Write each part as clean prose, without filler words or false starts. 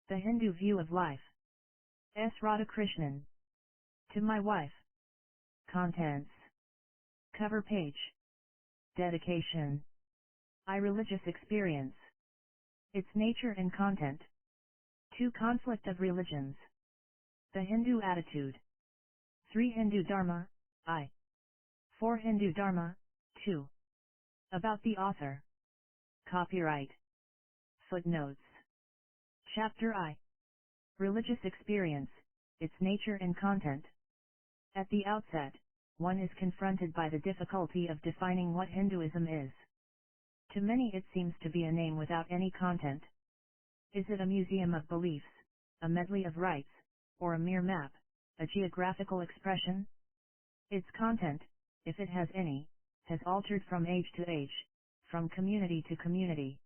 The Hindu View of Life. S. Radhakrishnan. To my wife. Contents. Cover page. Dedication. I religious experience. Its nature and content. 2. Conflict of religions. The Hindu attitude. 3. Hindu Dharma, I. 4. Hindu Dharma, 2. About the author. Copyright. Footnotes. Chapter I. Religious experience, its nature and content. At the outset, one is confronted by the difficulty of defining what Hinduism is. To many it seems to be a name without any content. Is it a museum of beliefs, a medley of rites, or a mere map, a geographical expression? Its content, if it has any, has altered from age to age, from community to community.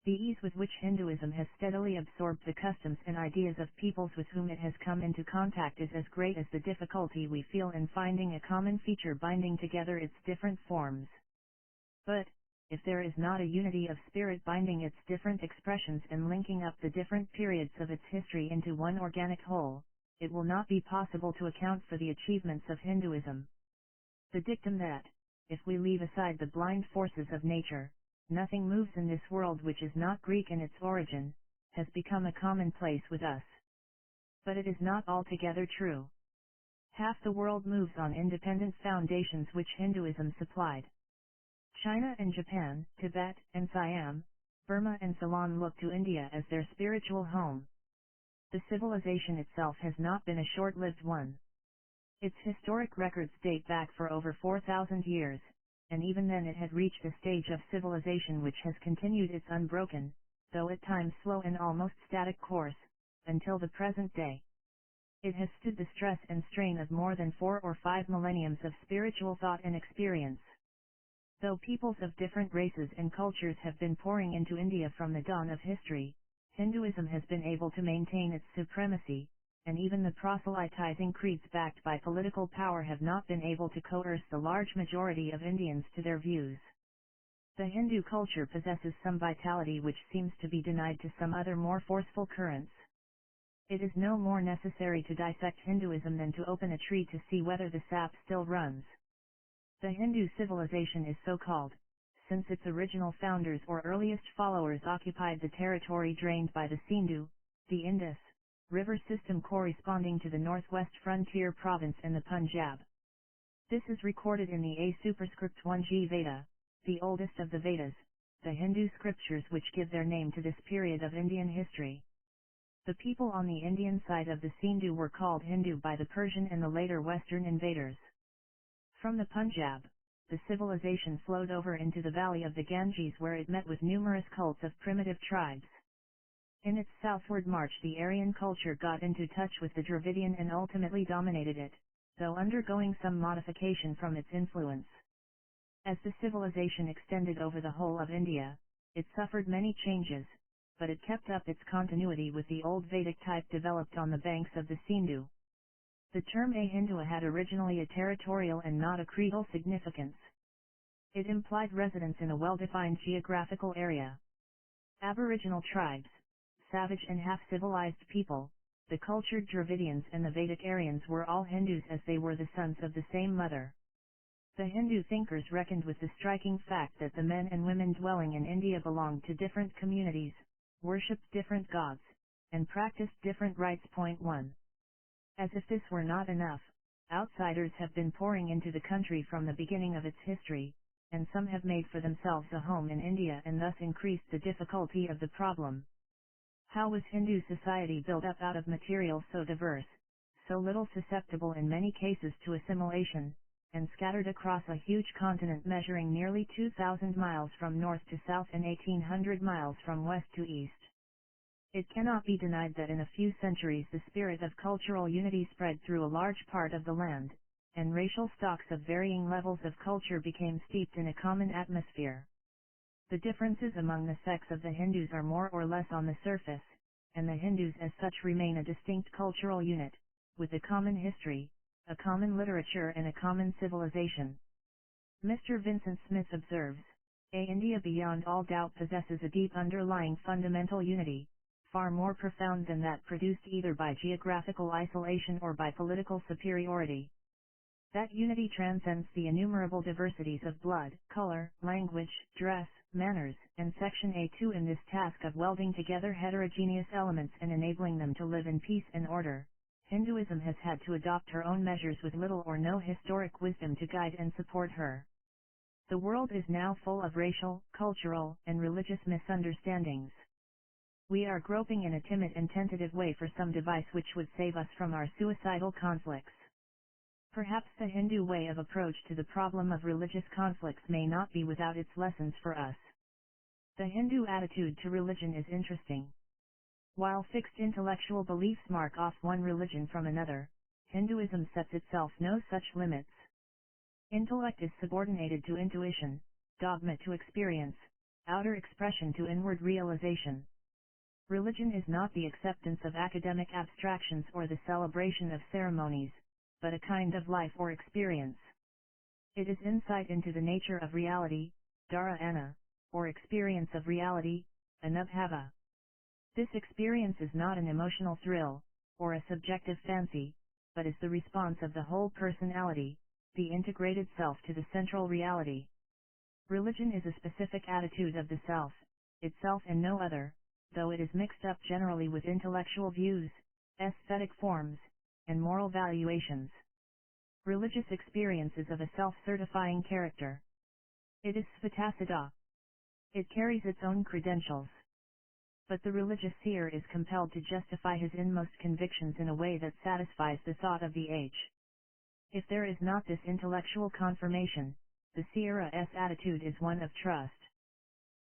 The ease with which Hinduism has steadily absorbed the customs and ideas of peoples with whom it has come into contact is as great as the difficulty we feel in finding a common feature binding together its different forms. But, if there is not a unity of spirit binding its different expressions and linking up the different periods of its history into one organic whole, it will not be possible to account for the achievements of Hinduism. The dictum that, if we leave aside the blind forces of nature, nothing moves in this world which is not Greek in its origin, has become a commonplace with us. But it is not altogether true. Half the world moves on independent foundations which Hinduism supplied. China and Japan, Tibet and Siam, Burma and Ceylon look to India as their spiritual home. The civilization itself has not been a short-lived one. Its historic records date back for over 4,000 years, and even then it had reached a stage of civilization which has continued its unbroken, though at times slow and almost static course, until the present day. It has stood the stress and strain of more than 4 or 5 millenniums of spiritual thought and experience. Though peoples of different races and cultures have been pouring into India from the dawn of history, Hinduism has been able to maintain its supremacy, and even the proselytizing creeds backed by political power have not been able to coerce the large majority of Indians to their views. The Hindu culture possesses some vitality which seems to be denied to some other more forceful currents. It is no more necessary to dissect Hinduism than to open a tree to see whether the sap still runs. The Hindu civilization is so called, since its original founders or earliest followers occupied the territory drained by the Sindhu, the Indus, river system corresponding to the northwest frontier province and the Punjab. This is recorded in the A superscript 1G Veda, the oldest of the Vedas, the Hindu scriptures which give their name to this period of Indian history. The people on the Indian side of the Sindhu were called Hindu by the Persian and the later Western invaders. From the Punjab, the civilization flowed over into the valley of the Ganges where it met with numerous cults of primitive tribes. In its southward march the Aryan culture got into touch with the Dravidian and ultimately dominated it, though undergoing some modification from its influence. As the civilization extended over the whole of India, it suffered many changes, but it kept up its continuity with the old Vedic type developed on the banks of the Sindhu. The term Ahindua had originally a territorial and not a creedal significance. It implied residence in a well-defined geographical area. Aboriginal tribes, savage and half-civilized people, the cultured Dravidians and the Vedic Aryans were all Hindus as they were the sons of the same mother. The Hindu thinkers reckoned with the striking fact that the men and women dwelling in India belonged to different communities, worshipped different gods, and practiced different rites. 1. As if this were not enough, outsiders have been pouring into the country from the beginning of its history, and some have made for themselves a home in India and thus increased the difficulty of the problem. How was Hindu society built up out of material so diverse, so little susceptible in many cases to assimilation, and scattered across a huge continent measuring nearly 2,000 miles from north to south and 1,800 miles from west to east? It cannot be denied that in a few centuries the spirit of cultural unity spread through a large part of the land, and racial stocks of varying levels of culture became steeped in a common atmosphere. The differences among the sects of the Hindus are more or less on the surface, and the Hindus as such remain a distinct cultural unit, with a common history, a common literature and a common civilization. Mr. Vincent Smith observes, India beyond all doubt possesses a deep underlying fundamental unity, far more profound than that produced either by geographical isolation or by political superiority. That unity transcends the innumerable diversities of blood, color, language, dress, manners, and Section A2 in this task of welding together heterogeneous elements and enabling them to live in peace and order. Hinduism has had to adopt her own measures with little or no historic wisdom to guide and support her. The world is now full of racial, cultural, and religious misunderstandings. We are groping in a timid and tentative way for some device which would save us from our suicidal conflicts. Perhaps the Hindu way of approach to the problem of religious conflicts may not be without its lessons for us. The Hindu attitude to religion is interesting. While fixed intellectual beliefs mark off one religion from another, Hinduism sets itself no such limits. Intellect is subordinated to intuition, dogma to experience, outer expression to inward realization. Religion is not the acceptance of academic abstractions or the celebration of ceremonies, but a kind of life or experience. It is insight into the nature of reality, dharana, or experience of reality, anubhava. This experience is not an emotional thrill, or a subjective fancy, but is the response of the whole personality, the integrated self to the central reality. Religion is a specific attitude of the self, itself and no other, though it is mixed up generally with intellectual views, aesthetic forms, and moral valuations. Religious experience is of a self-certifying character. It is svatasiddha. It carries its own credentials. But the religious seer is compelled to justify his inmost convictions in a way that satisfies the thought of the age. If there is not this intellectual confirmation, the seer's attitude is one of trust.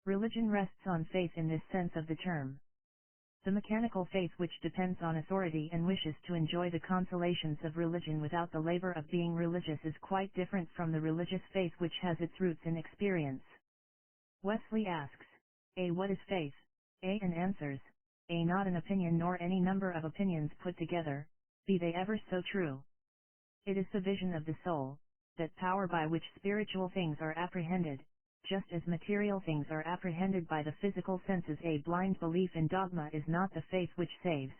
Religion rests on faith in this sense of the term. The mechanical faith which depends on authority and wishes to enjoy the consolations of religion without the labor of being religious is quite different from the religious faith which has its roots in experience. Wesley asks, A. What is faith? A. And answers, A. Not an opinion nor any number of opinions put together, be they ever so true. It is the vision of the soul, that power by which spiritual things are apprehended, just as material things are apprehended by the physical senses. A blind belief in dogma is not the faith which saves.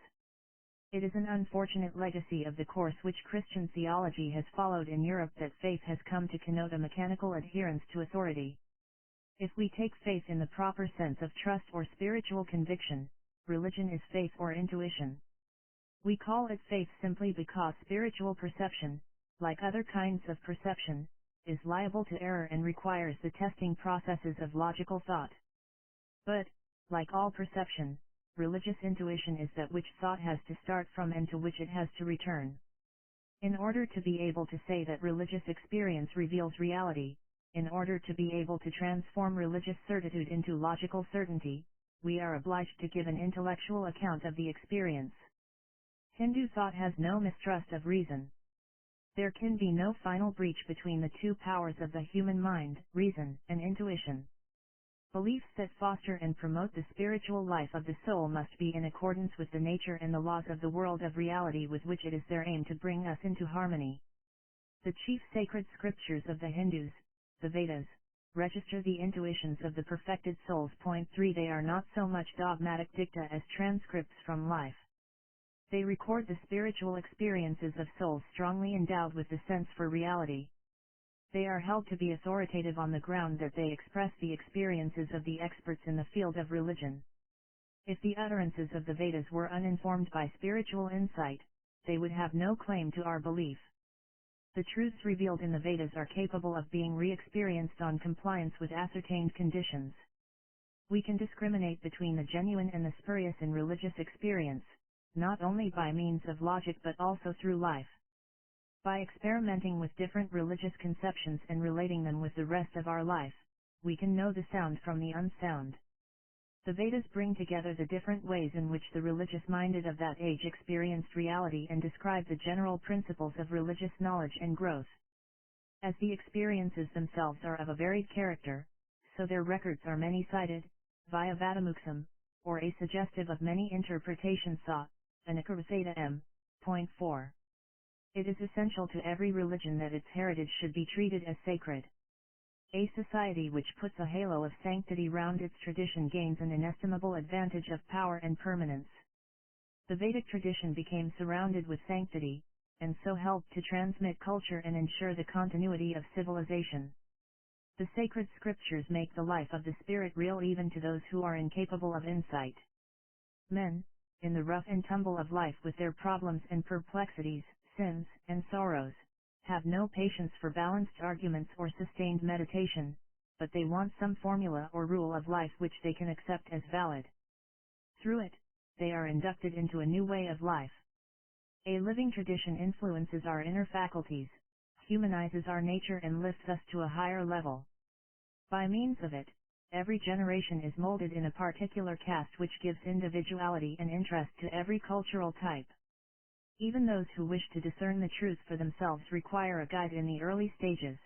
It is an unfortunate legacy of the course which Christian theology has followed in Europe that faith has come to connote a mechanical adherence to authority. If we take faith in the proper sense of trust or spiritual conviction, religion is faith or intuition. We call it faith simply because spiritual perception, like other kinds of perception, is liable to error and requires the testing processes of logical thought. But, like all perception, religious intuition is that which thought has to start from and to which it has to return. In order to be able to say that religious experience reveals reality, in order to be able to transform religious certitude into logical certainty, we are obliged to give an intellectual account of the experience. Hindu thought has no mistrust of reason. There can be no final breach between the two powers of the human mind, reason and intuition. Beliefs that foster and promote the spiritual life of the soul must be in accordance with the nature and the laws of the world of reality with which it is their aim to bring us into harmony. The chief sacred scriptures of the Hindus, the Vedas, register the intuitions of the perfected souls. Point 3 They are not so much dogmatic dicta as transcripts from life. They record the spiritual experiences of souls strongly endowed with the sense for reality. They are held to be authoritative on the ground that they express the experiences of the experts in the field of religion. If the utterances of the Vedas were uninformed by spiritual insight, they would have no claim to our belief. The truths revealed in the Vedas are capable of being re-experienced on compliance with ascertained conditions. We can discriminate between the genuine and the spurious in religious experience, not only by means of logic but also through life. By experimenting with different religious conceptions and relating them with the rest of our life, we can know the sound from the unsound. The Vedas bring together the different ways in which the religious-minded of that age experienced reality and describe the general principles of religious knowledge and growth. As the experiences themselves are of a varied character, so their records are many-sided, via vadamuksam, or a suggestive of many interpretations. Anakarvaseda M. Point 4. It is essential to every religion that its heritage should be treated as sacred. A society which puts a halo of sanctity round its tradition gains an inestimable advantage of power and permanence. The Vedic tradition became surrounded with sanctity, and so helped to transmit culture and ensure the continuity of civilization. The sacred scriptures make the life of the spirit real even to those who are incapable of insight. Men, in the rough and tumble of life with their problems and perplexities, sins, and sorrows, have no patience for balanced arguments or sustained meditation, but they want some formula or rule of life which they can accept as valid. Through it, they are inducted into a new way of life. A living tradition influences our inner faculties, humanizes our nature and lifts us to a higher level. By means of it, every generation is molded in a particular caste which gives individuality and interest to every cultural type. Even those who wish to discern the truth for themselves require a guide in the early stages.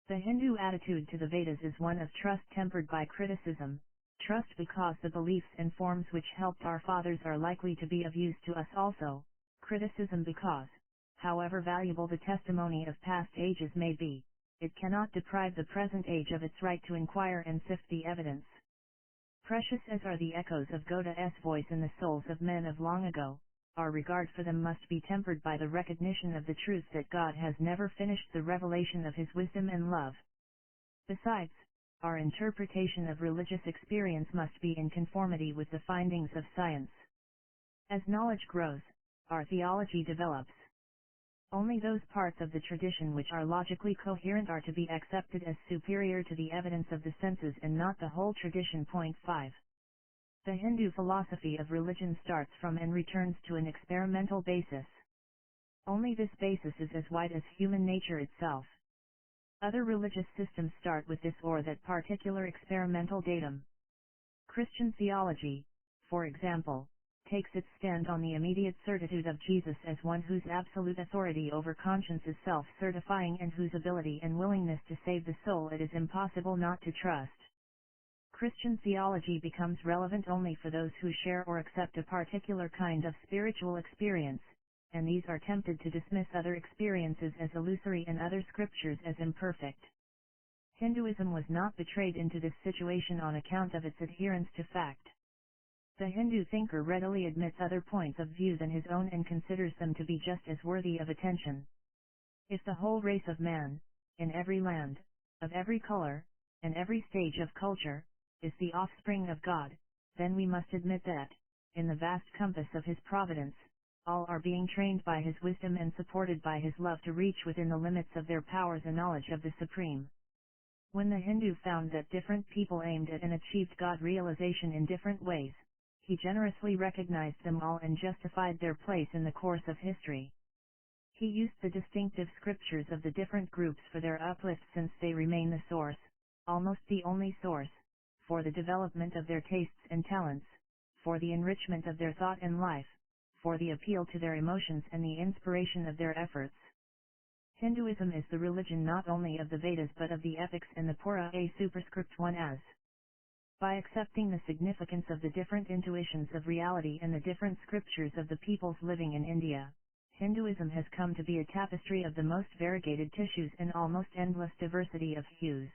The Hindu attitude to the Vedas is one of trust tempered by criticism, trust because the beliefs and forms which helped our fathers are likely to be of use to us also, criticism because, however valuable the testimony of past ages may be, it cannot deprive the present age of its right to inquire and sift the evidence. Precious as are the echoes of Goda's voice in the souls of men of long ago, our regard for them must be tempered by the recognition of the truth that God has never finished the revelation of His wisdom and love. Besides, our interpretation of religious experience must be in conformity with the findings of science. As knowledge grows, our theology develops. Only those parts of the tradition which are logically coherent are to be accepted as superior to the evidence of the senses and not the whole tradition. 5. The Hindu philosophy of religion starts from and returns to an experimental basis. Only this basis is as wide as human nature itself. Other religious systems start with this or that particular experimental datum. Christian theology, for example, takes its stand on the immediate certitude of Jesus as one whose absolute authority over conscience is self-certifying and whose ability and willingness to save the soul it is impossible not to trust. Christian theology becomes relevant only for those who share or accept a particular kind of spiritual experience, and these are tempted to dismiss other experiences as illusory and other scriptures as imperfect. Hinduism was not betrayed into this situation on account of its adherence to fact. The Hindu thinker readily admits other points of view than his own and considers them to be just as worthy of attention. If the whole race of man, in every land, of every color, and every stage of culture, is the offspring of God, then we must admit that, in the vast compass of His providence, all are being trained by His wisdom and supported by His love to reach within the limits of their powers a knowledge of the Supreme. When the Hindu found that different people aimed at and achieved God realization in different ways, he generously recognized them all and justified their place in the course of history. He used the distinctive scriptures of the different groups for their uplift since they remain the source, almost the only source, for the development of their tastes and talents, for the enrichment of their thought and life, for the appeal to their emotions and the inspiration of their efforts. Hinduism is the religion not only of the Vedas but of the epics and the Purana superscript 1 as. By accepting the significance of the different intuitions of reality and the different scriptures of the peoples living in India, Hinduism has come to be a tapestry of the most variegated tissues and almost endless diversity of hues.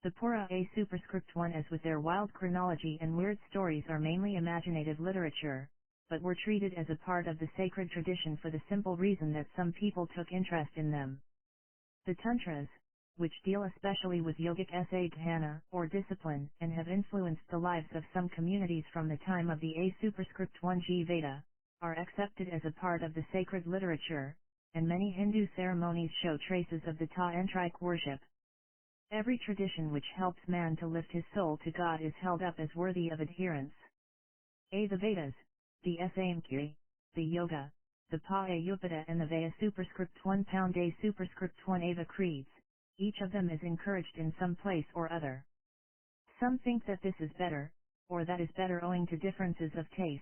The Purana superscript 1 as with their wild chronology and weird stories are mainly imaginative literature, but were treated as a part of the sacred tradition for the simple reason that some people took interest in them. The Tantras, which deal especially with yogic sadhana or discipline and have influenced the lives of some communities from the time of the A superscript 1G Veda, are accepted as a part of the sacred literature, and many Hindu ceremonies show traces of the Tantric worship. Every tradition which helps man to lift his soul to God is held up as worthy of adherence. The Vedas, the Samkhya, the Yoga, the Payupada and the Veda superscript 1 pound A superscript 1 Ava creeds, each of them is encouraged in some place or other. Some think that this is better, or that is better owing to differences of taste,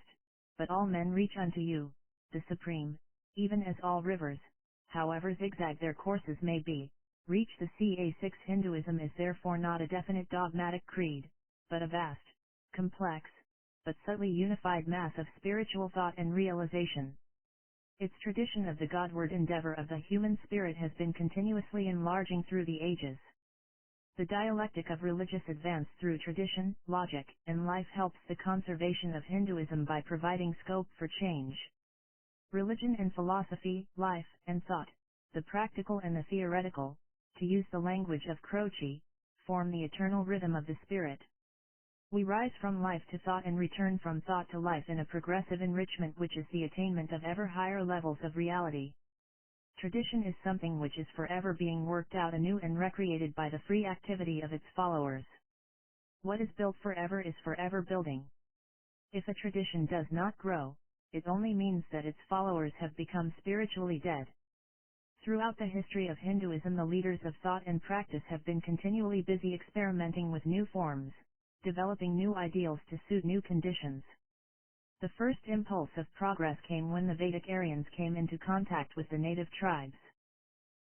but all men reach unto you, the Supreme, even as all rivers, however zigzag their courses may be, reach the sea. 6 Hinduism is therefore not a definite dogmatic creed, but a vast, complex, but subtly unified mass of spiritual thought and realization. Its tradition of the Godward endeavor of the human spirit has been continuously enlarging through the ages. The dialectic of religious advance through tradition, logic, and life helps the conservation of Hinduism by providing scope for change. Religion and philosophy, life and thought, the practical and the theoretical, to use the language of Croce, form the eternal rhythm of the spirit. We rise from life to thought and return from thought to life in a progressive enrichment which is the attainment of ever higher levels of reality. Tradition is something which is forever being worked out anew and recreated by the free activity of its followers. What is built forever is forever building. If a tradition does not grow, it only means that its followers have become spiritually dead. Throughout the history of Hinduism, the leaders of thought and practice have been continually busy experimenting with new forms, developing new ideals to suit new conditions. The first impulse of progress came when the Vedic Aryans came into contact with the native tribes.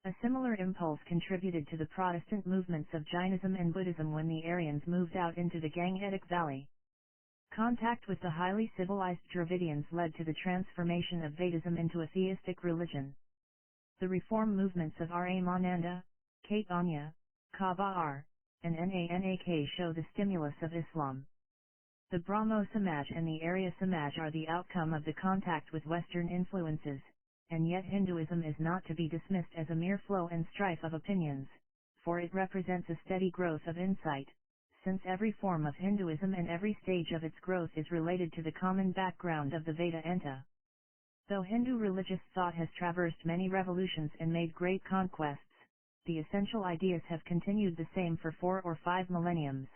A similar impulse contributed to the Protestant movements of Jainism and Buddhism when the Aryans moved out into the Gangetic Valley. Contact with the highly civilized Dravidians led to the transformation of Vedism into a theistic religion. The reform movements of Ramananda, Caitanya, Kabbar, and Nanak show the stimulus of Islam. The Brahmo Samaj and the Arya Samaj are the outcome of the contact with Western influences, and yet Hinduism is not to be dismissed as a mere flow and strife of opinions, for it represents a steady growth of insight, since every form of Hinduism and every stage of its growth is related to the common background of the Vedanta. Though Hindu religious thought has traversed many revolutions and made great conquests, the essential ideas have continued the same for 4 or 5 millenniums.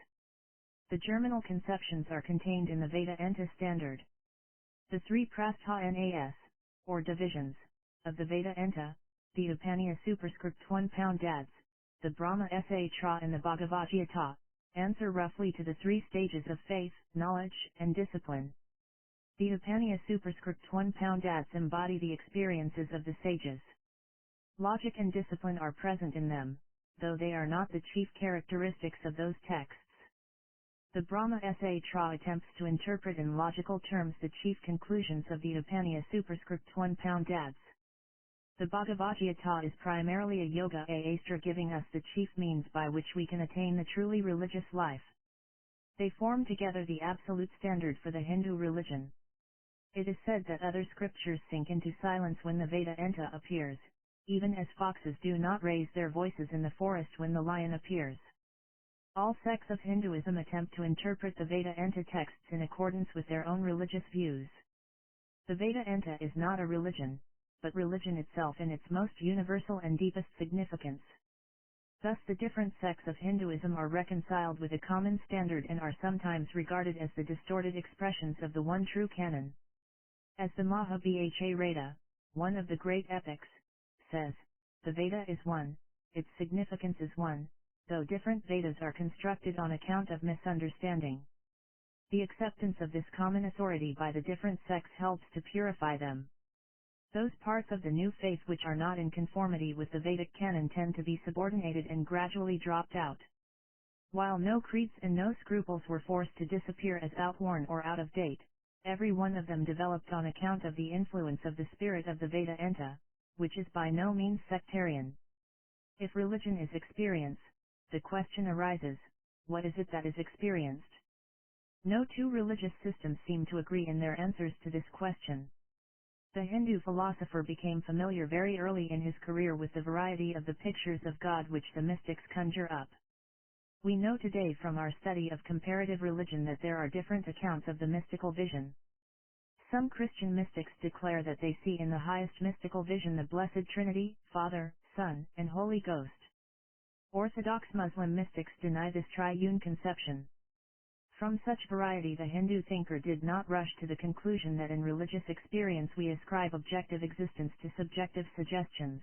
The germinal conceptions are contained in the Vedanta standard. The 3 prasthanas, or divisions, of the Vedanta, the Upanija superscript 1 Dads, the Brahma Satra and the Bhagavad Gita, answer roughly to the 3 stages of faith, knowledge, and discipline. The Upanija superscript 1 Dads embody the experiences of the sages. Logic and discipline are present in them, though they are not the chief characteristics of those texts. The Brahma Satra attempts to interpret in logical terms the chief conclusions of the Upanija superscript 1 Dads. The Bhagavad Gita is primarily a yoga astra, giving us the chief means by which we can attain the truly religious life. They form together the absolute standard for the Hindu religion. It is said that other scriptures sink into silence when the Vedanta appears, even as foxes do not raise their voices in the forest when the lion appears. All sects of Hinduism attempt to interpret the Vedanta texts in accordance with their own religious views. The Vedanta is not a religion, but religion itself in its most universal and deepest significance. Thus the different sects of Hinduism are reconciled with a common standard and are sometimes regarded as the distorted expressions of the one true canon. As the Mahabharata, one of the great epics, says, the Veda is one, its significance is one, though different Vedas are constructed on account of misunderstanding. The acceptance of this common authority by the different sects helps to purify them. Those parts of the new faith which are not in conformity with the Vedic canon tend to be subordinated and gradually dropped out. While no creeds and no scruples were forced to disappear as outworn or out of date, every one of them developed on account of the influence of the spirit of the Vedanta, which is by no means sectarian. If religion is experience, the question arises, what is it that is experienced? No two religious systems seem to agree in their answers to this question. The Hindu philosopher became familiar very early in his career with the variety of the pictures of God which the mystics conjure up. We know today from our study of comparative religion that there are different accounts of the mystical vision. Some Christian mystics declare that they see in the highest mystical vision the Blessed Trinity, Father, Son, and Holy Ghost. Orthodox Muslim mystics deny this triune conception. From such variety the Hindu thinker did not rush to the conclusion that in religious experience we ascribe objective existence to subjective suggestions.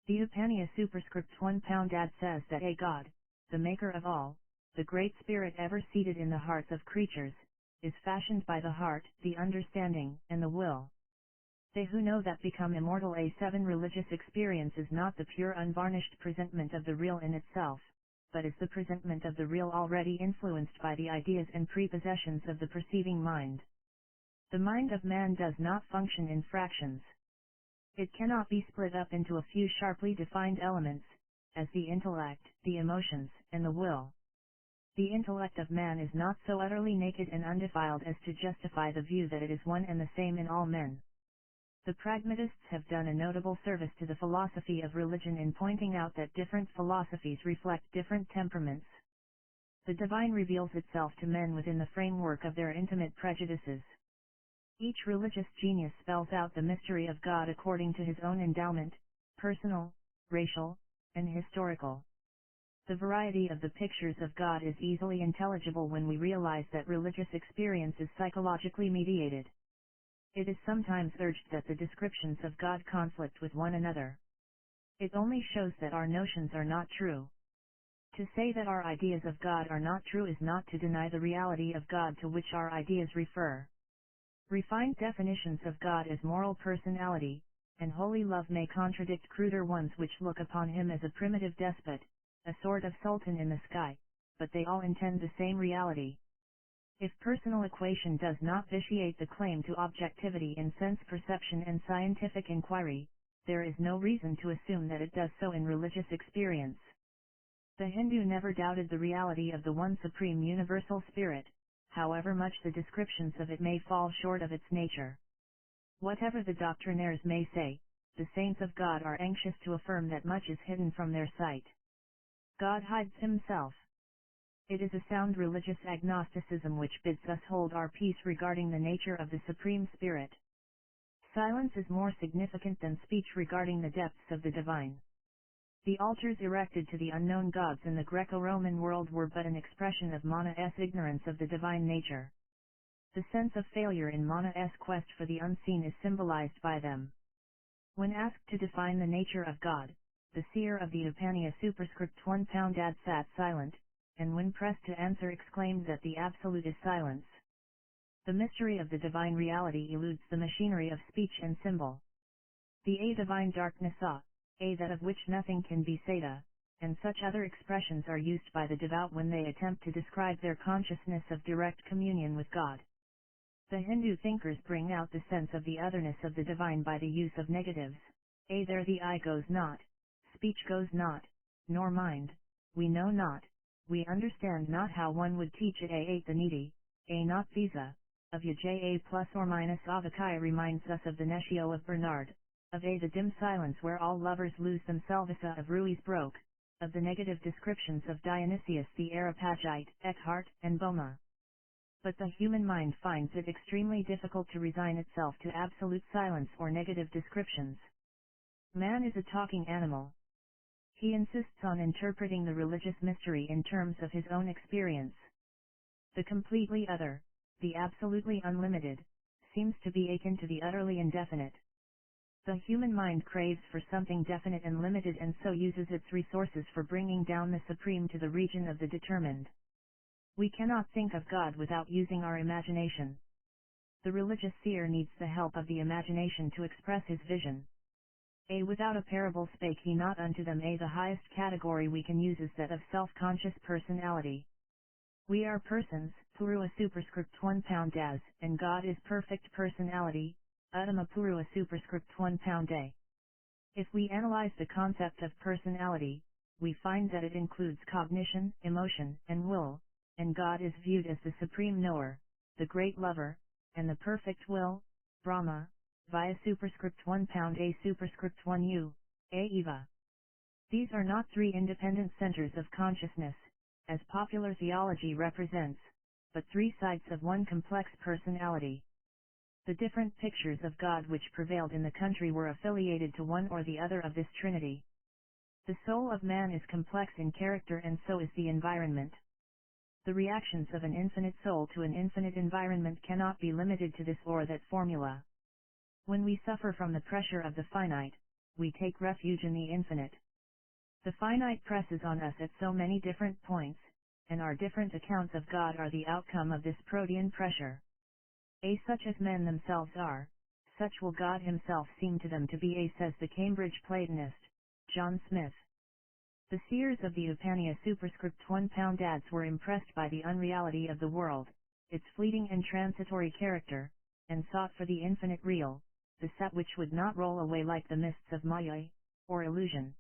The Upanija superscript 1 Dad says that a God, the maker of all, the great spirit ever seated in the hearts of creatures, is fashioned by the heart, the understanding, and the will. They who know that become immortal. A7 religious experience is not the pure unvarnished presentment of the real in itself, but is the presentment of the real already influenced by the ideas and prepossessions of the perceiving mind. The mind of man does not function in fractions. It cannot be split up into a few sharply defined elements, as the intellect, the emotions, and the will. The intellect of man is not so utterly naked and undefiled as to justify the view that it is one and the same in all men. The pragmatists have done a notable service to the philosophy of religion in pointing out that different philosophies reflect different temperaments. The divine reveals itself to men within the framework of their intimate prejudices. Each religious genius spells out the mystery of God according to his own endowment, personal, racial, and historical. The variety of the pictures of God is easily intelligible when we realize that religious experience is psychologically mediated. It is sometimes urged that the descriptions of God conflict with one another. It only shows that our notions are not true. To say that our ideas of God are not true is not to deny the reality of God to which our ideas refer. Refined definitions of God as moral personality and holy love may contradict cruder ones which look upon him as a primitive despot, a sort of sultan in the sky, but they all intend the same reality. If personal equation does not vitiate the claim to objectivity in sense perception and scientific inquiry, there is no reason to assume that it does so in religious experience. The Hindu never doubted the reality of the one supreme universal spirit, however much the descriptions of it may fall short of its nature. Whatever the doctrinaires may say, the saints of God are anxious to affirm that much is hidden from their sight. God hides himself. It is a sound religious agnosticism which bids us hold our peace regarding the nature of the Supreme Spirit. Silence is more significant than speech regarding the depths of the divine. The altars erected to the unknown gods in the Greco-Roman world were but an expression of Mana's ignorance of the divine nature. The sense of failure in Mana's quest for the unseen is symbolized by them. When asked to define the nature of God, the seer of the Upaniya superscript 1 dad sat silent, and when pressed to answer exclaimed that the absolute is silence. The mystery of the divine reality eludes the machinery of speech and symbol. The divine darkness that of which nothing can be saida, and such other expressions are used by the devout when they attempt to describe their consciousness of direct communion with God. The Hindu thinkers bring out the sense of the otherness of the divine by the use of negatives. There the eye goes not, speech goes not, nor mind, we know not, we understand not how one would teach it. 8 The needy, not visa, of Yaja plus or minus Avakaya reminds us of the Neschio of Bernard, of the dim silence where all lovers lose themselves of Ruiz broke, of the negative descriptions of Dionysius the Areopagite, Eckhart, and Boma. But the human mind finds it extremely difficult to resign itself to absolute silence or negative descriptions. Man is a talking animal. He insists on interpreting the religious mystery in terms of his own experience. The completely other, the absolutely unlimited, seems to be akin to the utterly indefinite. The human mind craves for something definite and limited and so uses its resources for bringing down the supreme to the region of the determined. We cannot think of God without using our imagination. The religious seer needs the help of the imagination to express his vision. Without a parable spake he not unto them. The highest category we can use is that of self-conscious personality. We are persons, Purua superscript 1 as, and God is perfect personality, Uttama Purua superscript 1 a. If we analyze the concept of personality, we find that it includes cognition, emotion, and will, and God is viewed as the supreme knower, the great lover, and the perfect will, Brahma, via superscript 1 a superscript 1 u, Eva. These are not three independent centers of consciousness, as popular theology represents, but three sides of one complex personality. The different pictures of God which prevailed in the country were affiliated to one or the other of this trinity. The soul of man is complex in character and so is the environment. The reactions of an infinite soul to an infinite environment cannot be limited to this or that formula. When we suffer from the pressure of the finite, we take refuge in the infinite. The finite presses on us at so many different points, and our different accounts of God are the outcome of this protean pressure. Such as men themselves are, such will God himself seem to them to be. Says the Cambridge Platonist, John Smith. The seers of the Upaniya superscript 1 ads were impressed by the unreality of the world, its fleeting and transitory character, and sought for the infinite real, the sat which would not roll away like the mists of Maya, or illusion.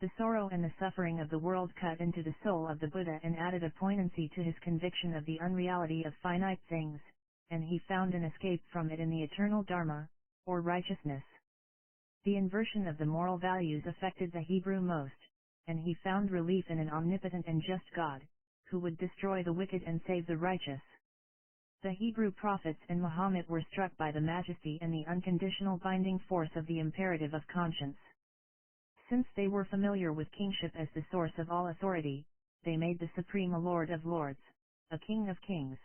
The sorrow and the suffering of the world cut into the soul of the Buddha and added a poignancy to his conviction of the unreality of finite things, and he found an escape from it in the eternal Dharma, or righteousness. The inversion of the moral values affected the Hebrew most, and he found relief in an omnipotent and just God, who would destroy the wicked and save the righteous. The Hebrew prophets and Muhammad were struck by the majesty and the unconditional binding force of the imperative of conscience. Since they were familiar with kingship as the source of all authority, they made the Supreme a Lord of Lords, a King of Kings.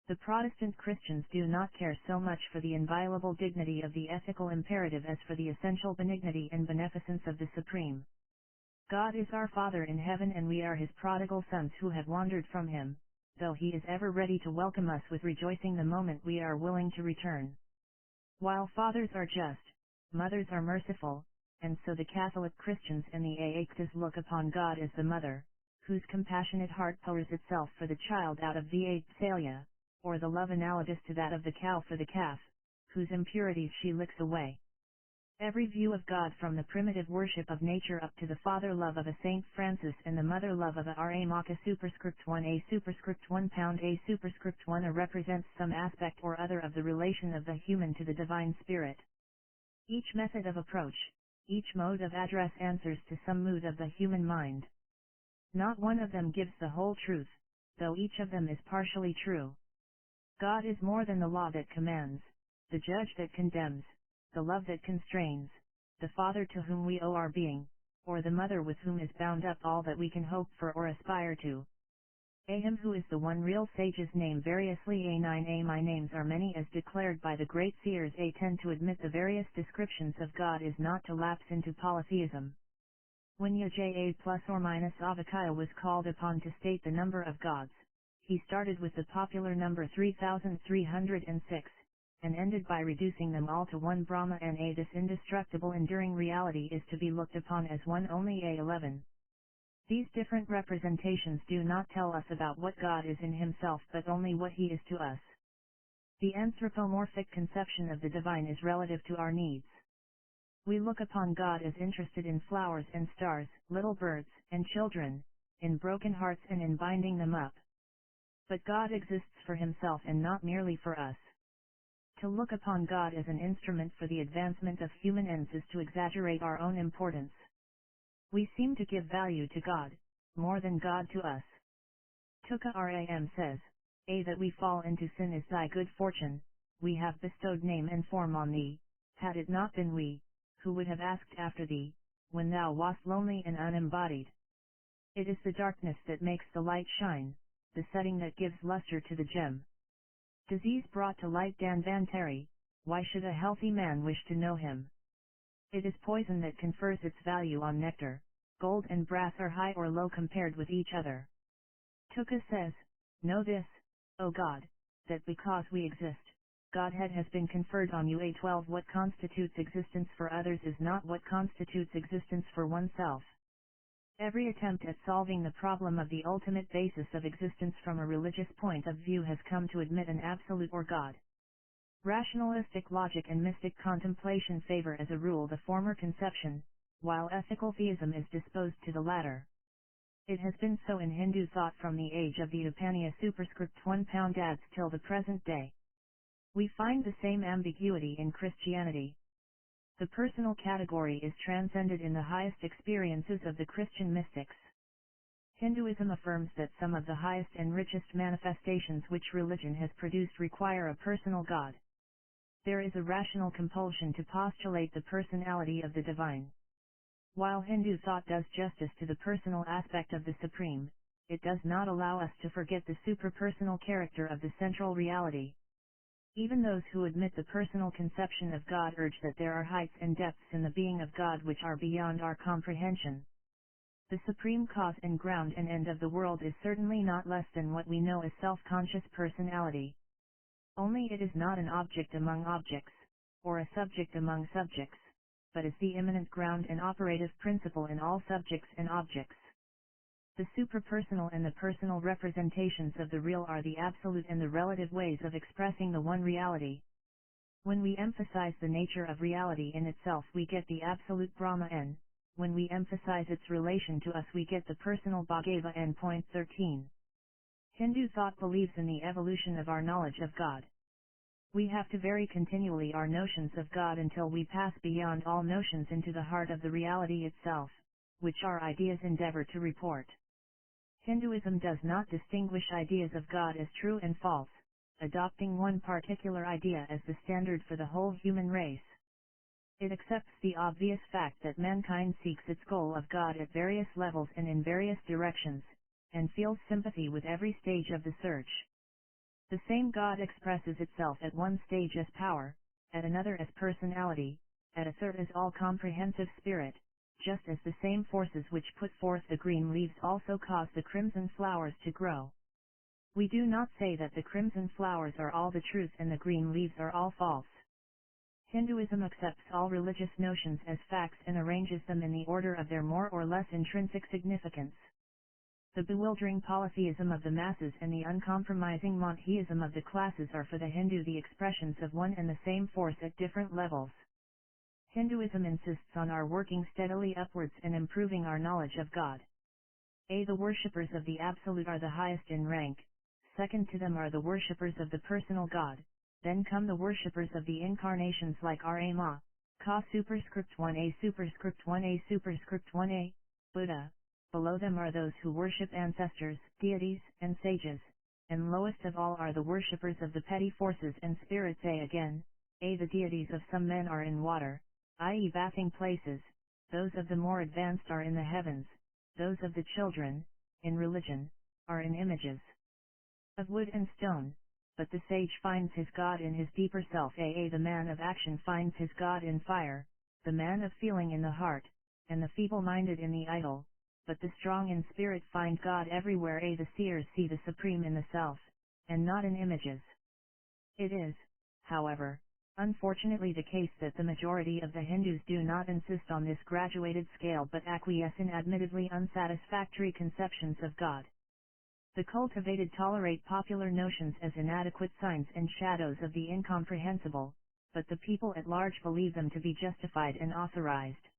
The Protestant Christians do not care so much for the inviolable dignity of the ethical imperative as for the essential benignity and beneficence of the Supreme. God is our Father in heaven and we are His prodigal sons who have wandered from Him, though He is ever ready to welcome us with rejoicing the moment we are willing to return. While fathers are just, mothers are merciful, and so the Catholic Christians and the Atheists look upon God as the mother, whose compassionate heart pours itself for the child out of the Thalia, or the love analogous to that of the cow for the calf, whose impurities she licks away. Every view of God from the primitive worship of nature up to the father love of a Saint Francis and the mother love of a R.A. Maka superscript 1 pound A superscript 1 represents some aspect or other of the relation of the human to the divine spirit. Each method of approach, each mode of address answers to some mood of the human mind. Not one of them gives the whole truth, though each of them is partially true. God is more than the law that commands, the judge that condemns, the love that constrains, the Father to whom we owe our being, or the Mother with whom is bound up all that we can hope for or aspire to. Him who is the one real sages name variously A9 My names are many as declared by the great seers A10 to admit the various descriptions of God is not to lapse into polytheism. When Yaja plus or minus Avakaya was called upon to state the number of gods, he started with the popular number 3306, and ended by reducing them all to one Brahma and this indestructible enduring reality is to be looked upon as one only A11. These different representations do not tell us about what God is in himself but only what he is to us. The anthropomorphic conception of the divine is relative to our needs. We look upon God as interested in flowers and stars, little birds, and children, in broken hearts and in binding them up. But God exists for himself and not merely for us. To look upon God as an instrument for the advancement of human ends is to exaggerate our own importance. We seem to give value to God, more than God to us. Tuka Ram says, that we fall into sin is thy good fortune, we have bestowed name and form on thee, had it not been we, who would have asked after thee, when thou wast lonely and unembodied. It is the darkness that makes the light shine, the setting that gives luster to the gem. Disease brought to light Danvantari, why should a healthy man wish to know him? It is poison that confers its value on nectar. Gold and brass are high or low compared with each other. Tuka says, know this, O God, that because we exist, Godhead has been conferred on you. A12 What constitutes existence for others is not what constitutes existence for oneself. Every attempt at solving the problem of the ultimate basis of existence from a religious point of view has come to admit an absolute or God. Rationalistic logic and mystic contemplation favor as a rule the former conception, while ethical theism is disposed to the latter. It has been so in Hindu thought from the age of the Upaniya superscript 1 pound adds till the present day. We find the same ambiguity in Christianity. The personal category is transcended in the highest experiences of the Christian mystics. Hinduism affirms that some of the highest and richest manifestations which religion has produced require a personal God. There is a rational compulsion to postulate the personality of the divine. While Hindu thought does justice to the personal aspect of the Supreme, it does not allow us to forget the superpersonal character of the central reality. Even those who admit the personal conception of God urge that there are heights and depths in the being of God which are beyond our comprehension. The supreme cause and ground and end of the world is certainly not less than what we know as self-conscious personality. Only it is not an object among objects, or a subject among subjects, but is the immanent ground and operative principle in all subjects and objects. The superpersonal and the personal representations of the real are the absolute and the relative ways of expressing the one reality. When we emphasize the nature of reality in itself we get the absolute Brahma when we emphasize its relation to us we get the personal Bhagava and point 13. Hindu thought believes in the evolution of our knowledge of God. We have to vary continually our notions of God until we pass beyond all notions into the heart of the reality itself, which our ideas endeavor to report. Hinduism does not distinguish ideas of God as true and false, adopting one particular idea as the standard for the whole human race. It accepts the obvious fact that mankind seeks its goal of God at various levels and in various directions, and feels sympathy with every stage of the search. The same God expresses itself at one stage as power, at another as personality, at a third as all-comprehensive spirit, just as the same forces which put forth the green leaves also cause the crimson flowers to grow. We do not say that the crimson flowers are all the truth and the green leaves are all false. Hinduism accepts all religious notions as facts and arranges them in the order of their more or less intrinsic significance. The bewildering polytheism of the masses and the uncompromising monotheism of the classes are for the Hindu the expressions of one and the same force at different levels. Hinduism insists on our working steadily upwards and improving our knowledge of God. The worshippers of the Absolute are the highest in rank, second to them are the worshippers of the personal God, then come the worshippers of the incarnations like Rama, Ka superscript 1a superscript 1a superscript 1a, Buddha. Below them are those who worship ancestors, deities, and sages, and lowest of all are the worshippers of the petty forces and spirits. Again, the deities of some men are in water, i.e. bathing places, those of the more advanced are in the heavens, those of the children, in religion, are in images of wood and stone, but the sage finds his God in his deeper self. The man of action finds his God in fire, the man of feeling in the heart, and the feeble-minded in the idol, but the strong in spirit find God everywhere. The seers see the supreme in the self, and not in images. It is, however, unfortunately the case that the majority of the Hindus do not insist on this graduated scale but acquiesce in admittedly unsatisfactory conceptions of God. The cultivated tolerate popular notions as inadequate signs and shadows of the incomprehensible, but the people at large believe them to be justified and authorized.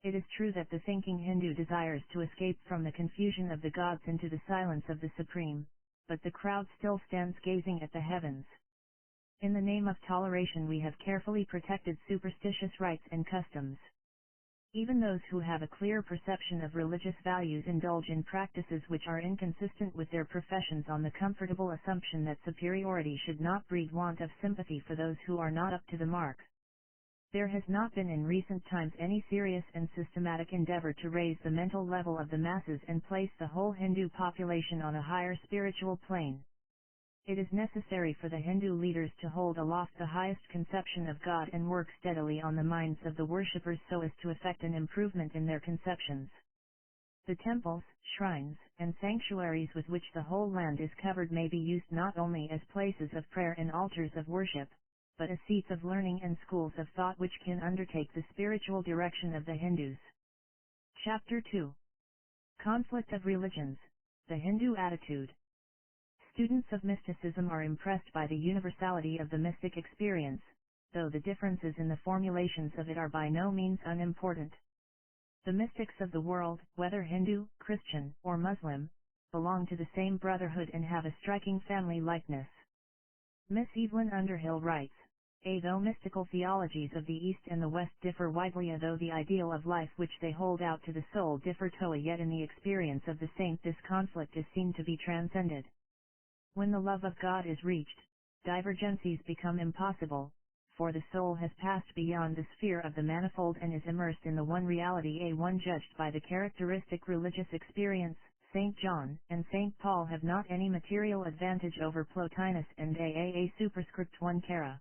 It is true that the thinking Hindu desires to escape from the confusion of the gods into the silence of the Supreme, but the crowd still stands gazing at the heavens. In the name of toleration we have carefully protected superstitious rites and customs. Even those who have a clear perception of religious values indulge in practices which are inconsistent with their professions on the comfortable assumption that superiority should not breed want of sympathy for those who are not up to the mark. There has not been in recent times any serious and systematic endeavor to raise the mental level of the masses and place the whole Hindu population on a higher spiritual plane. It is necessary for the Hindu leaders to hold aloft the highest conception of God and work steadily on the minds of the worshippers so as to effect an improvement in their conceptions. The temples, shrines, and sanctuaries with which the whole land is covered may be used not only as places of prayer and altars of worship, but as seats of learning and schools of thought which can undertake the spiritual direction of the Hindus. Chapter 2. Conflict of Religions, the Hindu Attitude. Students of mysticism are impressed by the universality of the mystic experience, though the differences in the formulations of it are by no means unimportant. The mystics of the world, whether Hindu, Christian, or Muslim, belong to the same brotherhood and have a striking family likeness. Miss Evelyn Underhill writes, though mystical theologies of the East and the West differ widely, though the ideal of life which they hold out to the soul differ yet in the experience of the saint this conflict is seen to be transcended. When the love of God is reached, divergencies become impossible, for the soul has passed beyond the sphere of the manifold and is immersed in the one reality. One judged by the characteristic religious experience, St. John and St. Paul have not any material advantage over Plotinus and a superscript 1 Kara.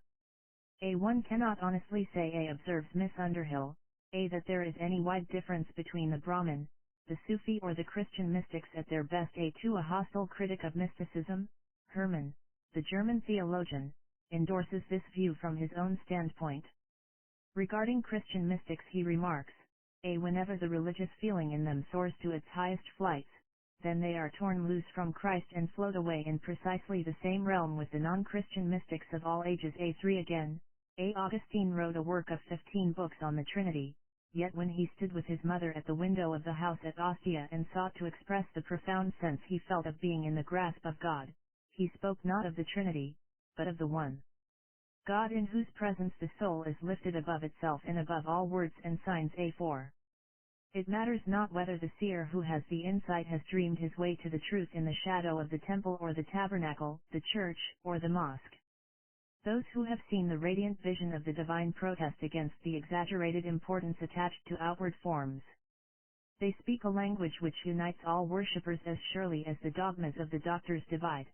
One cannot honestly say, observes Miss Underhill, that there is any wide difference between the Brahmin, the Sufi or the Christian mystics at their best. To a hostile critic of mysticism, Hermann, the German theologian, endorses this view from his own standpoint. Regarding Christian mystics he remarks, whenever the religious feeling in them soars to its highest flights, then they are torn loose from Christ and float away in precisely the same realm with the non-Christian mystics of all ages. 3 Again, Augustine wrote a work of 15 books on the Trinity, yet when he stood with his mother at the window of the house at Ostia and sought to express the profound sense he felt of being in the grasp of God, he spoke not of the Trinity, but of the one God in whose presence the soul is lifted above itself and above all words and signs. A4. It matters not whether the seer who has the insight has dreamed his way to the truth in the shadow of the temple or the tabernacle, the church, or the mosque. Those who have seen the radiant vision of the divine protest against the exaggerated importance attached to outward forms. They speak a language which unites all worshippers as surely as the dogmas of the doctors divide.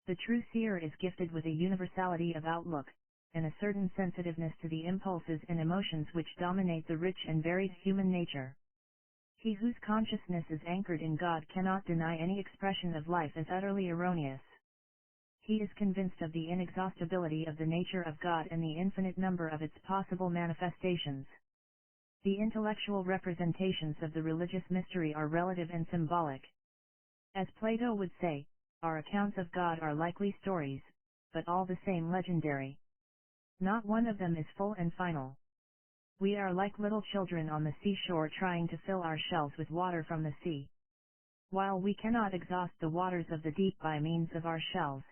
The true seer is gifted with a universality of outlook, and a certain sensitiveness to the impulses and emotions which dominate the rich and varied human nature. He whose consciousness is anchored in God cannot deny any expression of life as utterly erroneous. He is convinced of the inexhaustibility of the nature of God and the infinite number of its possible manifestations. The intellectual representations of the religious mystery are relative and symbolic. As Plato would say, our accounts of God are likely stories, but all the same legendary. Not one of them is full and final. We are like little children on the seashore trying to fill our shells with water from the sea. While we cannot exhaust the waters of the deep by means of our shells,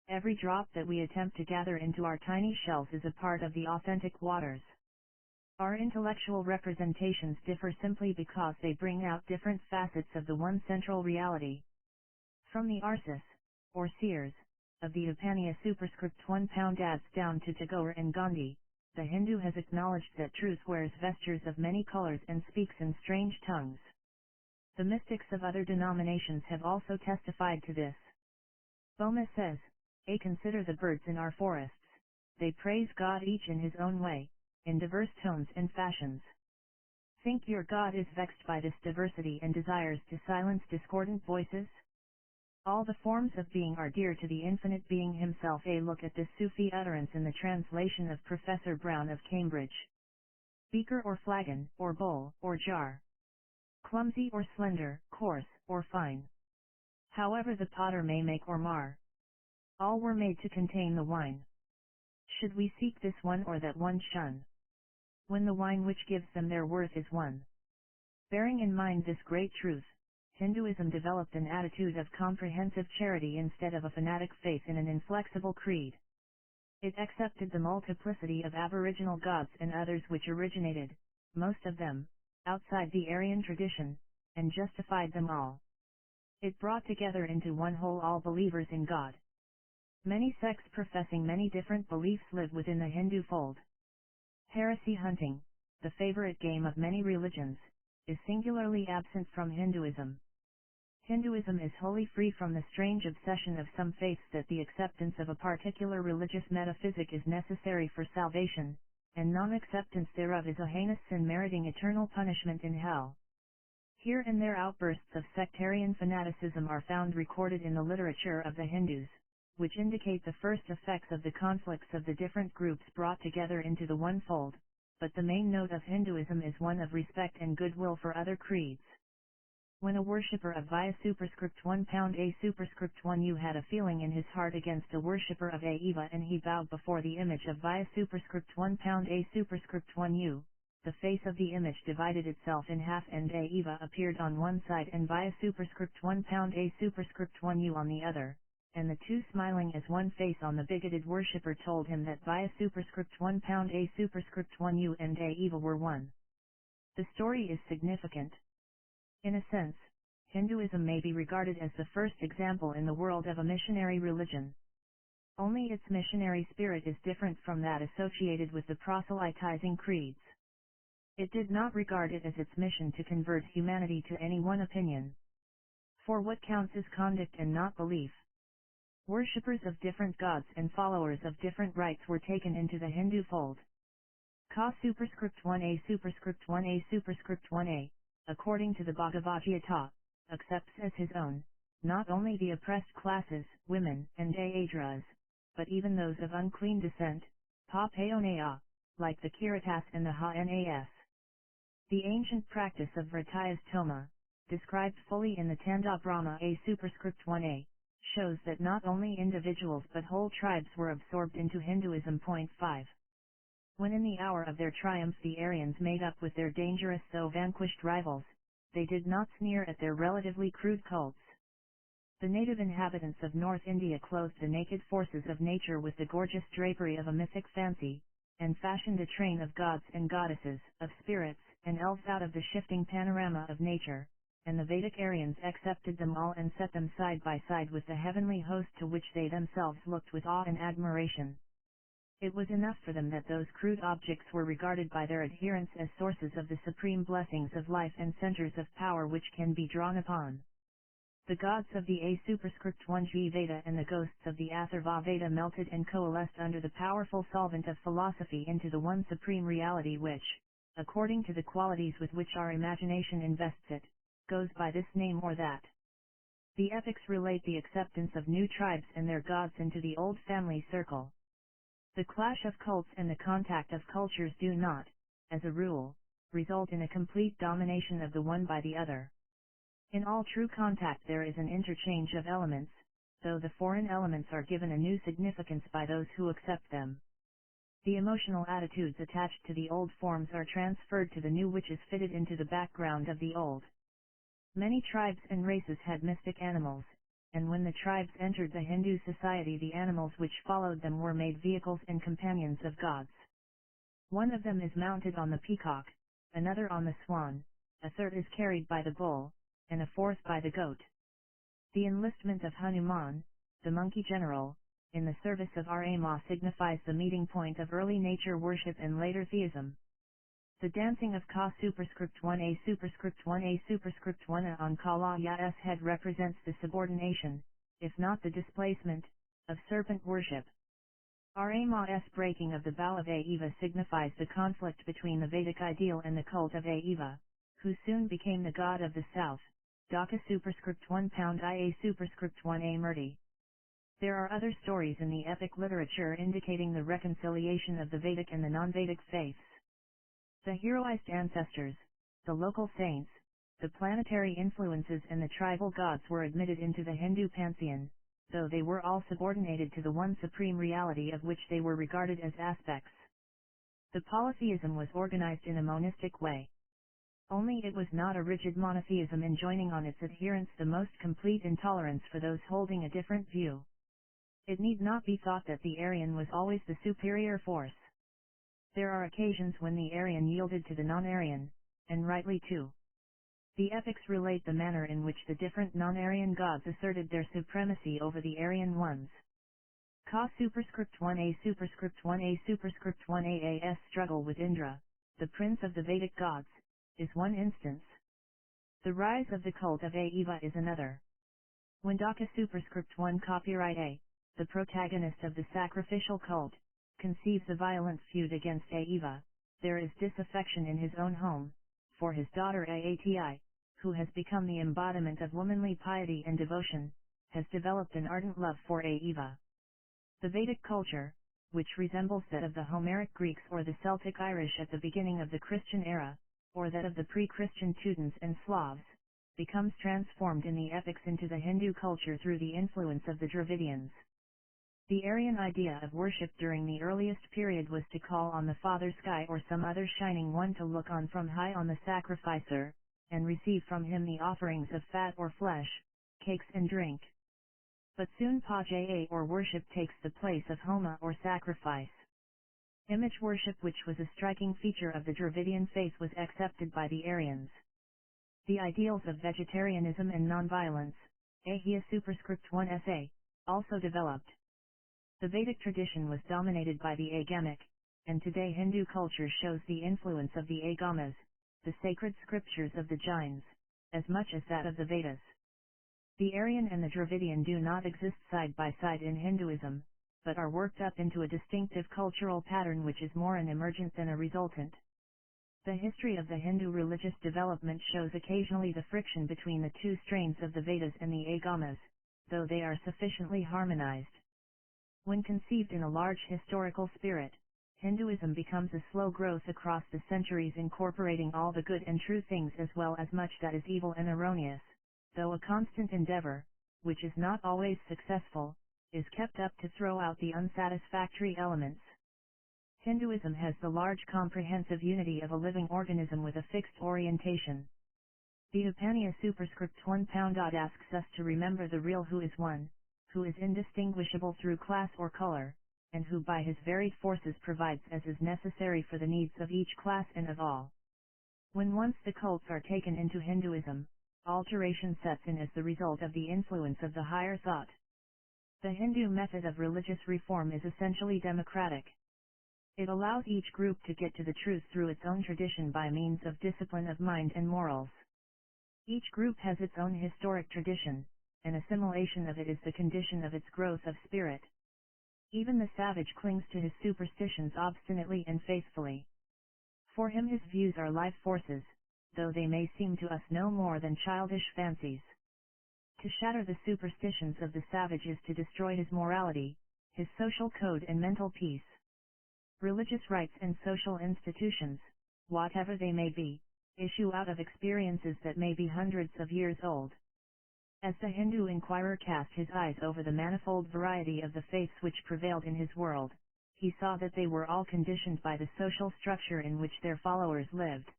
every drop that we attempt to gather into our tiny shells is a part of the authentic waters. Our intellectual representations differ simply because they bring out different facets of the one central reality. From the Arsis, or seers, of the Upaniya superscript 1 pound adds down to Tagore and Gandhi, the Hindu has acknowledged that truth wears vestures of many colors and speaks in strange tongues. The mystics of other denominations have also testified to this. Boma says, consider the birds in our forests, they praise God each in his own way, in diverse tones and fashions. Think your God is vexed by this diversity and desires to silence discordant voices? All the forms of being are dear to the infinite being himself. A look at this Sufi utterance in the translation of Professor Brown of Cambridge. Beaker or flagon, or bowl, or jar. Clumsy or slender, coarse, or fine. However the potter may make or mar. All were made to contain the wine. Should we seek this one or that one shun? When the wine which gives them their worth is one. Bearing in mind this great truth, Hinduism developed an attitude of comprehensive charity instead of a fanatic faith in an inflexible creed. It accepted the multiplicity of aboriginal gods and others which originated, most of them, outside the Aryan tradition, and justified them all. It brought together into one whole all believers in God. Many sects professing many different beliefs live within the Hindu fold. Heresy hunting, the favorite game of many religions, is singularly absent from Hinduism. Hinduism is wholly free from the strange obsession of some faiths that the acceptance of a particular religious metaphysic is necessary for salvation, and non-acceptance thereof is a heinous sin meriting eternal punishment in hell. Here and there outbursts of sectarian fanaticism are found recorded in the literature of the Hindus, which indicate the first effects of the conflicts of the different groups brought together into the one fold, but the main note of Hinduism is one of respect and goodwill for other creeds. When a worshipper of Vaya superscript 1 pound A superscript 1 U had a feeling in his heart against a worshipper of A Eva and he bowed before the image of Vaya superscript 1 pound A superscript 1 U, the face of the image divided itself in half and A Eva appeared on one side and Vaya superscript 1 pound A superscript 1 U on the other, and the two smiling as one face on the bigoted worshipper told him that Vaya superscript 1 pound A superscript 1 U and A Eva were one. The story is significant. In a sense, Hinduism may be regarded as the first example in the world of a missionary religion. Only its missionary spirit is different from that associated with the proselytizing creeds. It did not regard it as its mission to convert humanity to any one opinion. For what counts is conduct and not belief. Worshippers of different gods and followers of different rites were taken into the Hindu fold. Ka superscript 1a superscript 1a superscript 1a, according to the Bhagavad Gita, accepts as his own, not only the oppressed classes, women and Adras, but even those of unclean descent, Pa Paonea, like the Kiritas and the Hanas. The ancient practice of Vritayas Toma, described fully in the Tanda Brahma A superscript 1a, shows that not only individuals but whole tribes were absorbed into Hinduism. 5. When in the hour of their triumph the Aryans made up with their dangerous though vanquished rivals, they did not sneer at their relatively crude cults. The native inhabitants of North India clothed the naked forces of nature with the gorgeous drapery of a mythic fancy, and fashioned a train of gods and goddesses, of spirits and elves out of the shifting panorama of nature, and the Vedic Aryans accepted them all and set them side by side with the heavenly host to which they themselves looked with awe and admiration. It was enough for them that those crude objects were regarded by their adherents as sources of the supreme blessings of life and centers of power which can be drawn upon. The gods of the A superscript 1G Veda and the ghosts of the Atharva Veda melted and coalesced under the powerful solvent of philosophy into the one supreme reality which, according to the qualities with which our imagination invests it, goes by this name or that. The epics relate the acceptance of new tribes and their gods into the old family circle. The clash of cults and the contact of cultures do not, as a rule, result in a complete domination of the one by the other. In all true contact there is an interchange of elements, though the foreign elements are given a new significance by those who accept them. The emotional attitudes attached to the old forms are transferred to the new which is fitted into the background of the old. Many tribes and races had mystic animals, and when the tribes entered the Hindu society the animals which followed them were made vehicles and companions of gods. One of them is mounted on the peacock, another on the swan, a third is carried by the bull, and a fourth by the goat. The enlistment of Hanuman, the monkey general, in the service of Rama signifies the meeting point of early nature worship and later theism. The dancing of Ka superscript 1a superscript 1a superscript 1a on Kalaya's head represents the subordination, if not the displacement, of serpent worship. Rama's breaking of the bow of Eva signifies the conflict between the Vedic ideal and the cult of Eva, who soon became the god of the south. Daka superscript 1 pound Ia superscript 1a Murti. There are other stories in the epic literature indicating the reconciliation of the Vedic and the non-Vedic faiths. The heroized ancestors, the local saints, the planetary influences and the tribal gods were admitted into the Hindu pantheon, though they were all subordinated to the one supreme reality of which they were regarded as aspects. The polytheism was organized in a monistic way. Only it was not a rigid monotheism enjoining on its adherents the most complete intolerance for those holding a different view. It need not be thought that the Aryan was always the superior force. There are occasions when the Aryan yielded to the non-Aryan, and rightly too. The epics relate the manner in which the different non-Aryan gods asserted their supremacy over the Aryan ones. Ka superscript 1a superscript 1a superscript 1a's struggle with Indra, the prince of the Vedic gods, is one instance. The rise of the cult of Eva is another. When Daka superscript 1 copyright A, the protagonist of the sacrificial cult, conceives a violent feud against Eva, there is disaffection in his own home, for his daughter Aati, who has become the embodiment of womanly piety and devotion, has developed an ardent love for Eva. The Vedic culture, which resembles that of the Homeric Greeks or the Celtic Irish at the beginning of the Christian era, or that of the pre-Christian Teutons and Slavs, becomes transformed in the epics into the Hindu culture through the influence of the Dravidians. The Aryan idea of worship during the earliest period was to call on the Father Sky or some other shining one to look on from high on the sacrificer, and receive from him the offerings of fat or flesh, cakes and drink. But soon Puja or worship takes the place of Homa or sacrifice. Image worship, which was a striking feature of the Dravidian faith, was accepted by the Aryans. The ideals of vegetarianism and nonviolence, Ahia superscript 1sa, also developed. The Vedic tradition was dominated by the Agamic, and today Hindu culture shows the influence of the Agamas, the sacred scriptures of the Jains, as much as that of the Vedas. The Aryan and the Dravidian do not exist side by side in Hinduism, but are worked up into a distinctive cultural pattern which is more an emergent than a resultant. The history of the Hindu religious development shows occasionally the friction between the two strains of the Vedas and the Agamas, though they are sufficiently harmonized. When conceived in a large historical spirit, Hinduism becomes a slow growth across the centuries, incorporating all the good and true things as well as much that is evil and erroneous, though a constant endeavor, which is not always successful, is kept up to throw out the unsatisfactory elements. Hinduism has the large comprehensive unity of a living organism with a fixed orientation. The Upaniya superscript 1 pound asks us to remember the real who is one, who is indistinguishable through class or color, and who by his varied forces provides as is necessary for the needs of each class and of all. When once the cults are taken into Hinduism, alteration sets in as the result of the influence of the higher thought. The Hindu method of religious reform is essentially democratic. It allows each group to get to the truth through its own tradition by means of discipline of mind and morals. Each group has its own historic tradition, and assimilation of it is the condition of its growth of spirit. Even the savage clings to his superstitions obstinately and faithfully. For him his views are life forces, though they may seem to us no more than childish fancies. To shatter the superstitions of the savage is to destroy his morality, his social code and mental peace. Religious rites and social institutions, whatever they may be, issue out of experiences that may be hundreds of years old. As the Hindu inquirer cast his eyes over the manifold variety of the faiths which prevailed in his world, he saw that they were all conditioned by the social structure in which their followers lived.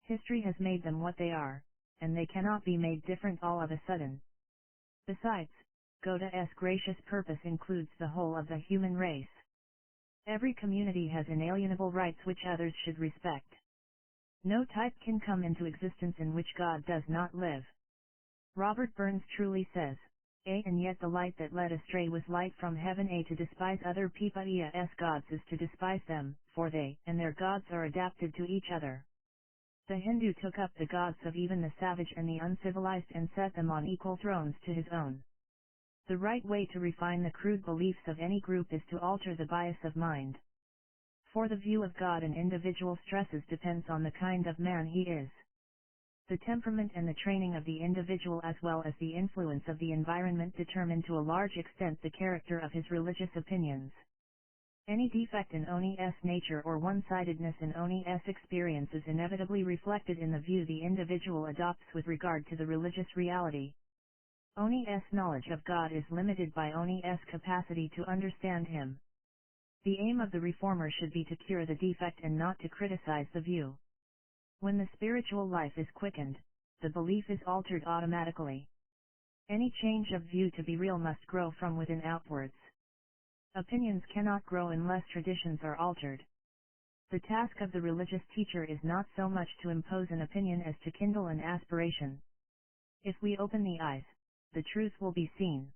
History has made them what they are, and they cannot be made different all of a sudden. Besides, Goda's gracious purpose includes the whole of the human race. Every community has inalienable rights which others should respect. No type can come into existence in which God does not live. Robert Burns truly says, and yet the light that led astray was light from heaven. To despise other people's gods is to despise them, for they and their gods are adapted to each other. The Hindu took up the gods of even the savage and the uncivilized and set them on equal thrones to his own. The right way to refine the crude beliefs of any group is to alter the bias of mind. For the view of God an individual stresses depends on the kind of man he is. The temperament and the training of the individual as well as the influence of the environment determine to a large extent the character of his religious opinions. Any defect in Oni's nature or one-sidedness in Oni's experience is inevitably reflected in the view the individual adopts with regard to the religious reality. Oni's knowledge of God is limited by Oni's capacity to understand him. The aim of the reformer should be to cure the defect and not to criticize the view. When the spiritual life is quickened, the belief is altered automatically. Any change of view to be real must grow from within outwards. Opinions cannot grow unless traditions are altered. The task of the religious teacher is not so much to impose an opinion as to kindle an aspiration. If we open the eyes, the truth will be seen.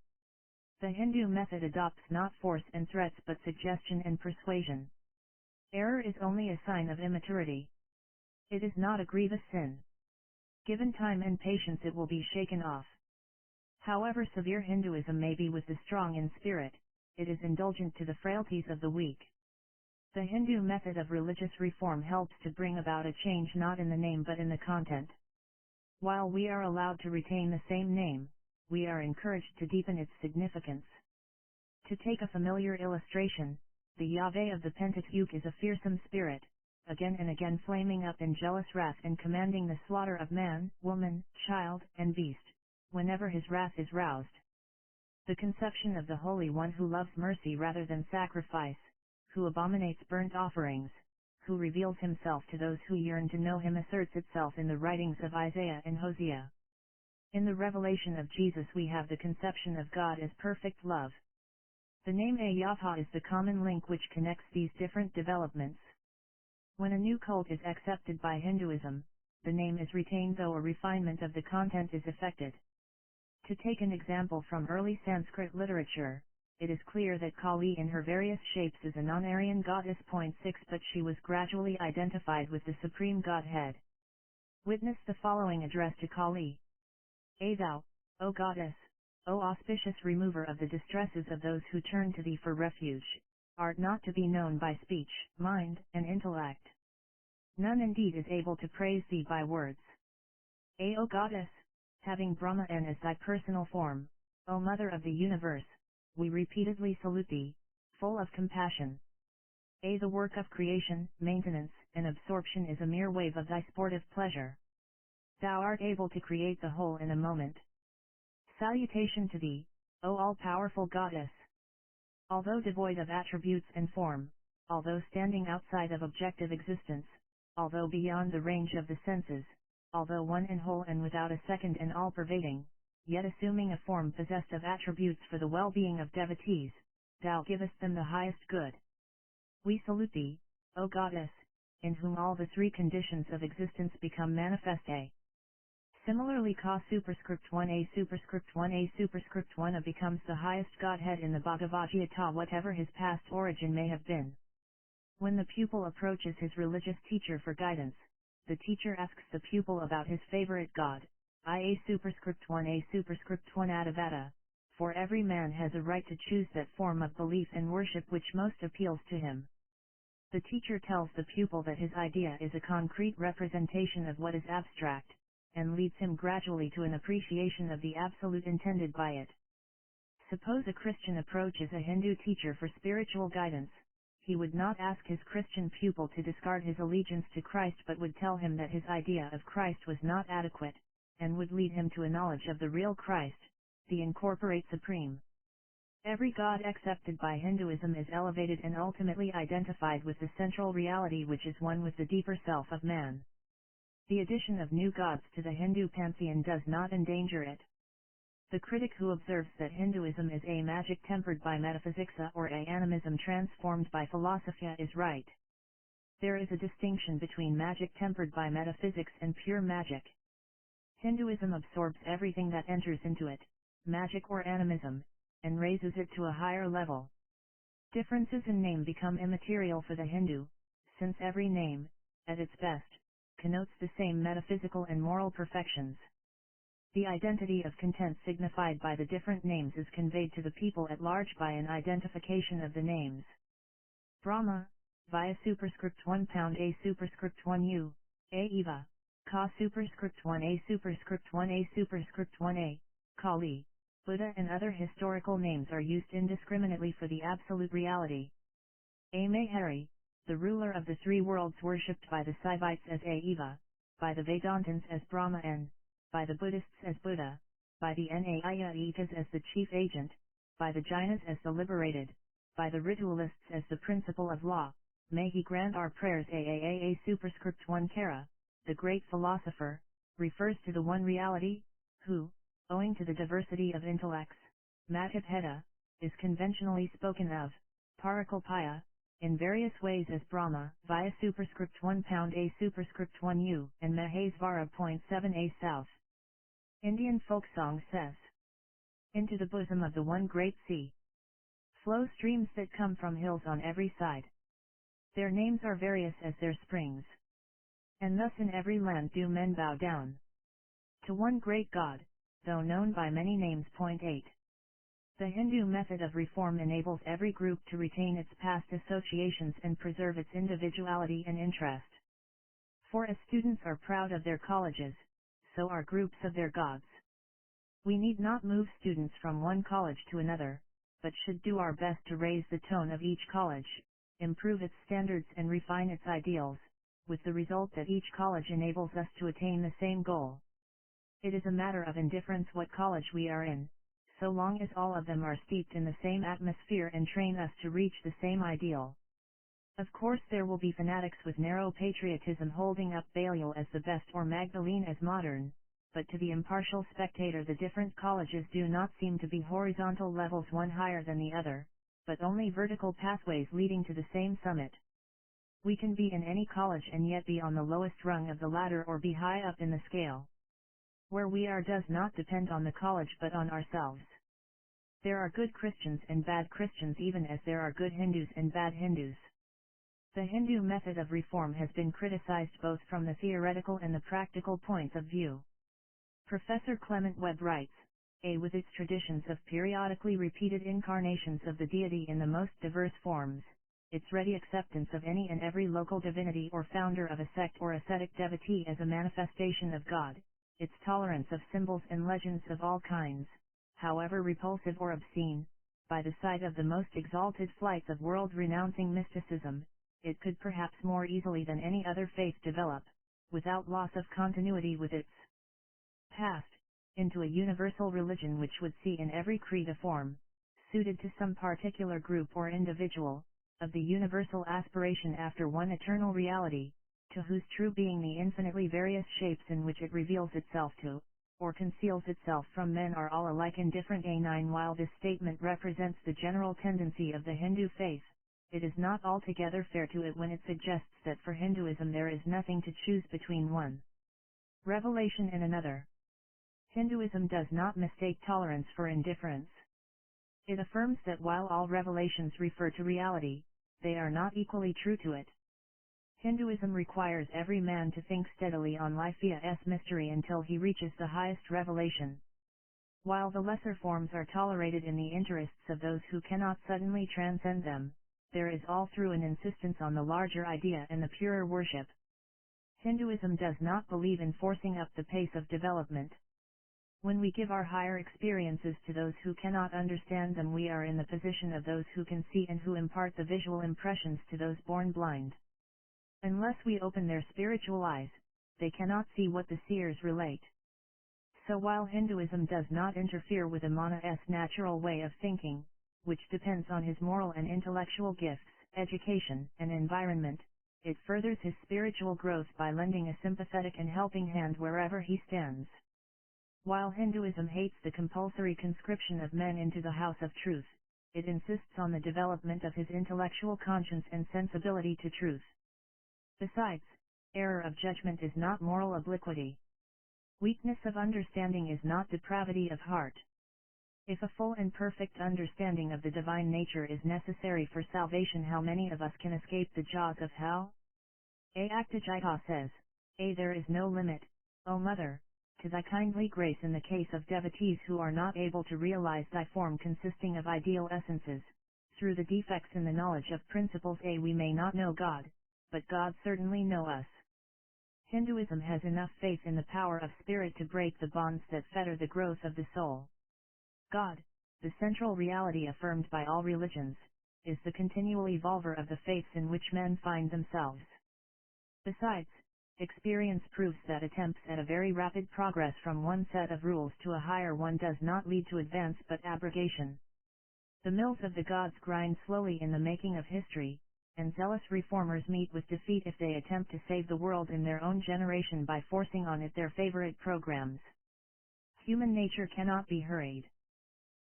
The Hindu method adopts not force and threats but suggestion and persuasion. Error is only a sign of immaturity. It is not a grievous sin. Given time and patience it will be shaken off. However severe Hinduism may be with the strong in spirit, it is indulgent to the frailties of the weak. The Hindu method of religious reform helps to bring about a change not in the name but in the content. While we are allowed to retain the same name, we are encouraged to deepen its significance. To take a familiar illustration, the Yahweh of the Pentateuch is a fearsome spirit, again and again flaming up in jealous wrath and commanding the slaughter of man, woman, child, and beast, whenever his wrath is roused. The conception of the Holy One who loves mercy rather than sacrifice, who abominates burnt offerings, who reveals himself to those who yearn to know him asserts itself in the writings of Isaiah and Hosea. In the revelation of Jesus we have the conception of God as perfect love. The name Yahweh is the common link which connects these different developments. When a new cult is accepted by Hinduism, the name is retained though a refinement of the content is effected. To take an example from early Sanskrit literature, it is clear that Kali in her various shapes is a non-Aryan goddess. 6 But she was gradually identified with the Supreme Godhead. Witness the following address to Kali. Thou, O Goddess, O auspicious remover of the distresses of those who turn to thee for refuge, art not to be known by speech, mind, and intellect. None indeed is able to praise thee by words. O Goddess, having Brahman as thy personal form, O Mother of the universe, we repeatedly salute thee, full of compassion. The work of creation, maintenance, and absorption is a mere wave of thy sportive pleasure. Thou art able to create the whole in a moment. Salutation to thee, O all-powerful Goddess! Although devoid of attributes and form, although standing outside of objective existence, although beyond the range of the senses, although one and whole and without a second and all-pervading, yet assuming a form possessed of attributes for the well-being of devotees, thou givest them the highest good. We salute thee, O Goddess, in whom all the three conditions of existence become manifest. Similarly, Ka superscript 1a superscript 1a superscript 1a becomes the highest Godhead in the Bhagavad Gita, whatever his past origin may have been. When the pupil approaches his religious teacher for guidance, the teacher asks the pupil about his favorite god, Ia superscript 1a superscript 1 Adavata, for every man has a right to choose that form of belief and worship which most appeals to him. The teacher tells the pupil that his idea is a concrete representation of what is abstract, and leads him gradually to an appreciation of the absolute intended by it. Suppose a Christian approaches a Hindu teacher for spiritual guidance. He would not ask his Christian pupil to discard his allegiance to Christ, but would tell him that his idea of Christ was not adequate, and would lead him to a knowledge of the real Christ, the incorporate supreme. Every god accepted by Hinduism is elevated and ultimately identified with the central reality which is one with the deeper self of man. The addition of new gods to the Hindu pantheon does not endanger it. The critic who observes that Hinduism is a magic tempered by metaphysics or a animism transformed by philosophy is right. There is a distinction between magic tempered by metaphysics and pure magic. Hinduism absorbs everything that enters into it, magic or animism, and raises it to a higher level. Differences in name become immaterial for the Hindu, since every name, at its best, connotes the same metaphysical and moral perfections. The identity of content signified by the different names is conveyed to the people at large by an identification of the names. Brahma, via superscript 1 pound a superscript 1 u, a Eva, Ka superscript 1 a superscript 1 a superscript 1 a, Kali, Buddha and other historical names are used indiscriminately for the absolute reality. A Mahari, the ruler of the three worlds worshipped by the Saivites as a Eva, by the Vedantins as Brahma and, by the Buddhists as Buddha, by the Naiyikas as the chief agent, by the Jainas as the liberated, by the ritualists as the principle of law. May he grant our prayers. A superscript 1 Kara, the great philosopher, refers to the one reality, who, owing to the diversity of intellects, Matibheda, is conventionally spoken of, Parakalpaya, in various ways as Brahma, via superscript 1 pound a superscript 1 u, and Mahesvara. 7 a south. Indian folk song says, into the bosom of the one great sea flow streams that come from hills on every side. Their names are various as their springs. And thus in every land do men bow down to one great God, though known by many names. 8. The Hindu method of reform enables every group to retain its past associations and preserve its individuality and interest. For as students are proud of their colleges, so are groups of their gods. We need not move students from one college to another, but should do our best to raise the tone of each college, improve its standards and refine its ideals, with the result that each college enables us to attain the same goal. It is a matter of indifference what college we are in, so long as all of them are steeped in the same atmosphere and train us to reach the same ideal. Of course there will be fanatics with narrow patriotism holding up Balliol as the best or Magdalene as modern, but to the impartial spectator the different colleges do not seem to be horizontal levels one higher than the other, but only vertical pathways leading to the same summit. We can be in any college and yet be on the lowest rung of the ladder or be high up in the scale. Where we are does not depend on the college but on ourselves. There are good Christians and bad Christians even as there are good Hindus and bad Hindus. The Hindu method of reform has been criticized both from the theoretical and the practical points of view. Professor Clement Webb writes, with its traditions of periodically repeated incarnations of the deity in the most diverse forms, its ready acceptance of any and every local divinity or founder of a sect or ascetic devotee as a manifestation of God, its tolerance of symbols and legends of all kinds, however repulsive or obscene, by the side of the most exalted flights of world-renouncing mysticism, it could perhaps more easily than any other faith develop, without loss of continuity with its past, into a universal religion which would see in every creed a form, suited to some particular group or individual, of the universal aspiration after one eternal reality, to whose true being the infinitely various shapes in which it reveals itself to, or conceals itself from men are all alike and different. A9 While this statement represents the general tendency of the Hindu faith, it is not altogether fair to it when it suggests that for Hinduism there is nothing to choose between one revelation and another. Hinduism does not mistake tolerance for indifference. It affirms that while all revelations refer to reality, they are not equally true to it. Hinduism requires every man to think steadily on life's mystery until he reaches the highest revelation. While the lesser forms are tolerated in the interests of those who cannot suddenly transcend them, there is all through an insistence on the larger idea and the purer worship. Hinduism does not believe in forcing up the pace of development. When we give our higher experiences to those who cannot understand them, we are in the position of those who can see and who impart the visual impressions to those born blind. Unless we open their spiritual eyes, they cannot see what the seers relate. So while Hinduism does not interfere with a Mana's natural way of thinking, which depends on his moral and intellectual gifts, education, and environment, it furthers his spiritual growth by lending a sympathetic and helping hand wherever he stands. While Hinduism hates the compulsory conscription of men into the house of truth, it insists on the development of his intellectual conscience and sensibility to truth. Besides, error of judgment is not moral obliquity. Weakness of understanding is not depravity of heart. If a full and perfect understanding of the divine nature is necessary for salvation, how many of us can escape the jaws of hell? A. Aktajita says, there is no limit, O Mother, to thy kindly grace in the case of devotees who are not able to realize thy form consisting of ideal essences. Through the defects in the knowledge of principles we may not know God, but God certainly know us. Hinduism has enough faith in the power of spirit to break the bonds that fetter the growth of the soul. God, the central reality affirmed by all religions, is the continual evolver of the faiths in which men find themselves. Besides, experience proves that attempts at a very rapid progress from one set of rules to a higher one does not lead to advance but abrogation. The mills of the gods grind slowly in the making of history, and zealous reformers meet with defeat if they attempt to save the world in their own generation by forcing on it their favorite programs. Human nature cannot be hurried.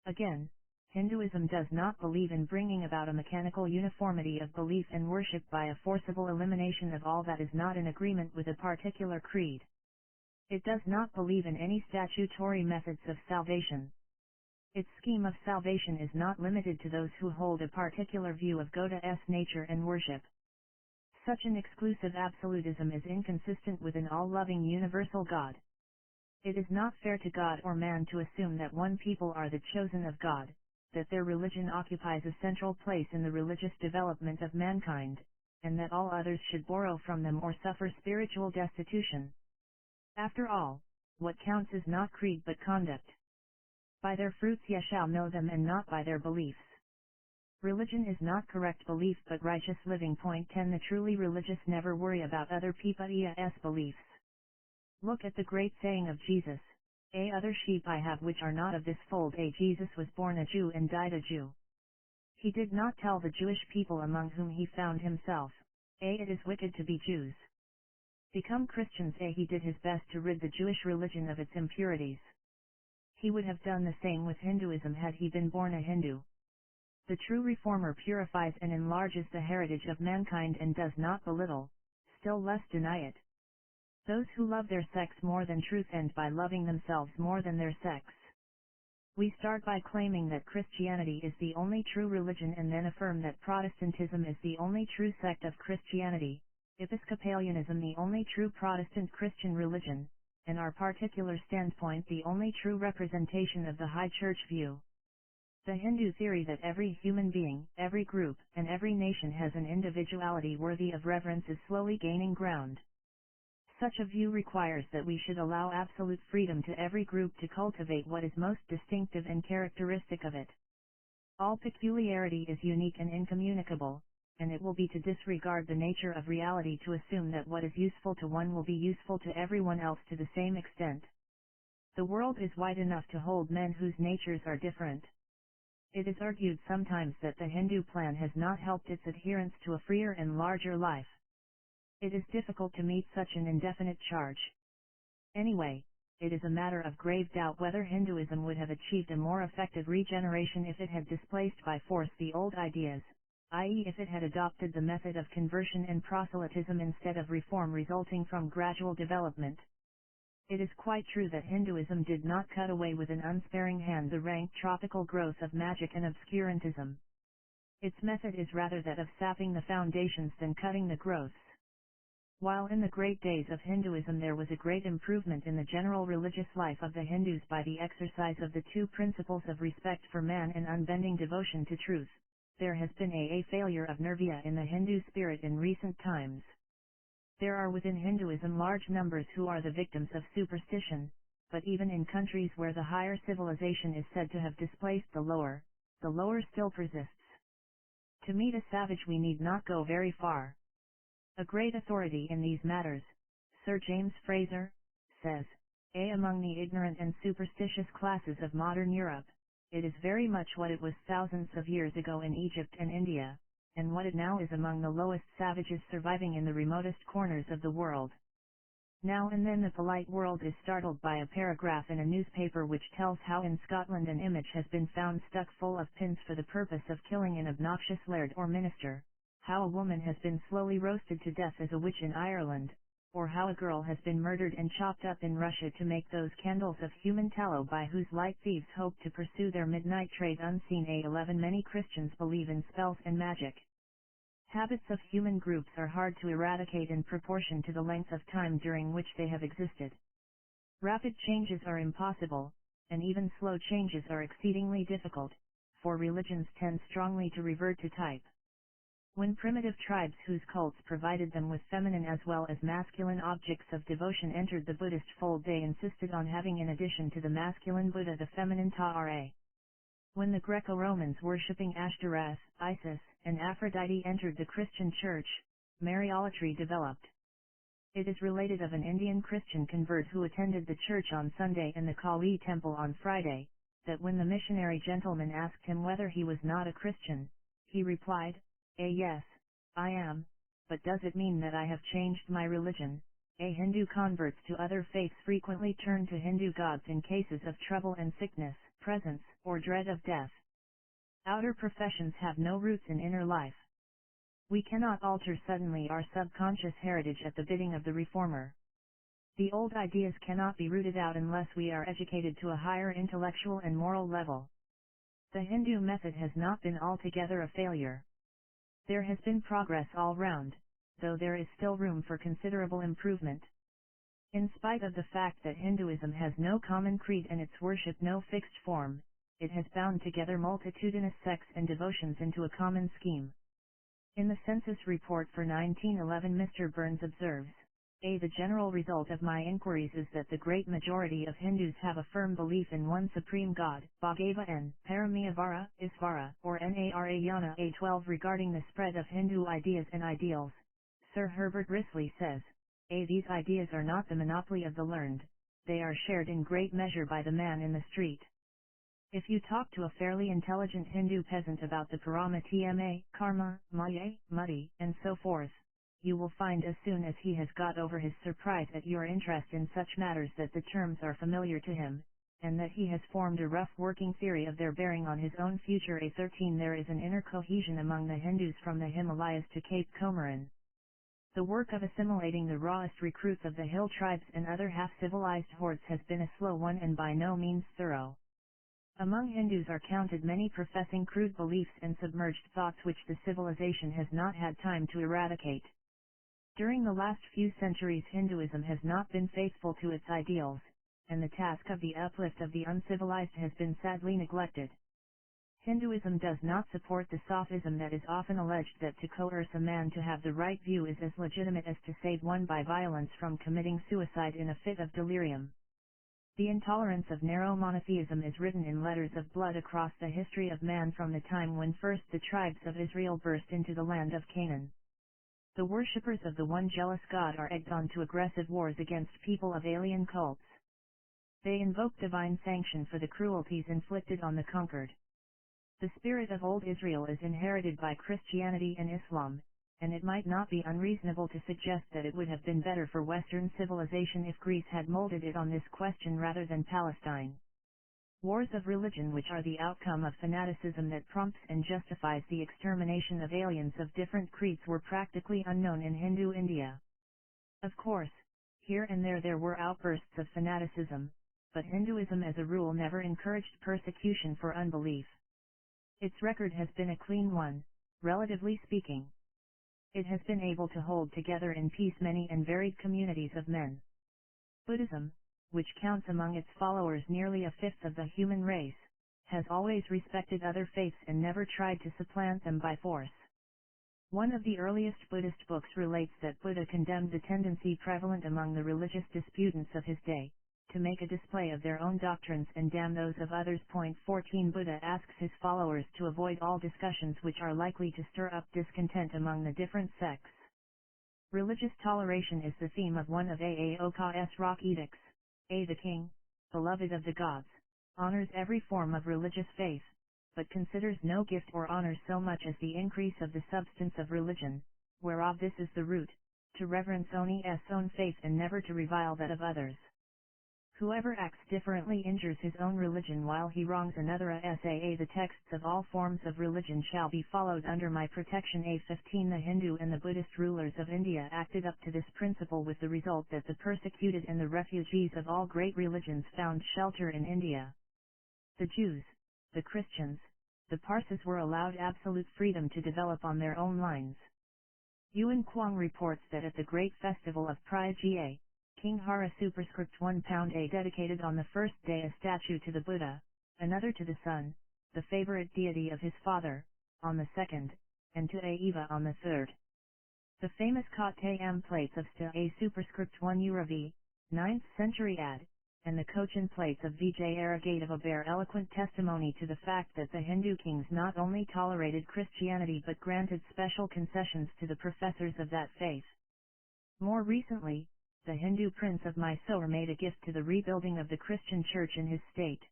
Again, Hinduism does not believe in bringing about a mechanical uniformity of belief and worship by a forcible elimination of all that is not in agreement with a particular creed. It does not believe in any statutory methods of salvation. Its scheme of salvation is not limited to those who hold a particular view of God's nature and worship. Such an exclusive absolutism is inconsistent with an all-loving universal God. It is not fair to God or man to assume that one people are the chosen of God, that their religion occupies a central place in the religious development of mankind, and that all others should borrow from them or suffer spiritual destitution. After all, what counts is not creed but conduct. By their fruits ye shall know them, and not by their beliefs. Religion is not correct belief but righteous living. Point 10 The truly religious never worry about other people's beliefs. Look at the great saying of Jesus, other sheep I have which are not of this fold. Jesus was born a Jew and died a Jew. He did not tell the Jewish people among whom he found himself, it is wicked to be Jews. Become Christians. He did his best to rid the Jewish religion of its impurities. He would have done the same with Hinduism had he been born a Hindu. The true reformer purifies and enlarges the heritage of mankind and does not belittle, still less deny it. Those who love their sex more than truth end by loving themselves more than their sex. We start by claiming that Christianity is the only true religion and then affirm that Protestantism is the only true sect of Christianity, Episcopalianism the only true Protestant Christian religion, and our particular standpoint the only true representation of the High Church view. The Hindu theory that every human being, every group, and every nation has an individuality worthy of reverence is slowly gaining ground. Such a view requires that we should allow absolute freedom to every group to cultivate what is most distinctive and characteristic of it. All peculiarity is unique and incommunicable, and it will be to disregard the nature of reality to assume that what is useful to one will be useful to everyone else to the same extent. The world is wide enough to hold men whose natures are different. It is argued sometimes that the Hindu plan has not helped its adherents to a freer and larger life. It is difficult to meet such an indefinite charge. Anyway, it is a matter of grave doubt whether Hinduism would have achieved a more effective regeneration if it had displaced by force the old ideas, i.e. if it had adopted the method of conversion and proselytism instead of reform resulting from gradual development. It is quite true that Hinduism did not cut away with an unsparing hand the rank tropical growth of magic and obscurantism. Its method is rather that of sapping the foundations than cutting the growths. While in the great days of Hinduism there was a great improvement in the general religious life of the Hindus by the exercise of the two principles of respect for man and unbending devotion to truth, there has been a failure of nirvana in the Hindu spirit in recent times. There are within Hinduism large numbers who are the victims of superstition, but even in countries where the higher civilization is said to have displaced the lower still persists. To meet a savage we need not go very far. A great authority in these matters, Sir James Fraser, says, among the ignorant and superstitious classes of modern Europe, it is very much what it was thousands of years ago in Egypt and India, and what it now is among the lowest savages surviving in the remotest corners of the world. Now and then the polite world is startled by a paragraph in a newspaper which tells how in Scotland an image has been found stuck full of pins for the purpose of killing an obnoxious laird or minister, how a woman has been slowly roasted to death as a witch in Ireland, or how a girl has been murdered and chopped up in Russia to make those candles of human tallow by whose light thieves hope to pursue their midnight trade unseen. 11 Many Christians believe in spells and magic. Habits of human groups are hard to eradicate in proportion to the length of time during which they have existed. Rapid changes are impossible, and even slow changes are exceedingly difficult, for religions tend strongly to revert to type. When primitive tribes whose cults provided them with feminine as well as masculine objects of devotion entered the Buddhist fold, they insisted on having in addition to the masculine Buddha the feminine Ta'ara. When the Greco-Romans worshipping Ashtoreth, Isis, and Aphrodite entered the Christian church, Mariolatry developed. It is related of an Indian Christian convert who attended the church on Sunday and the Kali temple on Friday, that when the missionary gentleman asked him whether he was not a Christian, he replied, yes, I am, but does it mean that I have changed my religion? Hindu converts to other faiths frequently turn to Hindu gods in cases of trouble and sickness, presence, or dread of death. Outer professions have no roots in inner life. We cannot alter suddenly our subconscious heritage at the bidding of the reformer. The old ideas cannot be rooted out unless we are educated to a higher intellectual and moral level. The Hindu method has not been altogether a failure. There has been progress all round, though there is still room for considerable improvement. In spite of the fact that Hinduism has no common creed and its worship no fixed form, it has bound together multitudinous sects and devotions into a common scheme. In the census report for 1911 Mr. Burns observes, the general result of my inquiries is that the great majority of Hindus have a firm belief in one supreme God, Bhagava N. Paramiyavara, Isvara, or Narayana. 12 Regarding the spread of Hindu ideas and ideals, Sir Herbert Risley says, these ideas are not the monopoly of the learned, they are shared in great measure by the man in the street. If you talk to a fairly intelligent Hindu peasant about the Paramatma, Karma, Maya, Muddy, and so forth, you will find as soon as he has got over his surprise at your interest in such matters that the terms are familiar to him, and that he has formed a rough working theory of their bearing on his own future. 13 There is an inner cohesion among the Hindus from the Himalayas to Cape Comorin. The work of assimilating the rawest recruits of the hill tribes and other half-civilized hordes has been a slow one and by no means thorough. Among Hindus are counted many professing crude beliefs and submerged thoughts which the civilization has not had time to eradicate. During the last few centuries Hinduism has not been faithful to its ideals, and the task of the uplift of the uncivilized has been sadly neglected. Hinduism does not support the sophism that is often alleged that to coerce a man to have the right view is as legitimate as to save one by violence from committing suicide in a fit of delirium. The intolerance of narrow monotheism is written in letters of blood across the history of man from the time when first the tribes of Israel burst into the land of Canaan. The worshippers of the one jealous God are egged on to aggressive wars against people of alien cults. They invoke divine sanction for the cruelties inflicted on the conquered. The spirit of old Israel is inherited by Christianity and Islam, and it might not be unreasonable to suggest that it would have been better for Western civilization if Greece had molded it on this question rather than Palestine. Wars of religion, which are the outcome of fanaticism that prompts and justifies the extermination of aliens of different creeds, were practically unknown in Hindu India. Of course, here and there were outbursts of fanaticism, but Hinduism as a rule never encouraged persecution for unbelief. Its record has been a clean one, relatively speaking. It has been able to hold together in peace many and varied communities of men. Buddhism, which counts among its followers nearly a fifth of the human race, has always respected other faiths and never tried to supplant them by force. One of the earliest Buddhist books relates that Buddha condemned the tendency prevalent among the religious disputants of his day, to make a display of their own doctrines and damn those of others. 14 Buddha asks his followers to avoid all discussions which are likely to stir up discontent among the different sects. Religious toleration is the theme of one of Aoka's rock edicts. The king, beloved of the gods, honors every form of religious faith, but considers no gift or honor so much as the increase of the substance of religion, whereof this is the root, to reverence only his own faith and never to revile that of others. Whoever acts differently injures his own religion while he wrongs another. The texts of all forms of religion shall be followed under my protection. 15 The Hindu and the Buddhist rulers of India acted up to this principle with the result that the persecuted and the refugees of all great religions found shelter in India. The Jews, the Christians, the Parsis were allowed absolute freedom to develop on their own lines. Yuan Kuang reports that at the great festival of Prayagya, King Hara superscript 1 pound dedicated on the first day a statue to the Buddha, another to the sun, the favorite deity of his father, on the second, and to Eva on the third. The famous Kottayam plates of Sta superscript 1 Uravi, 9th century AD, and the Cochin plates of Vijay Aragata bear eloquent testimony to the fact that the Hindu kings not only tolerated Christianity but granted special concessions to the professors of that faith. More recently, the Hindu prince of Mysore made a gift to the rebuilding of the Christian church in his state.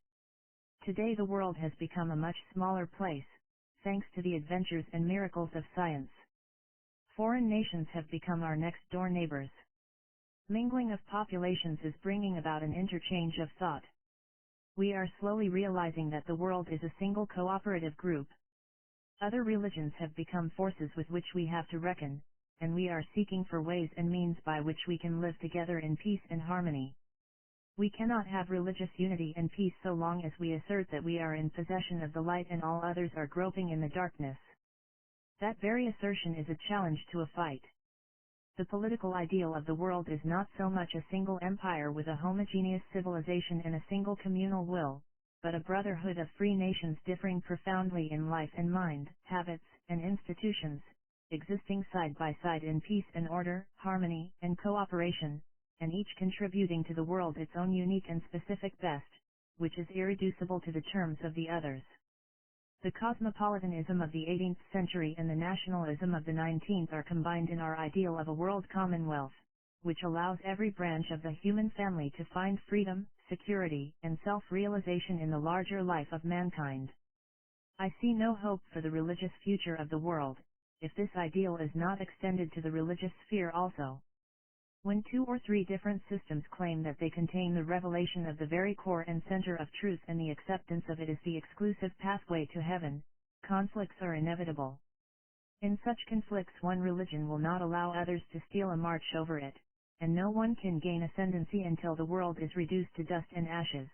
Today the world has become a much smaller place, thanks to the adventures and miracles of science. Foreign nations have become our next-door neighbors. Mingling of populations is bringing about an interchange of thought. We are slowly realizing that the world is a single cooperative group. Other religions have become forces with which we have to reckon, and we are seeking for ways and means by which we can live together in peace and harmony. We cannot have religious unity and peace so long as we assert that we are in possession of the light and all others are groping in the darkness. That very assertion is a challenge to a fight. The political ideal of the world is not so much a single empire with a homogeneous civilization and a single communal will, but a brotherhood of free nations differing profoundly in life and mind, habits, and institutions, existing side by side in peace and order, harmony, and cooperation, and each contributing to the world its own unique and specific best, which is irreducible to the terms of the others. The cosmopolitanism of the 18th century and the nationalism of the 19th are combined in our ideal of a world commonwealth, which allows every branch of the human family to find freedom, security, and self-realization in the larger life of mankind. I see no hope for the religious future of the world, if this ideal is not extended to the religious sphere also. When two or three different systems claim that they contain the revelation of the very core and center of truth and the acceptance of it is the exclusive pathway to heaven, conflicts are inevitable. In such conflicts one religion will not allow others to steal a march over it, and no one can gain ascendancy until the world is reduced to dust and ashes.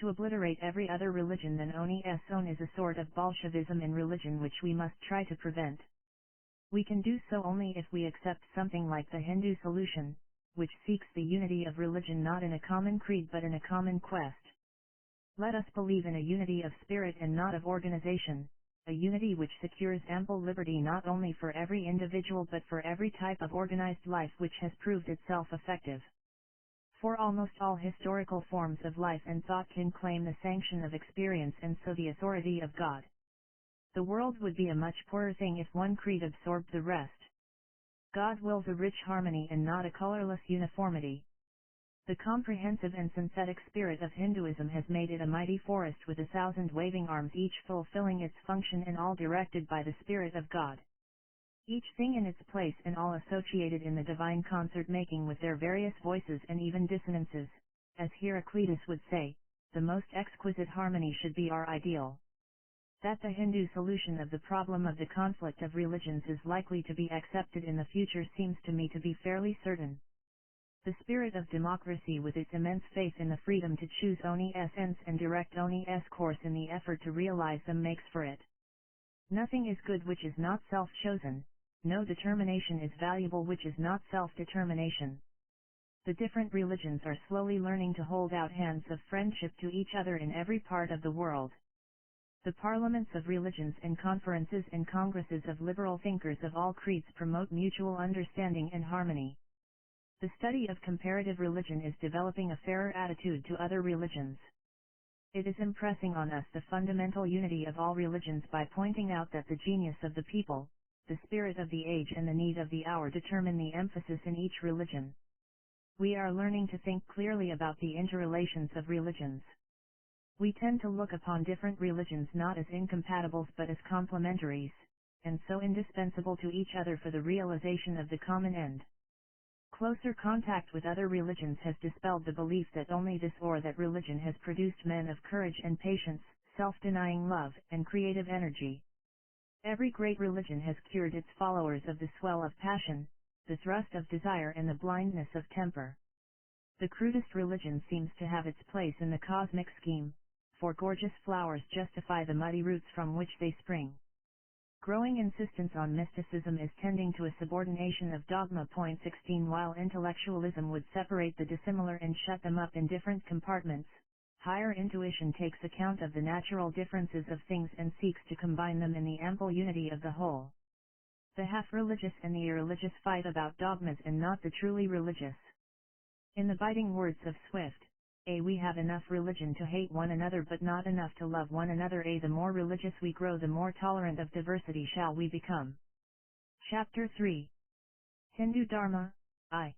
To obliterate every other religion than Oni's own is a sort of Bolshevism in religion which we must try to prevent. We can do so only if we accept something like the Hindu solution, which seeks the unity of religion not in a common creed but in a common quest. Let us believe in a unity of spirit and not of organization, a unity which secures ample liberty not only for every individual but for every type of organized life which has proved itself effective. For almost all historical forms of life and thought can claim the sanction of experience and so the authority of God. The world would be a much poorer thing if one creed absorbed the rest. God wills a rich harmony and not a colorless uniformity. The comprehensive and synthetic spirit of Hinduism has made it a mighty forest with 1,000 waving arms, each fulfilling its function and all directed by the Spirit of God. Each thing in its place and all associated in the divine concert making with their various voices and even dissonances. As Heraclitus would say, the most exquisite harmony should be our ideal. That the Hindu solution of the problem of the conflict of religions is likely to be accepted in the future seems to me to be fairly certain. The spirit of democracy, with its immense faith in the freedom to choose Oni's ends and direct Oni's course in the effort to realize them, makes for it. Nothing is good which is not self-chosen, no determination is valuable which is not self-determination. The different religions are slowly learning to hold out hands of friendship to each other in every part of the world. The parliaments of religions and conferences and congresses of liberal thinkers of all creeds promote mutual understanding and harmony. The study of comparative religion is developing a fairer attitude to other religions. It is impressing on us the fundamental unity of all religions by pointing out that the genius of the people, the spirit of the age and the need of the hour determine the emphasis in each religion. We are learning to think clearly about the interrelations of religions. We tend to look upon different religions not as incompatibles but as complementaries, and so indispensable to each other for the realization of the common end. Closer contact with other religions has dispelled the belief that only this or that religion has produced men of courage and patience, self-denying love, and creative energy. Every great religion has cured its followers of the swell of passion, the thrust of desire and the blindness of temper. The crudest religion seems to have its place in the cosmic scheme, for gorgeous flowers justify the muddy roots from which they spring. Growing insistence on mysticism is tending to a subordination of dogma. 16 While intellectualism would separate the dissimilar and shut them up in different compartments, higher intuition takes account of the natural differences of things and seeks to combine them in the ample unity of the whole. The half-religious and the irreligious fight about dogmas and not the truly religious. In the biting words of Swift, we have enough religion to hate one another but not enough to love one another. The more religious we grow, the more tolerant of diversity shall we become. Chapter 3. Hindu Dharma, I.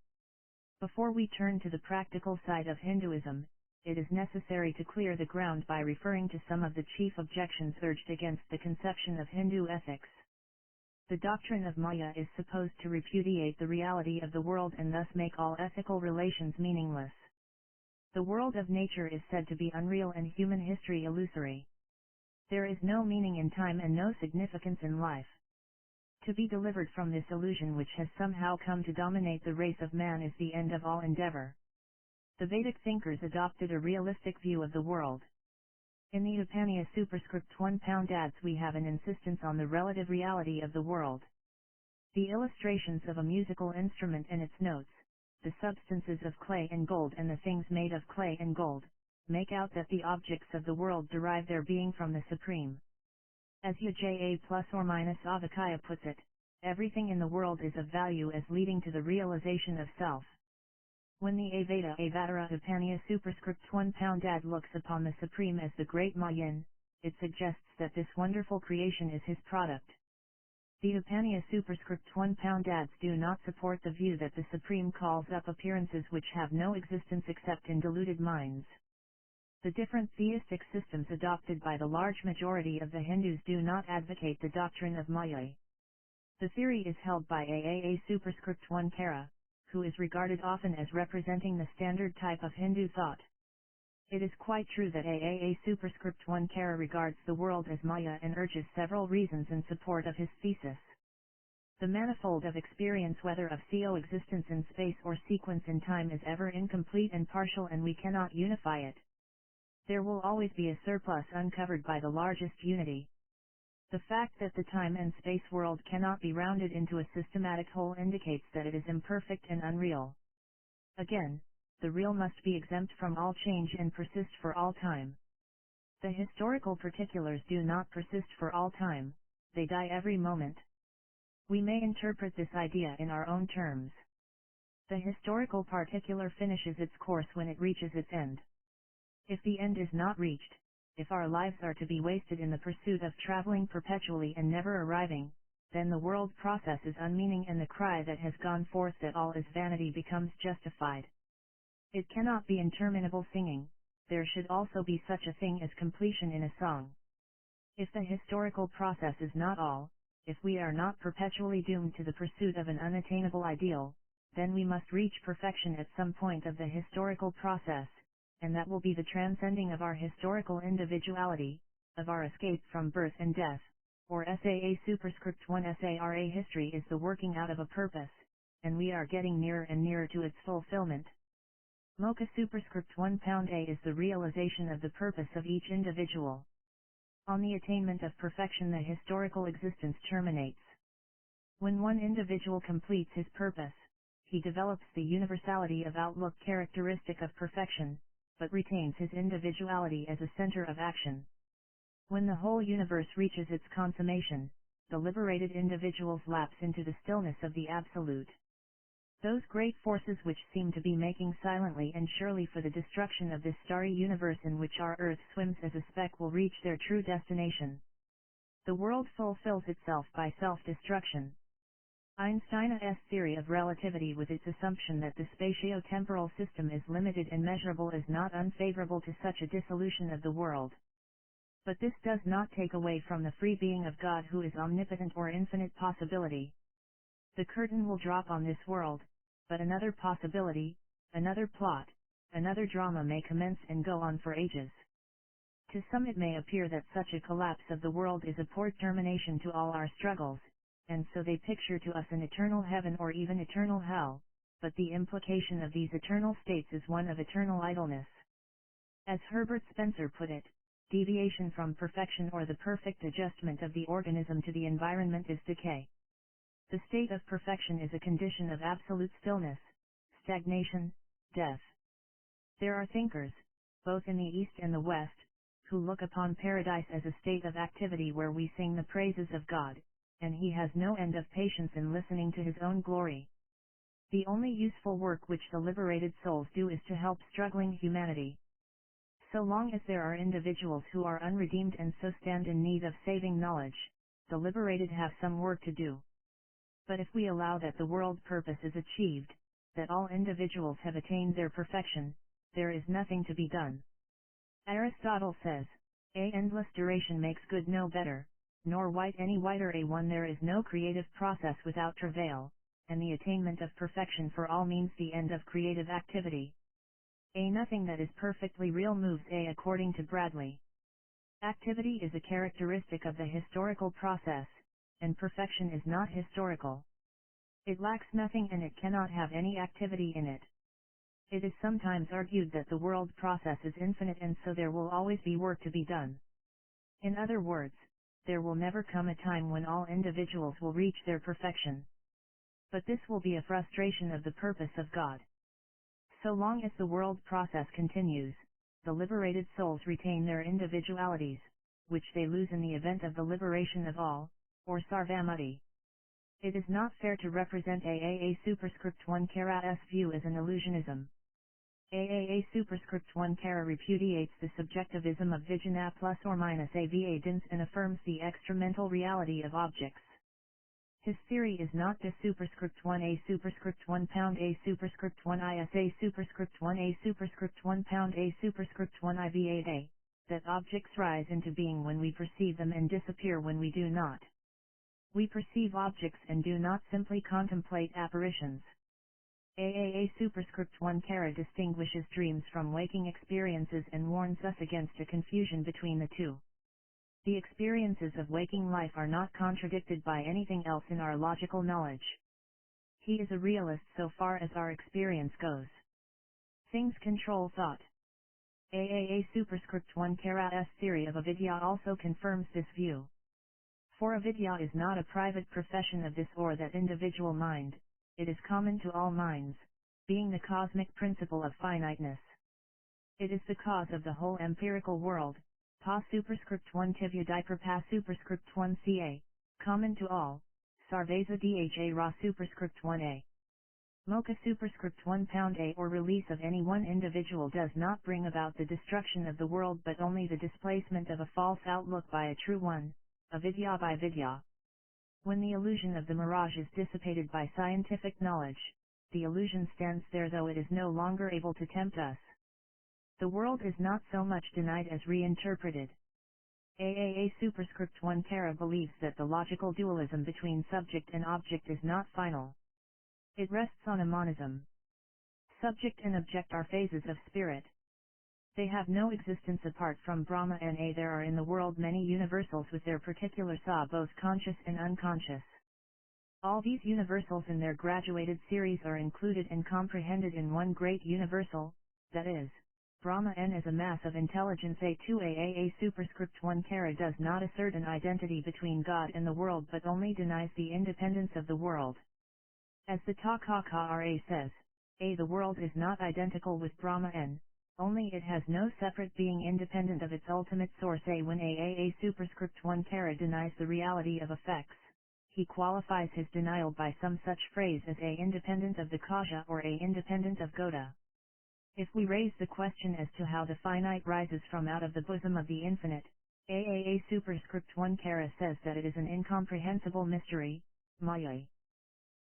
Before we turn to the practical side of Hinduism, it is necessary to clear the ground by referring to some of the chief objections urged against the conception of Hindu ethics. The doctrine of Maya is supposed to repudiate the reality of the world and thus make all ethical relations meaningless. The world of nature is said to be unreal and human history illusory. There is no meaning in time and no significance in life. To be delivered from this illusion which has somehow come to dominate the race of man is the end of all endeavor. The Vedic thinkers adopted a realistic view of the world. In the Upanishad superscript 1 adds we have an insistence on the relative reality of the world. The illustrations of a musical instrument and its notes, the substances of clay and gold and the things made of clay and gold, make out that the objects of the world derive their being from the Supreme. As Yaja plus or minus Avakaya puts it, everything in the world is of value as leading to the realization of self. When the Avada Avadara Upanishad superscript 1 add looks upon the Supreme as the great Mayan, it suggests that this wonderful creation is his product. The Upanishad superscript 1 adds do not support the view that the Supreme calls up appearances which have no existence except in deluded minds. The different theistic systems adopted by the large majority of the Hindus do not advocate the doctrine of Maya. The theory is held by Aa superscript 1 Kara, who is regarded often as representing the standard type of Hindu thought. It is quite true that Aa superscript 1 Kara regards the world as Maya and urges several reasons in support of his thesis. The manifold of experience, whether of coexistence in space or sequence in time, is ever incomplete and partial, and we cannot unify it. There will always be a surplus uncovered by the largest unity. The fact that the time and space world cannot be rounded into a systematic whole indicates that it is imperfect and unreal. Again, the real must be exempt from all change and persist for all time. The historical particulars do not persist for all time, they die every moment. We may interpret this idea in our own terms. The historical particular finishes its course when it reaches its end. If the end is not reached, if our lives are to be wasted in the pursuit of traveling perpetually and never arriving, then the world process is unmeaning and the cry that has gone forth that all is vanity becomes justified. It cannot be interminable singing, there should also be such a thing as completion in a song. If the historical process is not all, if we are not perpetually doomed to the pursuit of an unattainable ideal, then we must reach perfection at some point of the historical process, and that will be the transcending of our historical individuality, of our escape from birth and death, or SAA superscript 1 SARA. History is the working out of a purpose, and we are getting nearer and nearer to its fulfillment. Mocha superscript 1 pound A is the realization of the purpose of each individual. On the attainment of perfection the historical existence terminates. When one individual completes his purpose, he develops the universality of outlook characteristic of perfection, but retains his individuality as a center of action. When the whole universe reaches its consummation, the liberated individuals lapse into the stillness of the Absolute. Those great forces which seem to be making silently and surely for the destruction of this starry universe in which our Earth swims as a speck will reach their true destination. The world fulfills itself by self-destruction. Einstein's theory of relativity with its assumption that the spatio-temporal system is limited and measurable is not unfavorable to such a dissolution of the world. But this does not take away from the free being of God who is omnipotent or infinite possibility. The curtain will drop on this world, but another possibility, another plot, another drama may commence and go on for ages. To some it may appear that such a collapse of the world is a poor termination to all our struggles, and so they picture to us an eternal heaven or even eternal hell, but the implication of these eternal states is one of eternal idleness. As Herbert Spencer put it, deviation from perfection or the perfect adjustment of the organism to the environment is decay. The state of perfection is a condition of absolute stillness, stagnation, death. There are thinkers, both in the East and the West, who look upon paradise as a state of activity where we sing the praises of God, and He has no end of patience in listening to His own glory. The only useful work which the liberated souls do is to help struggling humanity. So long as there are individuals who are unredeemed and so stand in need of saving knowledge, the liberated have some work to do. But if we allow that the world purpose is achieved, that all individuals have attained their perfection, there is nothing to be done. Aristotle says, "A endless duration makes good no better, nor white any whiter. A1 There is no creative process without travail, and the attainment of perfection for all means the end of creative activity. A nothing that is perfectly real moves. A according to Bradley. Activity is a characteristic of the historical process, and perfection is not historical. It lacks nothing and it cannot have any activity in it. It is sometimes argued that the world process is infinite and so there will always be work to be done. In other words, there will never come a time when all individuals will reach their perfection. But this will be a frustration of the purpose of God. So long as the world process continues, the liberated souls retain their individualities, which they lose in the event of the liberation of all, or sarvamati. It is not fair to represent AAA superscript 1 Kara's view as an illusionism. AAA superscript 1 Kara repudiates the subjectivism of Vijnana plus or minus evidence and affirms the extramental reality of objects. His theory is not the superscript 1 A superscript 1 pound A superscript 1 ISA superscript 1 A superscript 1 pound A superscript 1 IVA that objects rise into being when we perceive them and disappear when we do not. We perceive objects and do not simply contemplate apparitions. AAA superscript 1 Kara distinguishes dreams from waking experiences and warns us against a confusion between the two. The experiences of waking life are not contradicted by anything else in our logical knowledge. He is a realist so far as our experience goes. Things control thought. AAA superscript 1 Kara's theory of avidya also confirms this view. For avidya is not a private profession of this or that individual mind, it is common to all minds, being the cosmic principle of finiteness. It is the cause of the whole empirical world. Pa superscript 1 Tivya Diaper Pa superscript 1 Ca, common to all, Sarvesa Dha Ra superscript 1a. Mocha superscript 1 pound A or release of any one individual does not bring about the destruction of the world but only the displacement of a false outlook by a true one, avidya by vidya. When the illusion of the mirage is dissipated by scientific knowledge, the illusion stands there though it is no longer able to tempt us. The world is not so much denied as reinterpreted. AAA superscript 1 Kara believes that the logical dualism between subject and object is not final. It rests on a monism. Subject and object are phases of spirit. They have no existence apart from Brahma and A. There are in the world many universals with their particular sa, both conscious and unconscious. All these universals in their graduated series are included and comprehended in one great universal, that is, Brahma N. As a mass of intelligence A2AAA superscript 1 Kara does not assert an identity between God and the world but only denies the independence of the world. As the Takakara says, A. The world is not identical with Brahma N. Only it has no separate being independent of its ultimate source A. When AAA superscript 1 Kara denies the reality of effects, he qualifies his denial by some such phrase as A independent of the Kaja or A independent of Goda. If we raise the question as to how the finite rises from out of the bosom of the infinite, AAA superscript 1 Kara says that it is an incomprehensible mystery, Maya.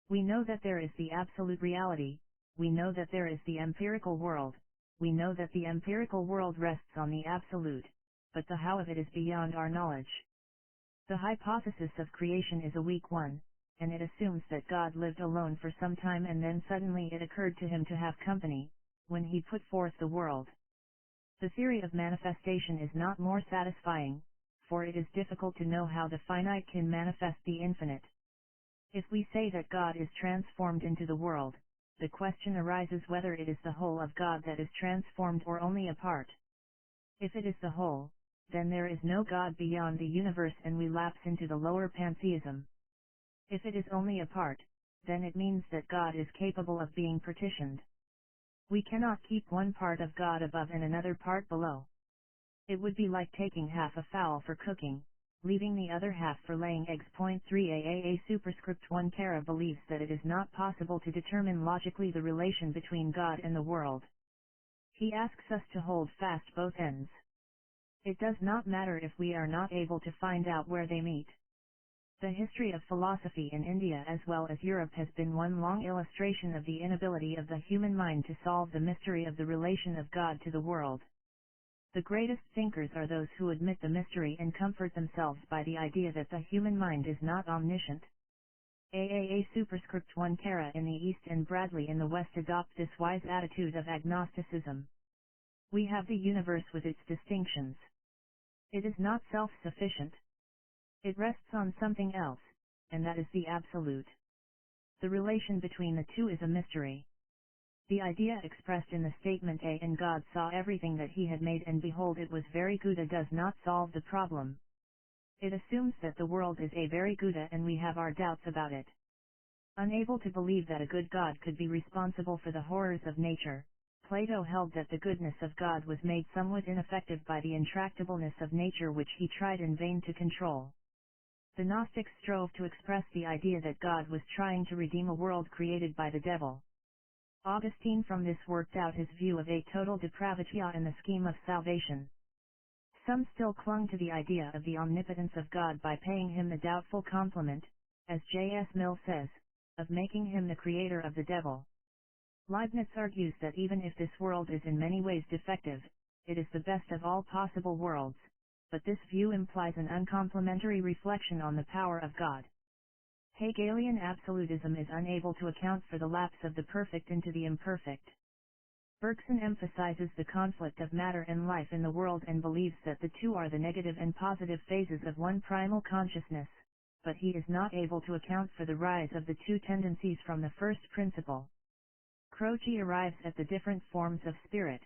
We know that there is the absolute reality, we know that there is the empirical world, we know that the empirical world rests on the absolute, but the how of it is beyond our knowledge. The hypothesis of creation is a weak one, and it assumes that God lived alone for some time and then suddenly it occurred to him to have company, when he put forth the world. The theory of manifestation is not more satisfying, for it is difficult to know how the finite can manifest the infinite. If we say that God is transformed into the world, the question arises whether it is the whole of God that is transformed or only a part. If it is the whole, then there is no God beyond the universe and we lapse into the lower pantheism. If it is only a part, then it means that God is capable of being partitioned. We cannot keep one part of God above and another part below. It would be like taking half a fowl for cooking, leaving the other half for laying eggs. 3 AAA superscript 1 Kara believes that it is not possible to determine logically the relation between God and the world. He asks us to hold fast both ends. It does not matter if we are not able to find out where they meet. The history of philosophy in India as well as Europe has been one long illustration of the inability of the human mind to solve the mystery of the relation of God to the world. The greatest thinkers are those who admit the mystery and comfort themselves by the idea that the human mind is not omniscient. AAA superscript 1 Kara in the East and Bradley in the West adopt this wise attitude of agnosticism. We have the universe with its distinctions. It is not self-sufficient. It rests on something else, and that is the absolute. The relation between the two is a mystery. The idea expressed in the statement A and God saw everything that he had made and behold it was very good does not solve the problem. It assumes that the world is a very good and we have our doubts about it. Unable to believe that a good God could be responsible for the horrors of nature, Plato held that the goodness of God was made somewhat ineffective by the intractableness of nature which he tried in vain to control. The Gnostics strove to express the idea that God was trying to redeem a world created by the devil. Augustine from this worked out his view of a total depravity and the scheme of salvation. Some still clung to the idea of the omnipotence of God by paying him the doubtful compliment, as J.S. Mill says, of making him the creator of the devil. Leibniz argues that even if this world is in many ways defective, it is the best of all possible worlds, but this view implies an uncomplimentary reflection on the power of God. Hegelian absolutism is unable to account for the lapse of the perfect into the imperfect. Bergson emphasizes the conflict of matter and life in the world and believes that the two are the negative and positive phases of one primal consciousness, but he is not able to account for the rise of the two tendencies from the first principle. Croce arrives at the different forms of spirit,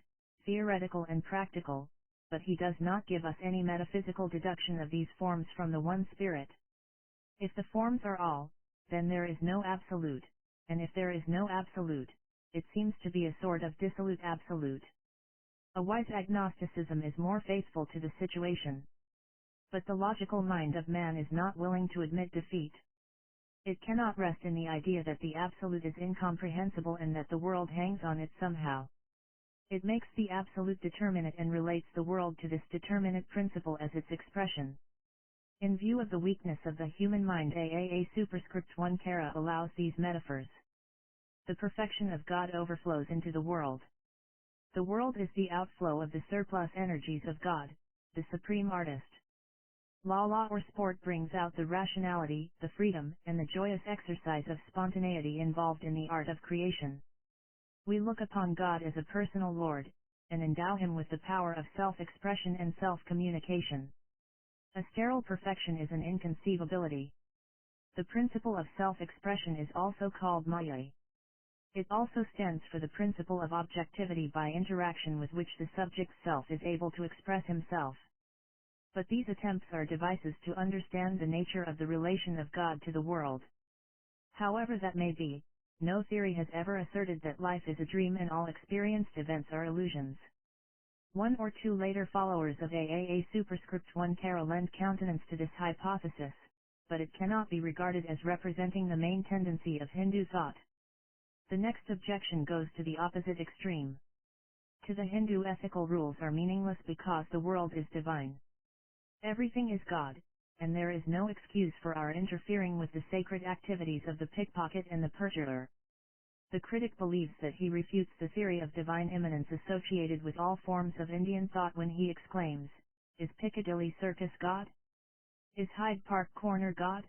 theoretical and practical, but he does not give us any metaphysical deduction of these forms from the one spirit. If the forms are all, then there is no absolute, and if there is no absolute, it seems to be a sort of dissolute absolute. A wise agnosticism is more faithful to the situation. But the logical mind of man is not willing to admit defeat. It cannot rest in the idea that the absolute is incomprehensible and that the world hangs on it somehow. It makes the absolute determinate and relates the world to this determinate principle as its expression. In view of the weakness of the human mind, AAA superscript 1 Kara allows these metaphors. The perfection of God overflows into the world. The world is the outflow of the surplus energies of God, the supreme artist. Law or sport brings out the rationality, the freedom, and the joyous exercise of spontaneity involved in the art of creation. We look upon God as a personal Lord, and endow him with the power of self-expression and self-communication. A sterile perfection is an inconceivability. The principle of self-expression is also called Maya. It also stands for the principle of objectivity by interaction with which the subject's self is able to express himself. But these attempts are devices to understand the nature of the relation of God to the world. However that may be, no theory has ever asserted that life is a dream and all experienced events are illusions. One or two later followers of AAA superscript 1 lend countenance to this hypothesis, but it cannot be regarded as representing the main tendency of Hindu thought. The next objection goes to the opposite extreme. To the Hindu, ethical rules are meaningless because the world is divine. Everything is God, and there is no excuse for our interfering with the sacred activities of the pickpocket and the perjurer. The critic believes that he refutes the theory of divine immanence associated with all forms of Indian thought when he exclaims, "Is Piccadilly Circus God? Is Hyde Park Corner God?"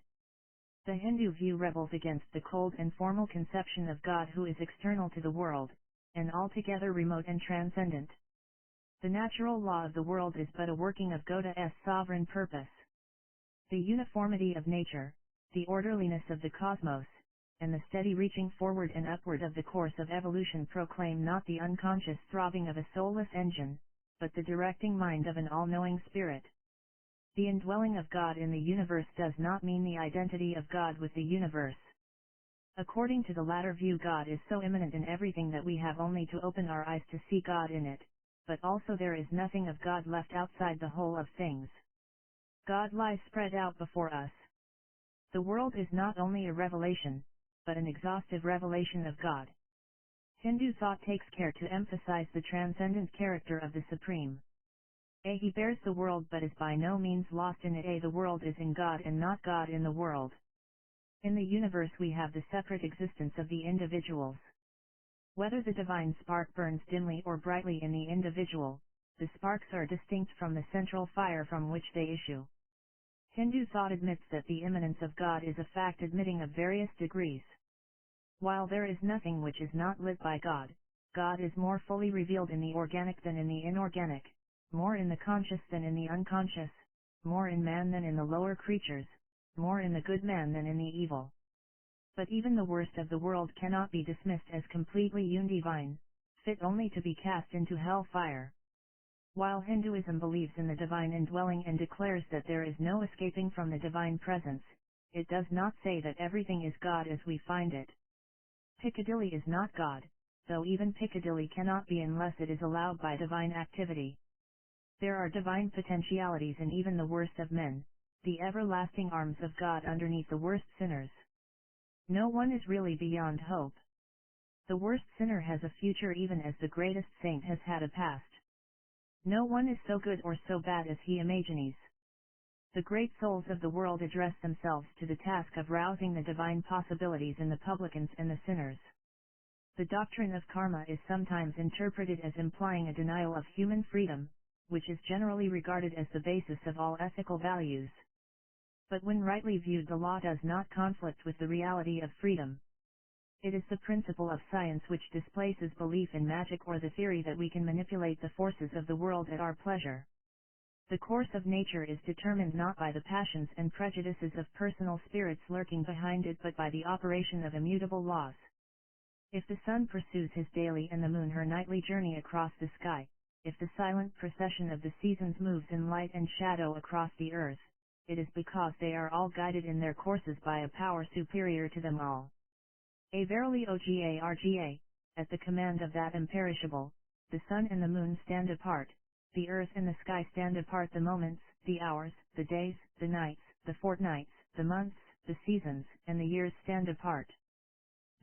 The Hindu view rebels against the cold and formal conception of God who is external to the world, and altogether remote and transcendent. The natural law of the world is but a working of God's sovereign purpose. The uniformity of nature, the orderliness of the cosmos, and the steady reaching forward and upward of the course of evolution proclaim not the unconscious throbbing of a soulless engine, but the directing mind of an all-knowing spirit. The indwelling of God in the universe does not mean the identity of God with the universe. According to the latter view, God is so immanent in everything that we have only to open our eyes to see God in it, but also there is nothing of God left outside the whole of things. God lies spread out before us. The world is not only a revelation, but an exhaustive revelation of God. Hindu thought takes care to emphasize the transcendent character of the Supreme. He bears the world but is by no means lost in it. The world is in God and not God in the world. In the universe we have the separate existence of the individuals. Whether the divine spark burns dimly or brightly in the individual, the sparks are distinct from the central fire from which they issue. Hindu thought admits that the immanence of God is a fact admitting of various degrees. While there is nothing which is not lit by God, God is more fully revealed in the organic than in the inorganic, more in the conscious than in the unconscious, more in man than in the lower creatures, more in the good man than in the evil. But even the worst of the world cannot be dismissed as completely undivine, fit only to be cast into hell fire. While Hinduism believes in the divine indwelling and declares that there is no escaping from the divine presence, it does not say that everything is God as we find it. Piccadilly is not God, though even Piccadilly cannot be unless it is allowed by divine activity. There are divine potentialities in even the worst of men, the everlasting arms of God underneath the worst sinners. No one is really beyond hope. The worst sinner has a future even as the greatest saint has had a past. No one is so good or so bad as he imagines. The great souls of the world address themselves to the task of rousing the divine possibilities in the publicans and the sinners. The doctrine of karma is sometimes interpreted as implying a denial of human freedom, which is generally regarded as the basis of all ethical values. But when rightly viewed, the law does not conflict with the reality of freedom. It is the principle of science which displaces belief in magic or the theory that we can manipulate the forces of the world at our pleasure. The course of nature is determined not by the passions and prejudices of personal spirits lurking behind it but by the operation of immutable laws. If the sun pursues his daily and the moon her nightly journey across the sky, if the silent procession of the seasons moves in light and shadow across the earth, it is because they are all guided in their courses by a power superior to them all. Verily Ogarga, at the command of that imperishable, the sun and the moon stand apart, the earth and the sky stand apart, the moments, the hours, the days, the nights, the fortnights, the months, the seasons, and the years stand apart.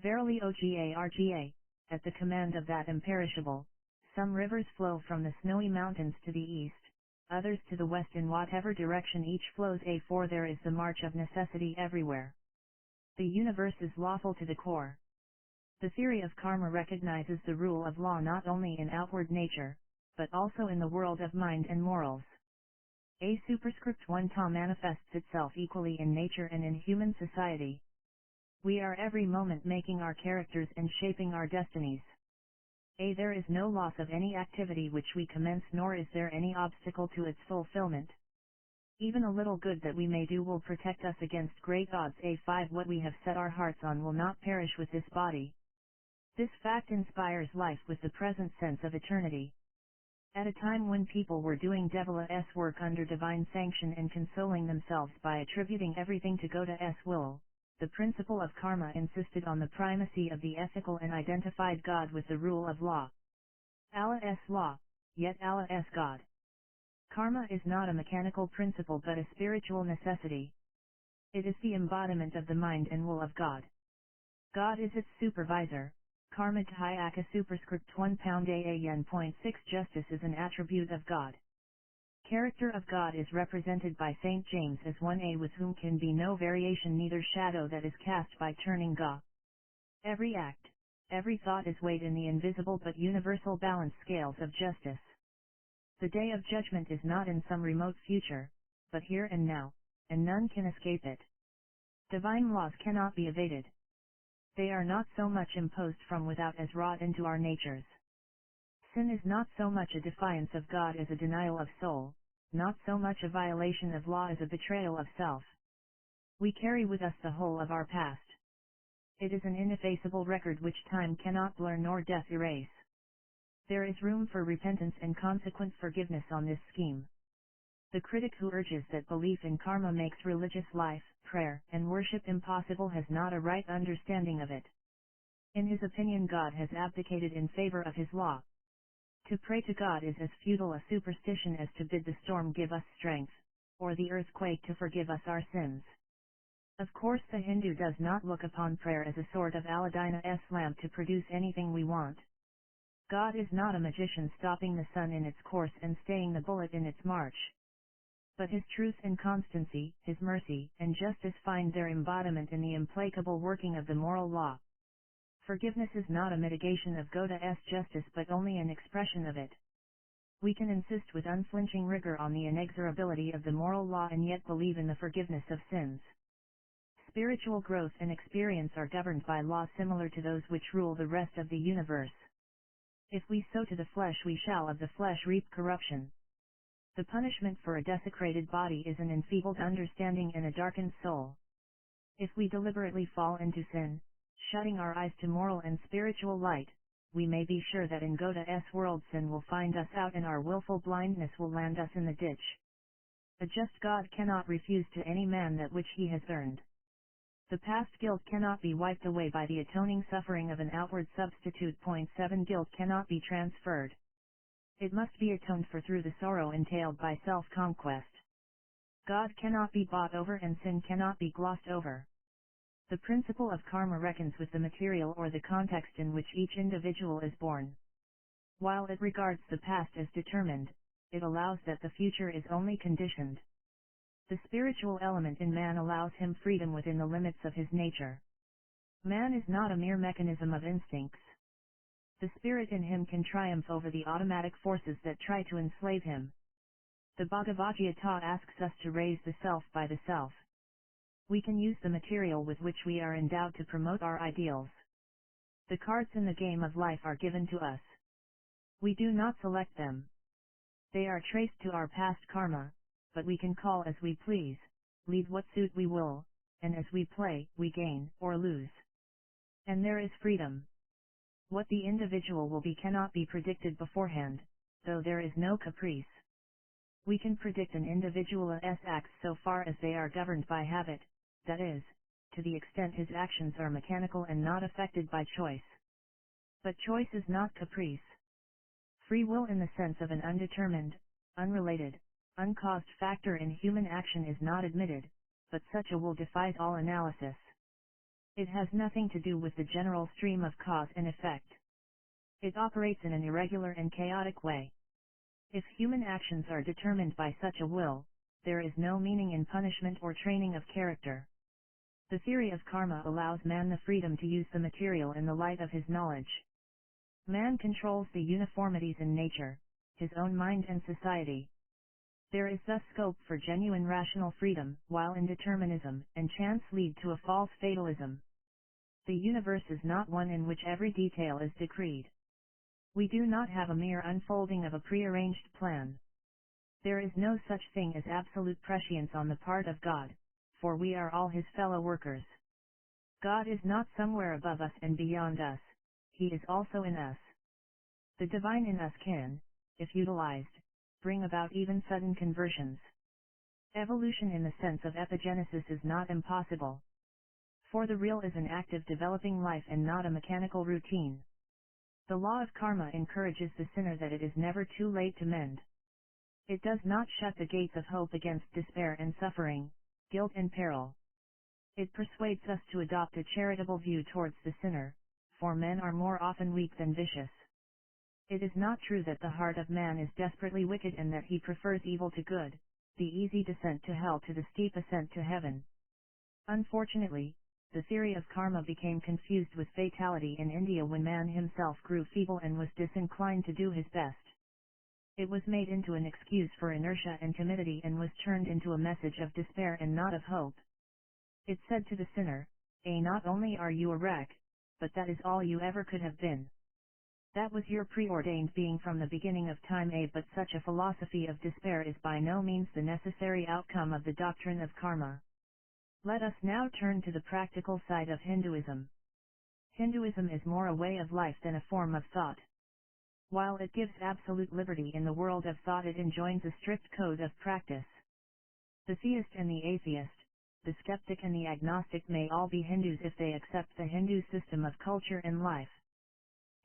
Verily Ogarga, at the command of that imperishable, some rivers flow from the snowy mountains to the east, others to the west, in whatever direction each flows, for there is the march of necessity everywhere. The universe is lawful to the core. The theory of karma recognizes the rule of law not only in outward nature, but also in the world of mind and morals. A superscript 1 Ta manifests itself equally in nature and in human society. We are every moment making our characters and shaping our destinies. There is no loss of any activity which we commence, nor is there any obstacle to its fulfillment. Even a little good that we may do will protect us against great odds. 5 What we have set our hearts on will not perish with this body. This fact inspires life with the present sense of eternity. At a time when people were doing devil's work under divine sanction and consoling themselves by attributing everything to God's will, the principle of karma insisted on the primacy of the ethical and identified God with the rule of law. Allah's law, yet Allah's God. Karma is not a mechanical principle but a spiritual necessity. It is the embodiment of the mind and will of God. God is its supervisor. Karma Thyaka superscript 1 pound AAN.6 Justice is an attribute of God. Character of God is represented by Saint James as 1A with whom can be no variation, neither shadow that is cast by turning Ga. Every act, every thought is weighed in the invisible but universal balance scales of justice. The day of judgment is not in some remote future, but here and now, and none can escape it. Divine laws cannot be evaded. They are not so much imposed from without as wrought into our natures. Sin is not so much a defiance of God as a denial of soul, not so much a violation of law as a betrayal of self. We carry with us the whole of our past. It is an ineffaceable record which time cannot blur nor death erase. There is room for repentance and consequent forgiveness on this scheme. The critic who urges that belief in karma makes religious life, prayer, and worship impossible has not a right understanding of it. In his opinion, God has abdicated in favor of his law. To pray to God is as futile a superstition as to bid the storm give us strength, or the earthquake to forgive us our sins. Of course, the Hindu does not look upon prayer as a sort of Aladdin's lamp to produce anything we want. God is not a magician stopping the sun in its course and staying the bullet in its march. But his truth and constancy, his mercy and justice find their embodiment in the implacable working of the moral law. Forgiveness is not a mitigation of God's justice but only an expression of it. We can insist with unflinching rigor on the inexorability of the moral law and yet believe in the forgiveness of sins. Spiritual growth and experience are governed by laws similar to those which rule the rest of the universe. If we sow to the flesh, we shall of the flesh reap corruption. The punishment for a desecrated body is an enfeebled understanding and a darkened soul. If we deliberately fall into sin, shutting our eyes to moral and spiritual light, we may be sure that in God's world sin will find us out and our willful blindness will land us in the ditch. A just God cannot refuse to any man that which he has earned. The past guilt cannot be wiped away by the atoning suffering of an outward substitute. 7 Guilt cannot be transferred. It must be atoned for through the sorrow entailed by self-conquest. God cannot be bought over and sin cannot be glossed over. The principle of karma reckons with the material or the context in which each individual is born. While it regards the past as determined, it allows that the future is only conditioned. The spiritual element in man allows him freedom within the limits of his nature. Man is not a mere mechanism of instincts. The spirit in him can triumph over the automatic forces that try to enslave him. The Bhagavad Gita asks us to raise the self by the self. We can use the material with which we are endowed to promote our ideals. The cards in the game of life are given to us. We do not select them. They are traced to our past karma, but we can call as we please, lead what suit we will, and as we play, we gain or lose. And there is freedom. What the individual will be cannot be predicted beforehand, though there is no caprice. We can predict an individual's acts so far as they are governed by habit, that is, to the extent his actions are mechanical and not affected by choice. But choice is not caprice. Free will in the sense of an undetermined, unrelated, uncaused factor in human action is not admitted, but such a will defies all analysis. It has nothing to do with the general stream of cause and effect. It operates in an irregular and chaotic way. If human actions are determined by such a will, there is no meaning in punishment or training of character. The theory of karma allows man the freedom to use the material in the light of his knowledge. Man controls the uniformities in nature, his own mind and society. There is thus scope for genuine rational freedom, while indeterminism and chance lead to a false fatalism. The universe is not one in which every detail is decreed. We do not have a mere unfolding of a prearranged plan. There is no such thing as absolute prescience on the part of God, for we are all his fellow workers. God is not somewhere above us and beyond us, he is also in us. The divine in us can, if utilized, bring about even sudden conversions. Evolution in the sense of epigenesis is not impossible. For the real is an active developing life and not a mechanical routine. The law of karma encourages the sinner that it is never too late to mend. It does not shut the gates of hope against despair and suffering, guilt and peril. It persuades us to adopt a charitable view towards the sinner, for men are more often weak than vicious. It is not true that the heart of man is desperately wicked and that he prefers evil to good, the easy descent to hell to the steep ascent to heaven. Unfortunately, the theory of karma became confused with fatality in India when man himself grew feeble and was disinclined to do his best. It was made into an excuse for inertia and timidity and was turned into a message of despair and not of hope. It said to the sinner, not only are you a wreck, but that is all you ever could have been. That was your preordained being from the beginning of time. But such a philosophy of despair is by no means the necessary outcome of the doctrine of karma. Let us now turn to the practical side of Hinduism. Hinduism is more a way of life than a form of thought. While it gives absolute liberty in the world of thought, it enjoins a strict code of practice. The theist and the atheist, the skeptic and the agnostic may all be Hindus if they accept the Hindu system of culture and life.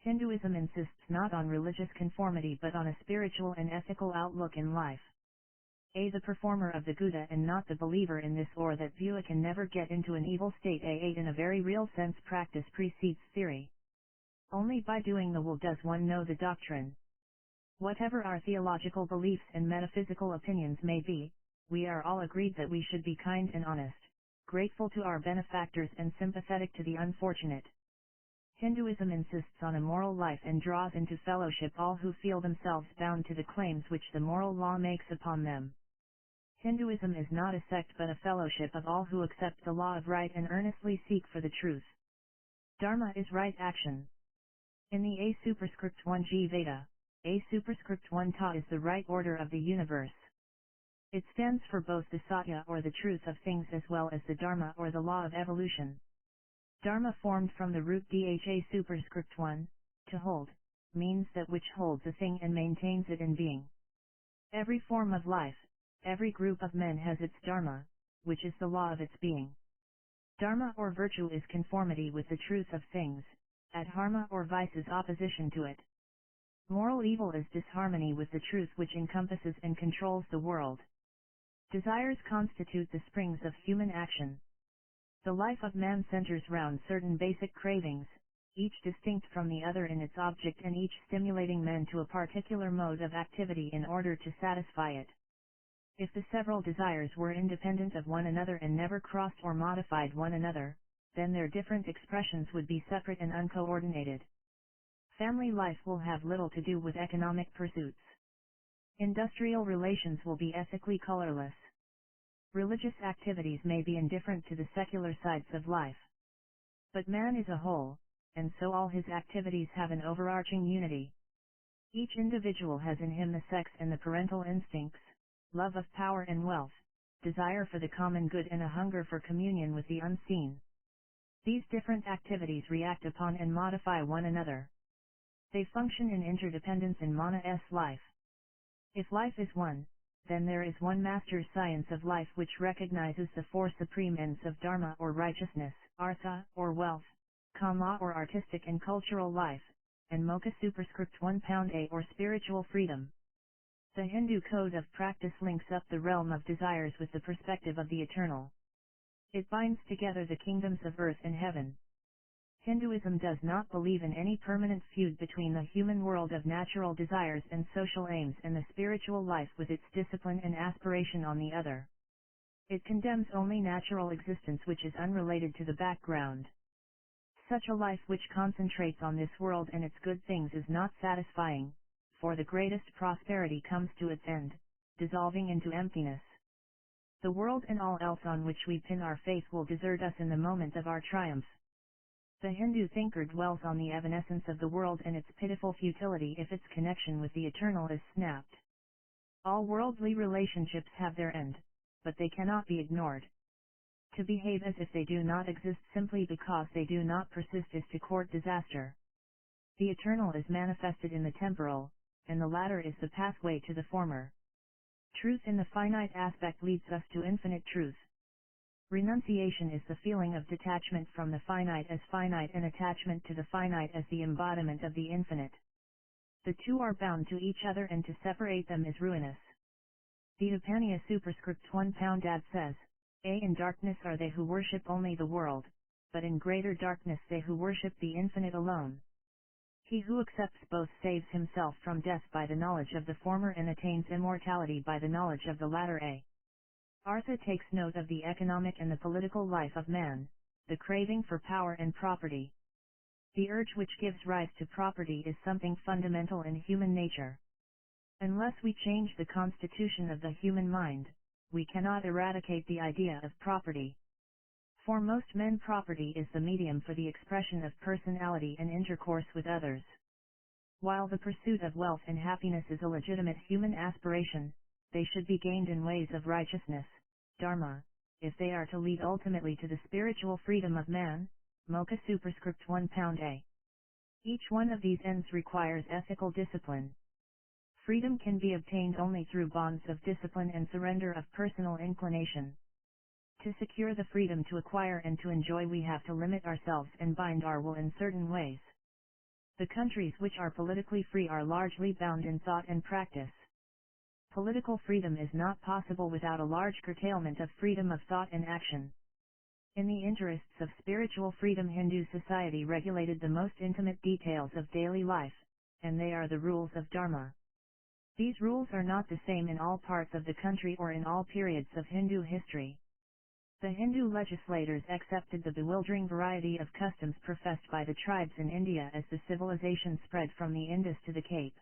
Hinduism insists not on religious conformity but on a spiritual and ethical outlook in life. The performer of the Gita and not the believer in this or that view can never get into an evil state. In a very real sense, practice precedes theory. Only by doing the will does one know the doctrine. Whatever our theological beliefs and metaphysical opinions may be, we are all agreed that we should be kind and honest, grateful to our benefactors and sympathetic to the unfortunate. Hinduism insists on a moral life and draws into fellowship all who feel themselves bound to the claims which the moral law makes upon them. Hinduism is not a sect but a fellowship of all who accept the law of right and earnestly seek for the truth. Dharma is right action. In the A superscript 1G Veda, A superscript 1 Ta is the right order of the universe. It stands for both the Satya or the truth of things as well as the Dharma or the law of evolution. Dharma, formed from the root Dha superscript 1, to hold, means that which holds a thing and maintains it in being. Every form of life, every group of men has its Dharma, which is the law of its being. Dharma or virtue is conformity with the truth of things, adharma or vice is opposition to it. Moral evil is disharmony with the truth which encompasses and controls the world. Desires constitute the springs of human action. The life of man centers round certain basic cravings, each distinct from the other in its object and each stimulating men to a particular mode of activity in order to satisfy it. If the several desires were independent of one another and never crossed or modified one another, then their different expressions would be separate and uncoordinated. Family life will have little to do with economic pursuits. Industrial relations will be ethically colorless. Religious activities may be indifferent to the secular sides of life. But man is a whole, and so all his activities have an overarching unity. Each individual has in him the sex and the parental instincts, love of power and wealth, desire for the common good and a hunger for communion with the unseen. These different activities react upon and modify one another. They function in interdependence in Mana-S life. If life is one, then there is one master science of life which recognizes the four supreme ends of Dharma or righteousness, Artha or wealth, Kama or artistic and cultural life, and Moksha superscript 1 pound A or spiritual freedom. The Hindu code of practice links up the realm of desires with the perspective of the eternal. It binds together the kingdoms of earth and heaven. Hinduism does not believe in any permanent feud between the human world of natural desires and social aims and the spiritual life with its discipline and aspiration on the other. It condemns only natural existence which is unrelated to the background. Such a life which concentrates on this world and its good things is not satisfying, for the greatest prosperity comes to its end, dissolving into emptiness. The world and all else on which we pin our faith will desert us in the moment of our triumph. The Hindu thinker dwells on the evanescence of the world and its pitiful futility if its connection with the eternal is snapped. All worldly relationships have their end, but they cannot be ignored. To behave as if they do not exist simply because they do not persist is to court disaster. The eternal is manifested in the temporal, and the latter is the pathway to the former. Truth in the finite aspect leads us to infinite truth. Renunciation is the feeling of detachment from the finite as finite and attachment to the finite as the embodiment of the infinite. The two are bound to each other and to separate them is ruinous. The Upaniya superscript 1 pound ad says, in darkness are they who worship only the world, but in greater darkness they who worship the infinite alone. He who accepts both saves himself from death by the knowledge of the former and attains immortality by the knowledge of the latter. Artha takes note of the economic and the political life of man, the craving for power and property. The urge which gives rise to property is something fundamental in human nature. Unless we change the constitution of the human mind, we cannot eradicate the idea of property. For most men, property is the medium for the expression of personality and intercourse with others. While the pursuit of wealth and happiness is a legitimate human aspiration, they should be gained in ways of righteousness, dharma, if they are to lead ultimately to the spiritual freedom of man. Mocha superscript 1 pound a. Each one of these ends requires ethical discipline. Freedom can be obtained only through bonds of discipline and surrender of personal inclination. To secure the freedom to acquire and to enjoy, we have to limit ourselves and bind our will in certain ways. The countries which are politically free are largely bound in thought and practice. Political freedom is not possible without a large curtailment of freedom of thought and action. In the interests of spiritual freedom, Hindu society regulated the most intimate details of daily life, and they are the rules of Dharma. These rules are not the same in all parts of the country or in all periods of Hindu history. The Hindu legislators accepted the bewildering variety of customs professed by the tribes in India as the civilization spread from the Indus to the Cape.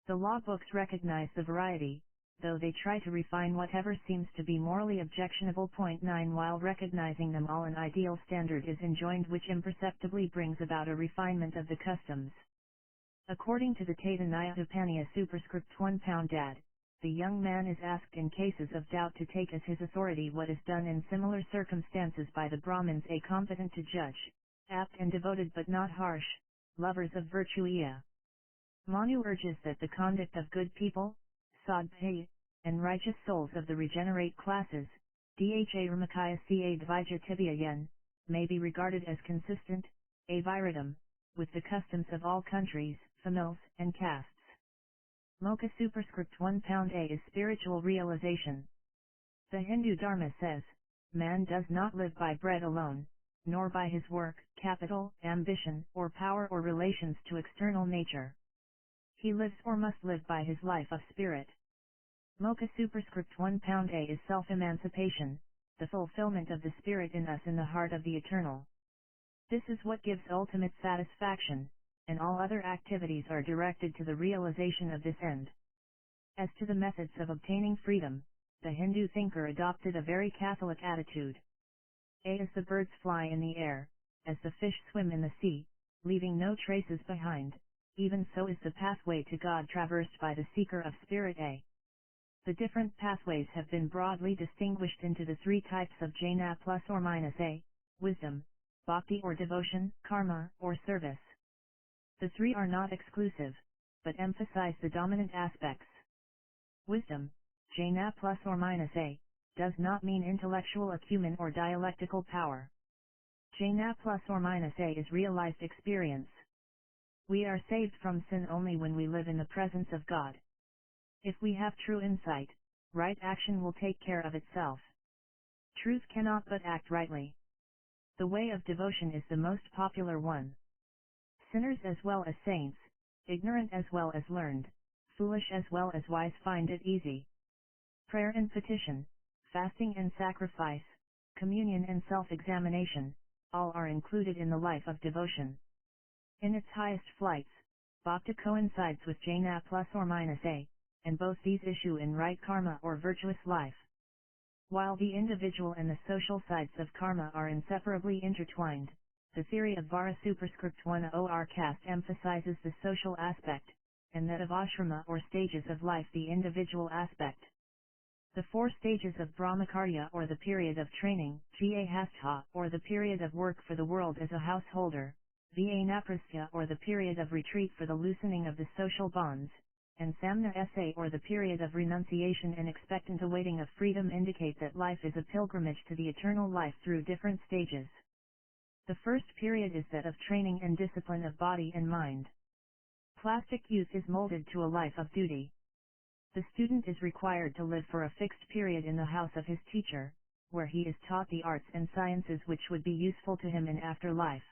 The law books recognize the variety, though they try to refine whatever seems to be morally objectionable. 9 While recognizing them all, an ideal standard is enjoined which imperceptibly brings about a refinement of the customs. According to the Taitanya Upaniya superscript 1 pound ad, the young man is asked in cases of doubt to take as his authority what is done in similar circumstances by the Brahmins, competent to judge, apt and devoted but not harsh, lovers of virtue. Manu urges that the conduct of good people, sadbhaya, and righteous souls of the regenerate classes, dha ramakaya ca dvija tibia yen, may be regarded as consistent, aviridum, with the customs of all countries, families, and castes. Mocha superscript 1 pound a is spiritual realization. The Hindu Dharma says, man does not live by bread alone, nor by his work, capital, ambition, or power or relations to external nature. He lives or must live by his life of spirit. Mocha superscript 1 pound a is self-emancipation, the fulfillment of the spirit in us in the heart of the eternal. This is what gives ultimate satisfaction, and all other activities are directed to the realization of this end. As to the methods of obtaining freedom, the Hindu thinker adopted a very Catholic attitude. As the birds fly in the air, as the fish swim in the sea, leaving no traces behind, even so is the pathway to God traversed by the seeker of spirit. The different pathways have been broadly distinguished into the three types of jnana plus or minus a, wisdom, bhakti or devotion, karma or service. The three are not exclusive, but emphasize the dominant aspects. Wisdom, jnana plus or minus a, does not mean intellectual acumen or dialectical power. Jnana plus or minus a is realized experience. We are saved from sin only when we live in the presence of God. If we have true insight, right action will take care of itself. Truth cannot but act rightly. The way of devotion is the most popular one. Sinners as well as saints, ignorant as well as learned, foolish as well as wise find it easy. Prayer and petition, fasting and sacrifice, communion and self-examination, all are included in the life of devotion. In its highest flights, bhakti coincides with jnana plus or minus a, and both these issue in right karma or virtuous life. While the individual and the social sides of karma are inseparably intertwined, the theory of Vara superscript 1 or caste emphasizes the social aspect, and that of ashrama or stages of life the individual aspect. The 4 stages of brahmacharya or the period of training, Gahastha or the period of work for the world as a householder, Vanaprastha or the period of retreat for the loosening of the social bonds, and Samna Sa or the period of renunciation and expectant awaiting of freedom indicate that life is a pilgrimage to the eternal life through different stages. The first period is that of training and discipline of body and mind. Plastic youth is molded to a life of duty. The student is required to live for a fixed period in the house of his teacher, where he is taught the arts and sciences which would be useful to him in after life.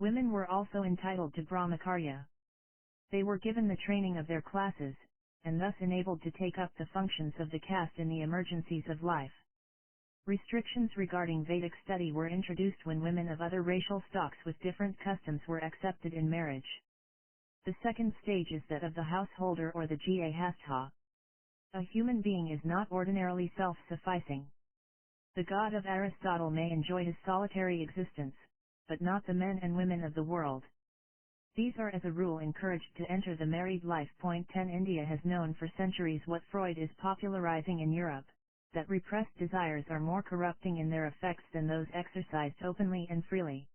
Women were also entitled to brahmacharya. They were given the training of their classes, and thus enabled to take up the functions of the caste in the emergencies of life. Restrictions regarding Vedic study were introduced when women of other racial stocks with different customs were accepted in marriage. The second stage is that of the householder or the Gahastha. A human being is not ordinarily self-sufficing. The god of Aristotle may enjoy his solitary existence, but not the men and women of the world. These are as a rule encouraged to enter the married life. 10 India has known for centuries what Freud is popularizing in Europe, that repressed desires are more corrupting in their effects than those exercised openly and freely.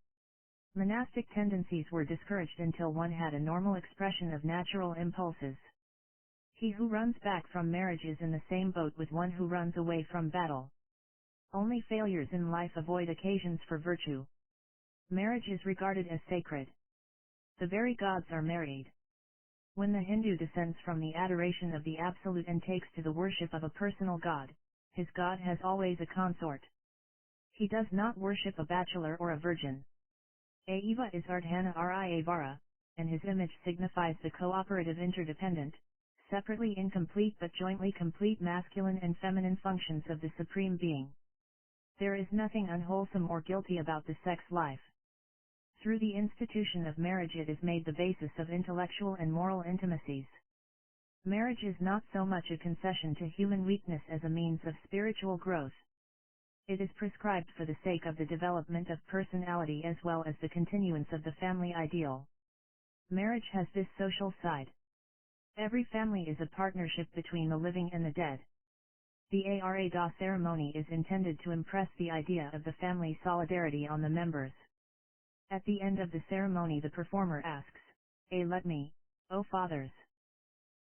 Monastic tendencies were discouraged until one had a normal expression of natural impulses. He who runs back from marriage is in the same boat with one who runs away from battle. Only failures in life avoid occasions for virtue. Marriage is regarded as sacred. The very gods are married. When the Hindu descends from the adoration of the Absolute and takes to the worship of a personal god, his god has always a consort. He does not worship a bachelor or a virgin. Eva is Ardhana Riavara, and his image signifies the cooperative interdependent, separately incomplete but jointly complete masculine and feminine functions of the Supreme Being. There is nothing unwholesome or guilty about the sex life. Through the institution of marriage it is made the basis of intellectual and moral intimacies. Marriage is not so much a concession to human weakness as a means of spiritual growth. It is prescribed for the sake of the development of personality as well as the continuance of the family ideal. Marriage has this social side. Every family is a partnership between the living and the dead. The Arada ceremony is intended to impress the idea of the family solidarity on the members. At the end of the ceremony the performer asks, let me, O fathers,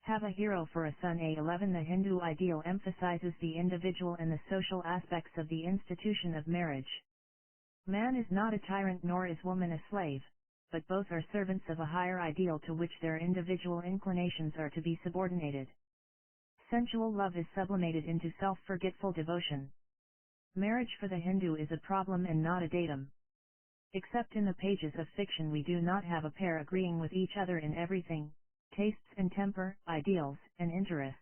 have a hero for a son. 11 The Hindu ideal emphasizes the individual and the social aspects of the institution of marriage. Man is not a tyrant nor is woman a slave, but both are servants of a higher ideal to which their individual inclinations are to be subordinated. Sensual love is sublimated into self-forgetful devotion. Marriage for the Hindu is a problem and not a datum. Except in the pages of fiction we do not have a pair agreeing with each other in everything, tastes and temper, ideals and interests.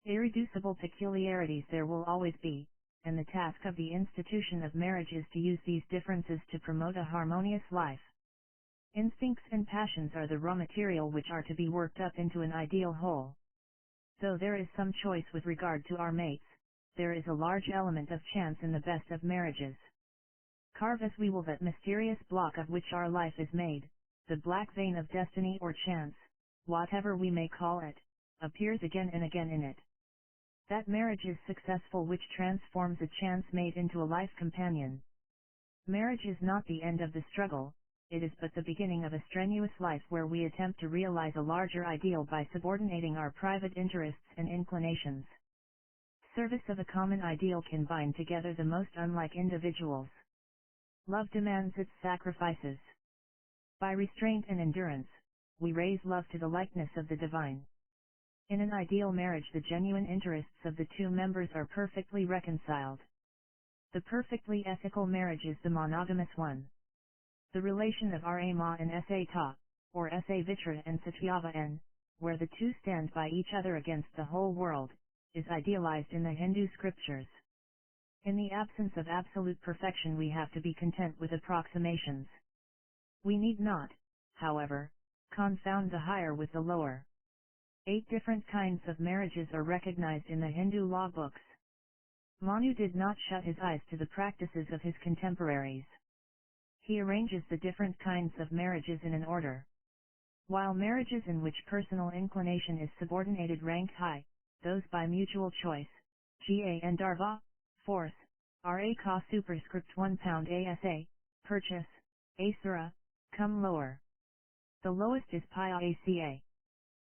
Irreducible peculiarities there will always be, and the task of the institution of marriage is to use these differences to promote a harmonious life. Instincts and passions are the raw material which are to be worked up into an ideal whole. Though there is some choice with regard to our mates, there is a large element of chance in the best of marriages. Carve as we will that mysterious block of which our life is made, the black vein of destiny or chance, whatever we may call it, appears again and again in it. That marriage is successful which transforms a chance mate into a life companion. Marriage is not the end of the struggle, it is but the beginning of a strenuous life where we attempt to realize a larger ideal by subordinating our private interests and inclinations. Service of a common ideal can bind together the most unlike individuals. Love demands its sacrifices. By restraint and endurance, we raise love to the likeness of the divine. In an ideal marriage the genuine interests of the two members are perfectly reconciled. The perfectly ethical marriage is the monogamous one. The relation of Rama and Sa Ta, or Sa Vitra and Satyava N, where the two stand by each other against the whole world, is idealized in the Hindu scriptures. In the absence of absolute perfection, we have to be content with approximations. We need not, however, confound the higher with the lower. 8 different kinds of marriages are recognized in the Hindu law books. Manu did not shut his eyes to the practices of his contemporaries. He arranges the different kinds of marriages in an order. While marriages in which personal inclination is subordinated rank high, those by mutual choice, Ga and Darva, force, Ra ka superscript £1 ASA, purchase, Asura, come lower. The lowest is Paya Aca.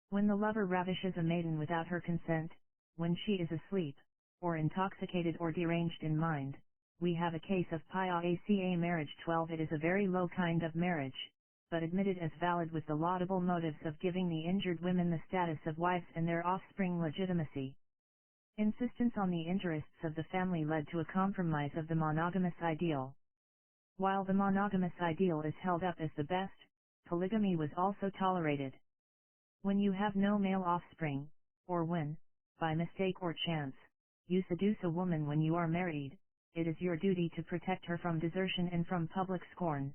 When the lover ravishes a maiden without her consent, when she is asleep, or intoxicated or deranged in mind, we have a case of Paya Aca marriage. 12. It is a very low kind of marriage, but admitted as valid with the laudable motives of giving the injured women the status of wives and their offspring legitimacy. Insistence on the interests of the family led to a compromise of the monogamous ideal. While the monogamous ideal is held up as the best, polygamy was also tolerated. When you have no male offspring, or when, by mistake or chance, you seduce a woman when you are married, it is your duty to protect her from desertion and from public scorn,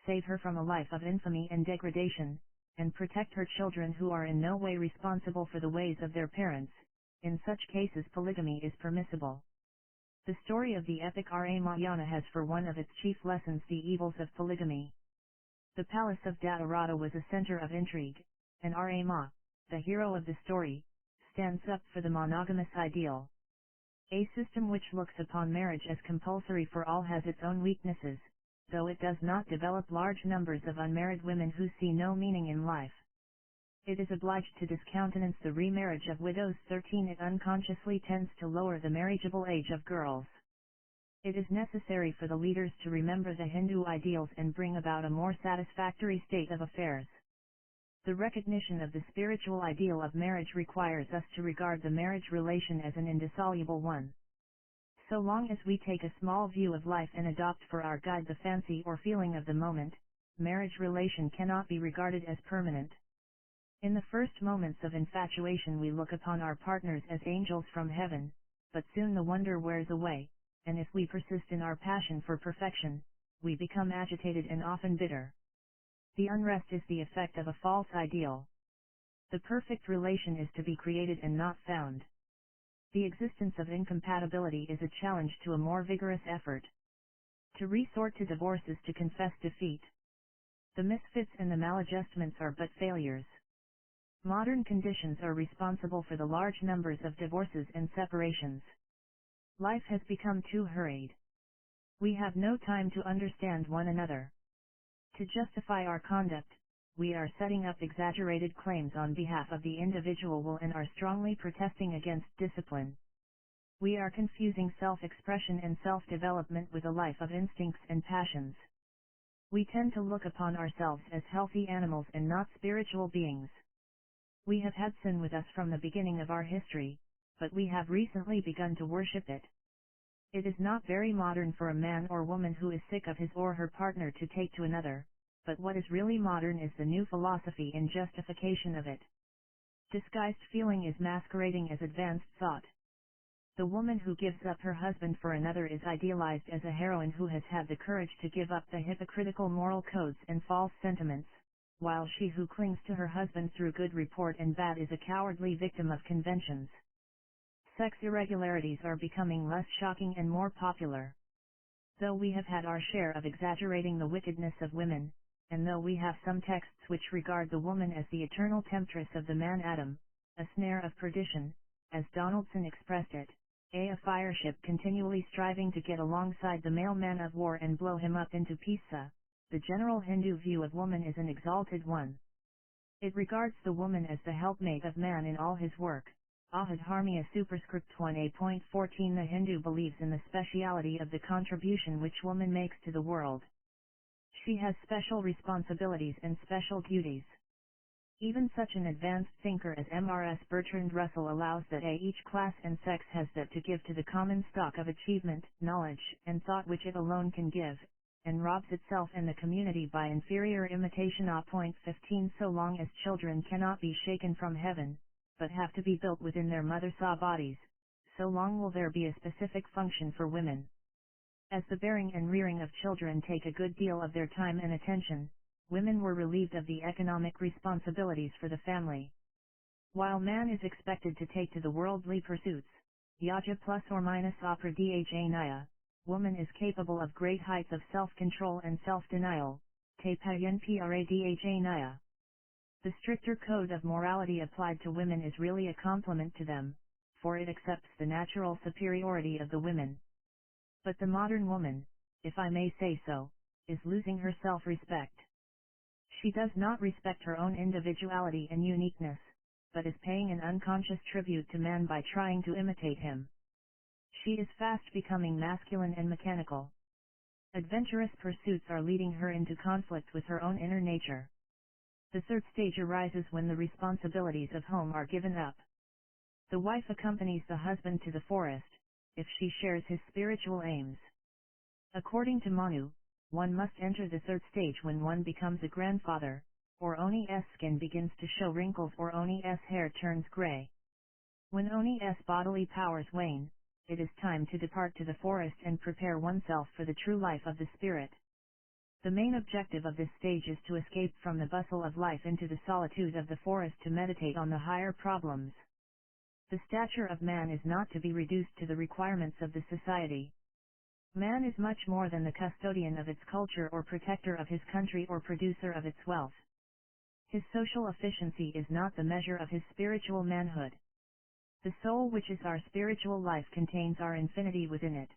save her from a life of infamy and degradation, and protect her children who are in no way responsible for the ways of their parents. In such cases polygamy is permissible. The story of the epic Ramayana has for one of its chief lessons the evils of polygamy. The palace of Datarata was a center of intrigue, and Rama, the hero of the story, stands up for the monogamous ideal. A system which looks upon marriage as compulsory for all has its own weaknesses, though it does not develop large numbers of unmarried women who see no meaning in life. It is obliged to discountenance the remarriage of widows. 13. It unconsciously tends to lower the marriageable age of girls. It is necessary for the leaders to remember the Hindu ideals and bring about a more satisfactory state of affairs. The recognition of the spiritual ideal of marriage requires us to regard the marriage relation as an indissoluble one. So long as we take a small view of life and adopt for our guide the fancy or feeling of the moment, marriage relation cannot be regarded as permanent. In the first moments of infatuation we look upon our partners as angels from heaven, but soon the wonder wears away, and if we persist in our passion for perfection, we become agitated and often bitter. The unrest is the effect of a false ideal. The perfect relation is to be created and not found. The existence of incompatibility is a challenge to a more vigorous effort. To resort to divorce is to confess defeat. The misfits and the maladjustments are but failures. Modern conditions are responsible for the large numbers of divorces and separations. Life has become too hurried. We have no time to understand one another. To justify our conduct, we are setting up exaggerated claims on behalf of the individual and are strongly protesting against discipline. We are confusing self-expression and self-development with a life of instincts and passions. We tend to look upon ourselves as healthy animals and not spiritual beings. We have had sin with us from the beginning of our history, but we have recently begun to worship it. It is not very modern for a man or woman who is sick of his or her partner to take to another, but what is really modern is the new philosophy in justification of it. Disguised feeling is masquerading as advanced thought. The woman who gives up her husband for another is idealized as a heroine who has had the courage to give up the hypocritical moral codes and false sentiments, while she who clings to her husband through good report and bad is a cowardly victim of conventions. Sex irregularities are becoming less shocking and more popular. Though we have had our share of exaggerating the wickedness of women, and though we have some texts which regard the woman as the eternal temptress of the man Adam, a snare of perdition, as Donaldson expressed it, a fireship continually striving to get alongside the male man of war and blow him up into pieces, the general Hindu view of woman is an exalted one. It regards the woman as the helpmate of man in all his work. Ahad Harmia superscript 1a.14. The Hindu believes in the speciality of the contribution which woman makes to the world. She has special responsibilities and special duties. Even such an advanced thinker as M.R.S. Bertrand Russell allows that each class and sex has that to give to the common stock of achievement, knowledge, and thought which it alone can give, and robs itself and the community by inferior imitation. 15. So long as children cannot be shaken from heaven, but have to be built within their mother-saw bodies, so long will there be a specific function for women. As the bearing and rearing of children take a good deal of their time and attention, women were relieved of the economic responsibilities for the family. While man is expected to take to the worldly pursuits, yaja plus or minus opera dha naya, woman is capable of great heights of self-control and self-denial, te payan pra dha naya. The stricter code of morality applied to women is really a compliment to them, for it accepts the natural superiority of the women. But the modern woman, if I may say so, is losing her self-respect. She does not respect her own individuality and uniqueness, but is paying an unconscious tribute to man by trying to imitate him. She is fast becoming masculine and mechanical. Adventurous pursuits are leading her into conflict with her own inner nature. The third stage arises when the responsibilities of home are given up. The wife accompanies the husband to the forest, if she shares his spiritual aims. According to Manu, one must enter the third stage when one becomes a grandfather, or Oni's skin begins to show wrinkles or Oni's hair turns gray. When Oni's bodily powers wane, it is time to depart to the forest and prepare oneself for the true life of the spirit. The main objective of this stage is to escape from the bustle of life into the solitude of the forest to meditate on the higher problems. The stature of man is not to be reduced to the requirements of the society. Man is much more than the custodian of its culture or protector of his country or producer of its wealth. His social efficiency is not the measure of his spiritual manhood. The soul which is our spiritual life contains our infinity within it.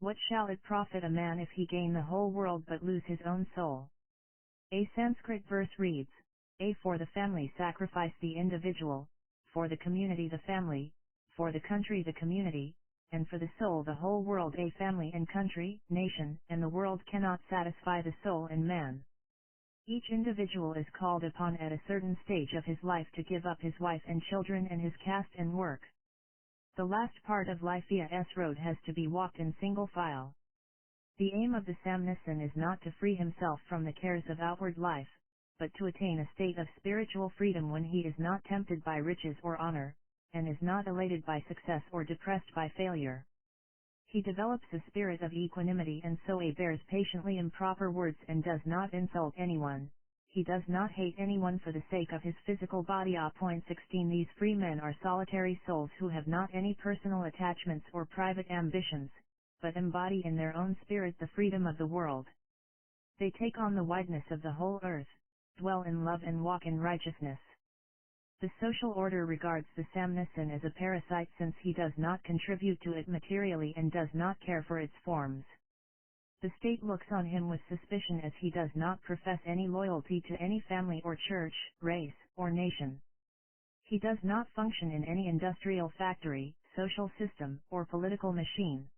What shall it profit a man if he gain the whole world but lose his own soul? A Sanskrit verse reads, A for the family sacrifice the individual, for the community the family, for the country the community, and for the soul the whole world. A family and country, nation, and the world cannot satisfy the soul and man. Each individual is called upon at a certain stage of his life to give up his wife and children and his caste and work. The last part of life's road has to be walked in single file. The aim of the Samnisan is not to free himself from the cares of outward life, but to attain a state of spiritual freedom when he is not tempted by riches or honor, and is not elated by success or depressed by failure. He develops a spirit of equanimity and so bears patiently improper words and does not insult anyone. He does not hate anyone for the sake of his physical body. 16 These free men are solitary souls who have not any personal attachments or private ambitions, but embody in their own spirit the freedom of the world. They take on the wideness of the whole earth, dwell in love and walk in righteousness. The social order regards the Samnisan as a parasite since he does not contribute to it materially and does not care for its forms. The state looks on him with suspicion as he does not profess any loyalty to any family or church, race, or nation. He does not function in any industrial factory, social system, or political machine.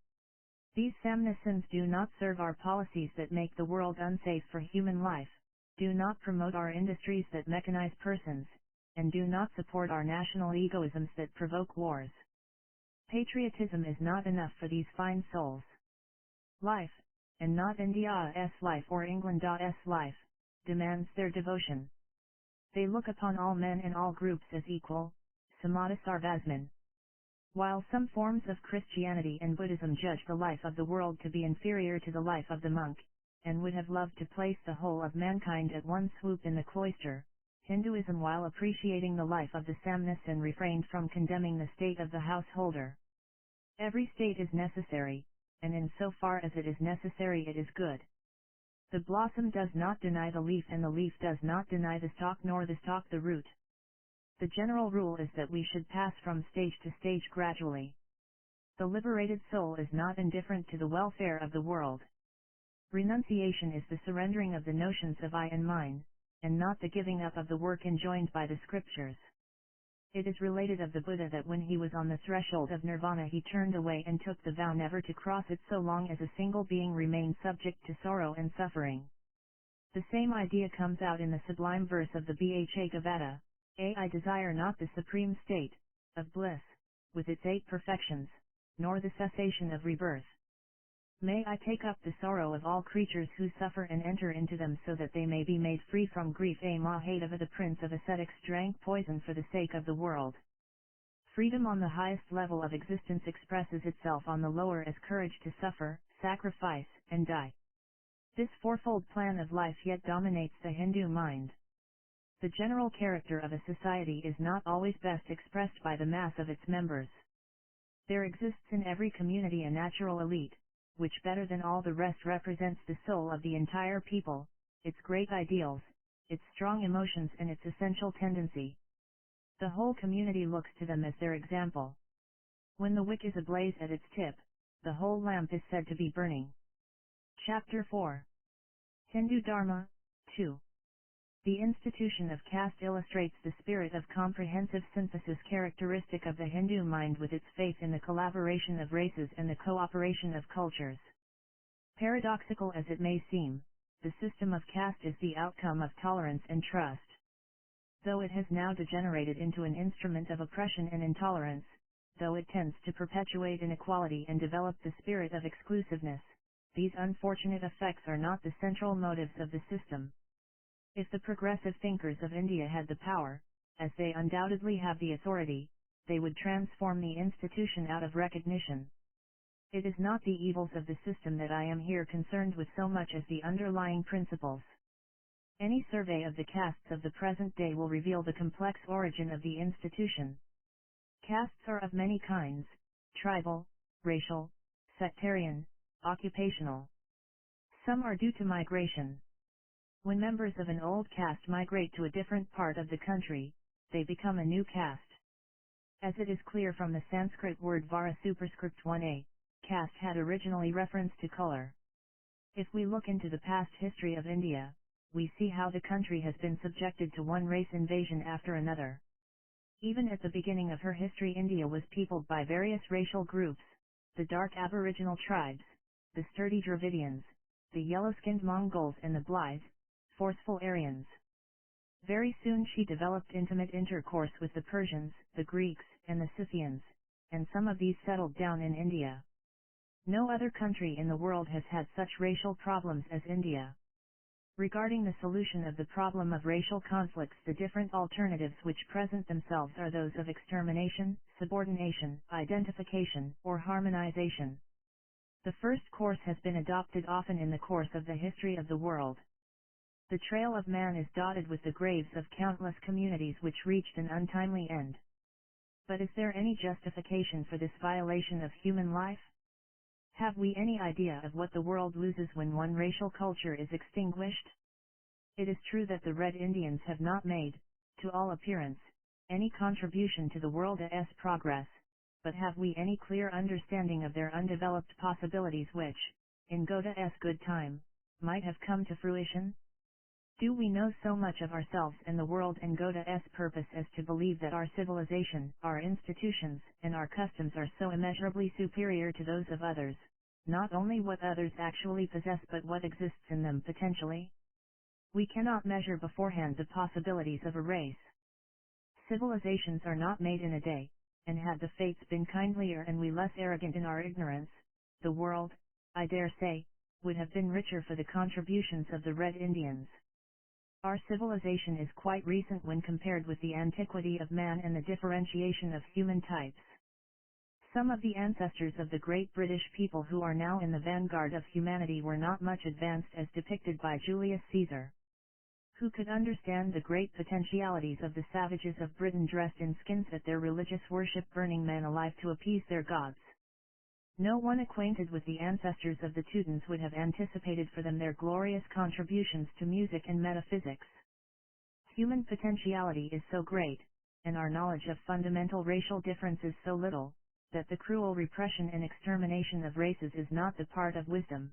These Samnisans do not serve our policies that make the world unsafe for human life, do not promote our industries that mechanize persons, and do not support our national egoisms that provoke wars. Patriotism is not enough for these fine souls. Life, and not India's life or England's life, demands their devotion. They look upon all men and all groups as equal, Samada Sarvasman. While some forms of Christianity and Buddhism judge the life of the world to be inferior to the life of the monk, and would have loved to place the whole of mankind at one swoop in the cloister, Hinduism, while appreciating the life of the Samnisan, refrained from condemning the state of the householder. Every state is necessary, and in so far as it is necessary it is good. The blossom does not deny the leaf and the leaf does not deny the stalk nor the stalk the root. The general rule is that we should pass from stage to stage gradually. The liberated soul is not indifferent to the welfare of the world. Renunciation is the surrendering of the notions of I and mine, and not the giving up of the work enjoined by the scriptures. It is related of the Buddha that when he was on the threshold of nirvana he turned away and took the vow never to cross it so long as a single being remained subject to sorrow and suffering. The same idea comes out in the sublime verse of the Bhagavad. I desire not the supreme state, of bliss, with its 8 perfections, nor the cessation of rebirth. May I take up the sorrow of all creatures who suffer and enter into them so that they may be made free from grief. Mahadeva, the prince of ascetics, drank poison for the sake of the world. Freedom on the highest level of existence expresses itself on the lower as courage to suffer, sacrifice, and die. This fourfold plan of life yet dominates the Hindu mind. The general character of a society is not always best expressed by the mass of its members. There exists in every community a natural elite, which better than all the rest represents the soul of the entire people, its great ideals, its strong emotions and its essential tendency. The whole community looks to them as their example. When the wick is ablaze at its tip, the whole lamp is said to be burning. Chapter 4. Hindu Dharma, 2. The institution of caste illustrates the spirit of comprehensive synthesis characteristic of the Hindu mind with its faith in the collaboration of races and the cooperation of cultures. Paradoxical as it may seem, the system of caste is the outcome of tolerance and trust. Though it has now degenerated into an instrument of oppression and intolerance, though it tends to perpetuate inequality and develop the spirit of exclusiveness, these unfortunate effects are not the central motives of the system. If the progressive thinkers of India had the power, as they undoubtedly have the authority, they would transform the institution out of recognition. It is not the evils of the system that I am here concerned with so much as the underlying principles. Any survey of the castes of the present day will reveal the complex origin of the institution. Castes are of many kinds: tribal, racial, sectarian, occupational. Some are due to migration. When members of an old caste migrate to a different part of the country, they become a new caste. As it is clear from the Sanskrit word vara superscript 1a, caste had originally reference to color. If we look into the past history of India, we see how the country has been subjected to one race invasion after another. Even at the beginning of her history, India was peopled by various racial groups: the dark aboriginal tribes, the sturdy Dravidians, the yellow-skinned Mongols and the blithe, forceful Aryans. Very soon she developed intimate intercourse with the Persians, the Greeks, and the Scythians, and some of these settled down in India. No other country in the world has had such racial problems as India. Regarding the solution of the problem of racial conflicts, the different alternatives which present themselves are those of extermination, subordination, identification, or harmonization. The first course has been adopted often in the course of the history of the world. The trail of man is dotted with the graves of countless communities which reached an untimely end. But is there any justification for this violation of human life? Have we any idea of what the world loses when one racial culture is extinguished? It is true that the Red Indians have not made, to all appearance, any contribution to the world's progress, but have we any clear understanding of their undeveloped possibilities which, in Goda's good time, might have come to fruition? Do we know so much of ourselves and the world and Goda's purpose as to believe that our civilization, our institutions, and our customs are so immeasurably superior to those of others, not only what others actually possess but what exists in them potentially? We cannot measure beforehand the possibilities of a race. Civilizations are not made in a day, and had the fates been kindlier and we less arrogant in our ignorance, the world, I dare say, would have been richer for the contributions of the Red Indians. Our civilization is quite recent when compared with the antiquity of man and the differentiation of human types. Some of the ancestors of the great British people who are now in the vanguard of humanity were not much advanced as depicted by Julius Caesar. Who could understand the great potentialities of the savages of Britain dressed in skins at their religious worship, burning men alive to appease their gods? No one acquainted with the ancestors of the Teutons would have anticipated for them their glorious contributions to music and metaphysics. Human potentiality is so great, and our knowledge of fundamental racial differences so little, that the cruel repression and extermination of races is not the part of wisdom.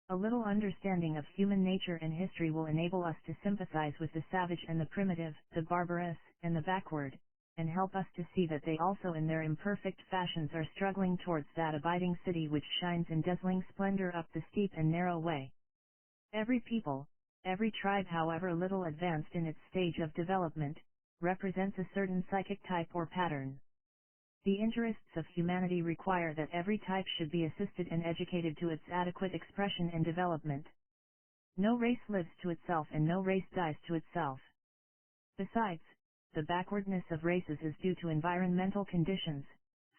A little understanding of human nature and history will enable us to sympathize with the savage and the primitive, the barbarous, and the backward, and help us to see that they also in their imperfect fashions are struggling towards that abiding city which shines in dazzling splendor up the steep and narrow way. Every people, every tribe, however little advanced in its stage of development, represents a certain psychic type or pattern. The interests of humanity require that every type should be assisted and educated to its adequate expression and development. No race lives to itself and no race dies to itself. Besides, the backwardness of races is due to environmental conditions,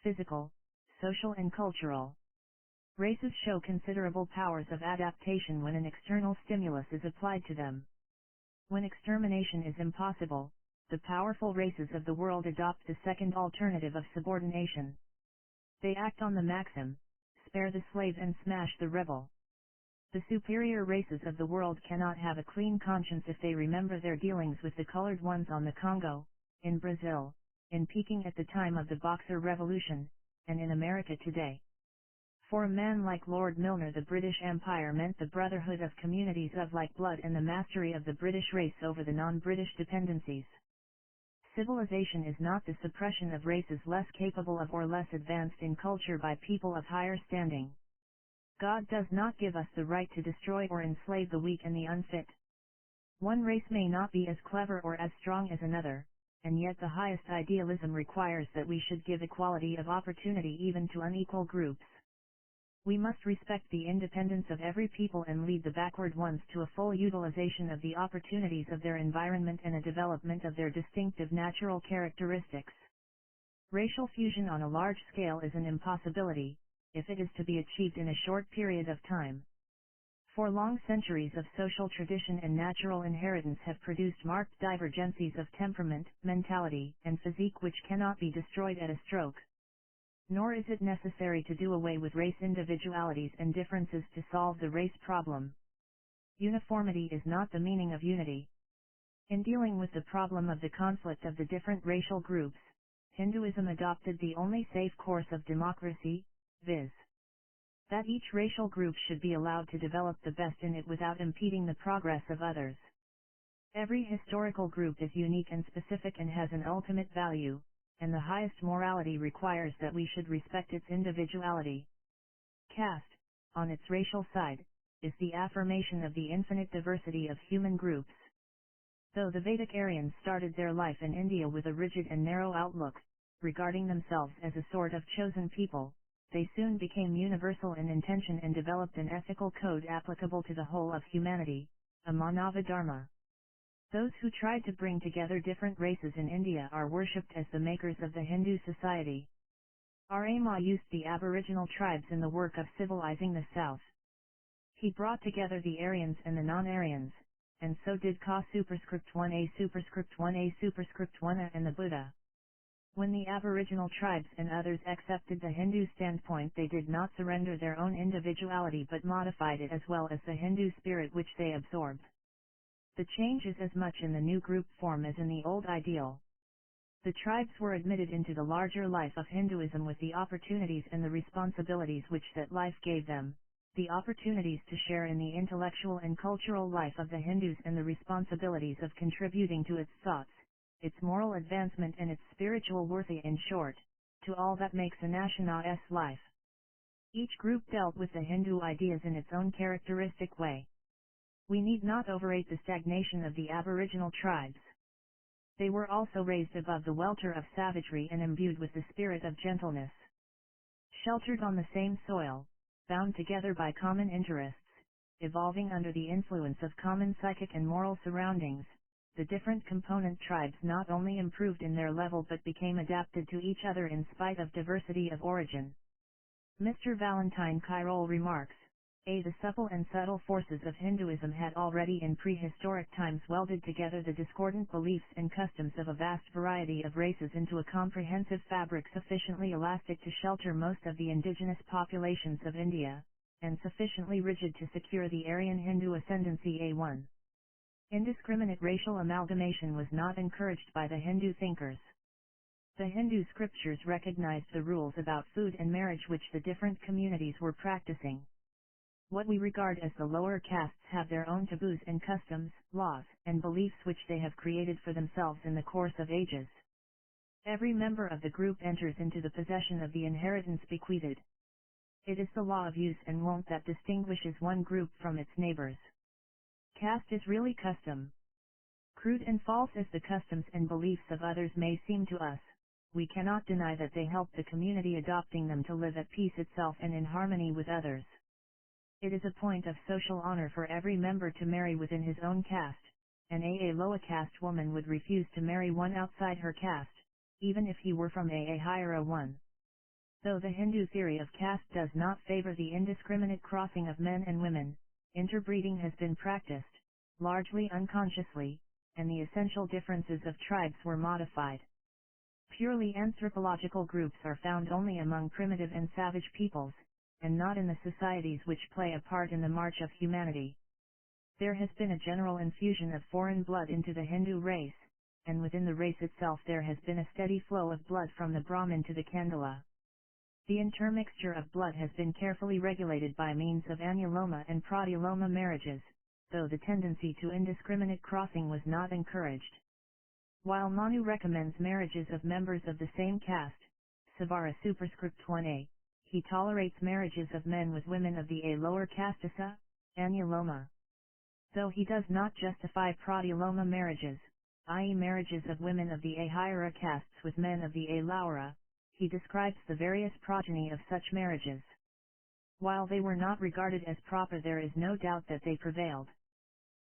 physical, social and cultural. Races show considerable powers of adaptation when an external stimulus is applied to them. When extermination is impossible, the powerful races of the world adopt the second alternative of subordination. They act on the maxim, spare the slave and smash the rebel. The superior races of the world cannot have a clean conscience if they remember their dealings with the colored ones on the Congo, in Brazil, in Peking at the time of the Boxer Revolution, and in America today. For a man like Lord Milner, the British Empire meant the brotherhood of communities of like blood and the mastery of the British race over the non-British dependencies. Civilization is not the suppression of races less capable of or less advanced in culture by people of higher standing. God does not give us the right to destroy or enslave the weak and the unfit. One race may not be as clever or as strong as another, and yet the highest idealism requires that we should give equality of opportunity even to unequal groups. We must respect the independence of every people and lead the backward ones to a full utilization of the opportunities of their environment and a development of their distinctive natural characteristics. Racial fusion on a large scale is an impossibility, if it is to be achieved in a short period of time. For long centuries of social tradition and natural inheritance have produced marked divergencies of temperament, mentality, and physique which cannot be destroyed at a stroke. Nor is it necessary to do away with race individualities and differences to solve the race problem. Uniformity is not the meaning of unity. In dealing with the problem of the conflict of the different racial groups, Hinduism adopted the only safe course of democracy, viz. that each racial group should be allowed to develop the best in it without impeding the progress of others. Every historical group is unique and specific and has an ultimate value, and the highest morality requires that we should respect its individuality. Caste, on its racial side, is the affirmation of the infinite diversity of human groups. Though the Vedic Aryans started their life in India with a rigid and narrow outlook, regarding themselves as a sort of chosen people, they soon became universal in intention and developed an ethical code applicable to the whole of humanity, a Manava Dharma. Those who tried to bring together different races in India are worshipped as the makers of the Hindu society. Rama used the aboriginal tribes in the work of civilizing the South. He brought together the Aryans and the non-Aryans, and so did Ka superscript 1a superscript 1a superscript 1a and the Buddha. When the aboriginal tribes and others accepted the Hindu standpoint, they did not surrender their own individuality but modified it as well as the Hindu spirit which they absorbed. The change is as much in the new group form as in the old ideal. The tribes were admitted into the larger life of Hinduism with the opportunities and the responsibilities which that life gave them, the opportunities to share in the intellectual and cultural life of the Hindus and the responsibilities of contributing to its thoughts, its moral advancement and its spiritual worth, in short, to all that makes a nation's life. Each group dealt with the Hindu ideas in its own characteristic way. We need not overrate the stagnation of the aboriginal tribes. They were also raised above the welter of savagery and imbued with the spirit of gentleness. Sheltered on the same soil, bound together by common interests, evolving under the influence of common psychic and moral surroundings, the different component tribes not only improved in their level but became adapted to each other in spite of diversity of origin. Mr. Valentine Kyrole remarks, the supple and subtle forces of Hinduism had already in prehistoric times welded together the discordant beliefs and customs of a vast variety of races into a comprehensive fabric sufficiently elastic to shelter most of the indigenous populations of India, and sufficiently rigid to secure the Aryan Hindu ascendancy. A1. Indiscriminate racial amalgamation was not encouraged by the Hindu thinkers. The Hindu scriptures recognized the rules about food and marriage which the different communities were practicing. What we regard as the lower castes have their own taboos and customs, laws, and beliefs which they have created for themselves in the course of ages. Every member of the group enters into the possession of the inheritance bequeathed. It is the law of use and wont that distinguishes one group from its neighbors. Caste is really custom. Crude and false as the customs and beliefs of others may seem to us, we cannot deny that they help the community, adopting them to live at peace itself and in harmony with others. It is a point of social honor for every member to marry within his own caste, and a lower caste woman would refuse to marry one outside her caste, even if he were from a higher one. Though the Hindu theory of caste does not favor the indiscriminate crossing of men and women, interbreeding has been practiced, largely unconsciously, and the essential differences of tribes were modified. Purely anthropological groups are found only among primitive and savage peoples, and not in the societies which play a part in the march of humanity. There has been a general infusion of foreign blood into the Hindu race, and within the race itself there has been a steady flow of blood from the Brahmin to the Kandala. The intermixture of blood has been carefully regulated by means of annuloma and pratuloma marriages, though the tendency to indiscriminate crossing was not encouraged. While Manu recommends marriages of members of the same caste, Savara superscript 1a, he tolerates marriages of men with women of the a lower caste asa, annuloma. Though he does not justify pratuloma marriages, i.e. marriages of women of the a higher castes with men of the a lower, he describes the various progeny of such marriages. While they were not regarded as proper, there is no doubt that they prevailed.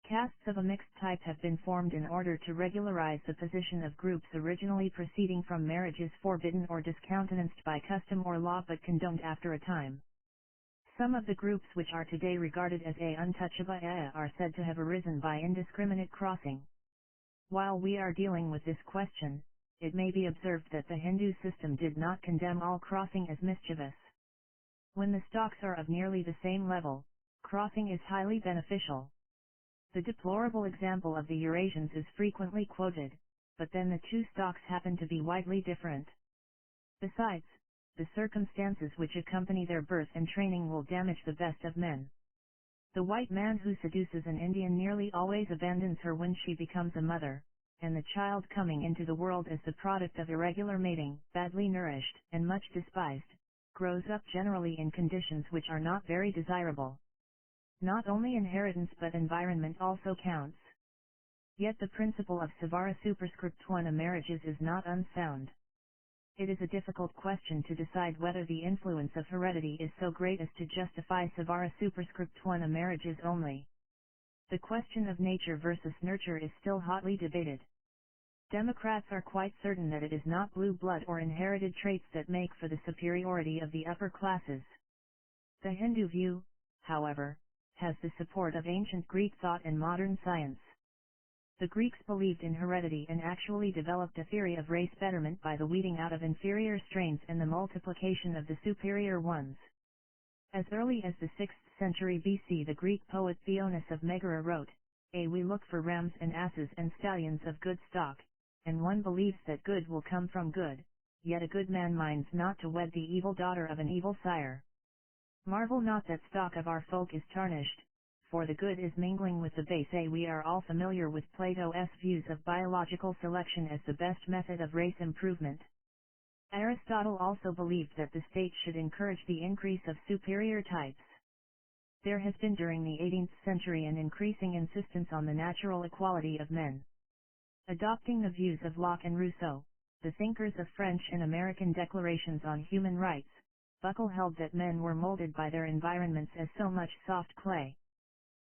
Castes of a mixed type have been formed in order to regularize the position of groups originally proceeding from marriages forbidden or discountenanced by custom or law but condoned after a time. Some of the groups which are today regarded as untouchable are said to have arisen by indiscriminate crossing. While we are dealing with this question, it may be observed that the Hindu system did not condemn all crossing as mischievous. When the stocks are of nearly the same level, crossing is highly beneficial. The deplorable example of the Eurasians is frequently quoted, but then the two stocks happen to be widely different. Besides, the circumstances which accompany their birth and training will damage the best of men. The white man who seduces an Indian nearly always abandons her when she becomes a mother, and the child coming into the world as the product of irregular mating, badly nourished and much despised, grows up generally in conditions which are not very desirable. Not only inheritance but environment also counts. Yet the principle of Savara superscript 1a marriages is not unsound. It is a difficult question to decide whether the influence of heredity is so great as to justify Savara superscript 1a marriages only. The question of nature versus nurture is still hotly debated. Democrats are quite certain that it is not blue blood or inherited traits that make for the superiority of the upper classes. The Hindu view, however, has the support of ancient Greek thought and modern science. The Greeks believed in heredity and actually developed a theory of race betterment by the weeding out of inferior strains and the multiplication of the superior ones. As early as the 6th century BC, the Greek poet Theonis of Megara wrote, "We look for rams and asses and stallions of good stock, and one believes that good will come from good, yet a good man minds not to wed the evil daughter of an evil sire. Marvel not that stock of our folk is tarnished, for the good is mingling with the base." We are all familiar with Plato's views of biological selection as the best method of race improvement. Aristotle also believed that the state should encourage the increase of superior types. There has been during the 18th century an increasing insistence on the natural equality of men. Adopting the views of Locke and Rousseau, the thinkers of French and American declarations on human rights, Buckle held that men were molded by their environments as so much soft clay.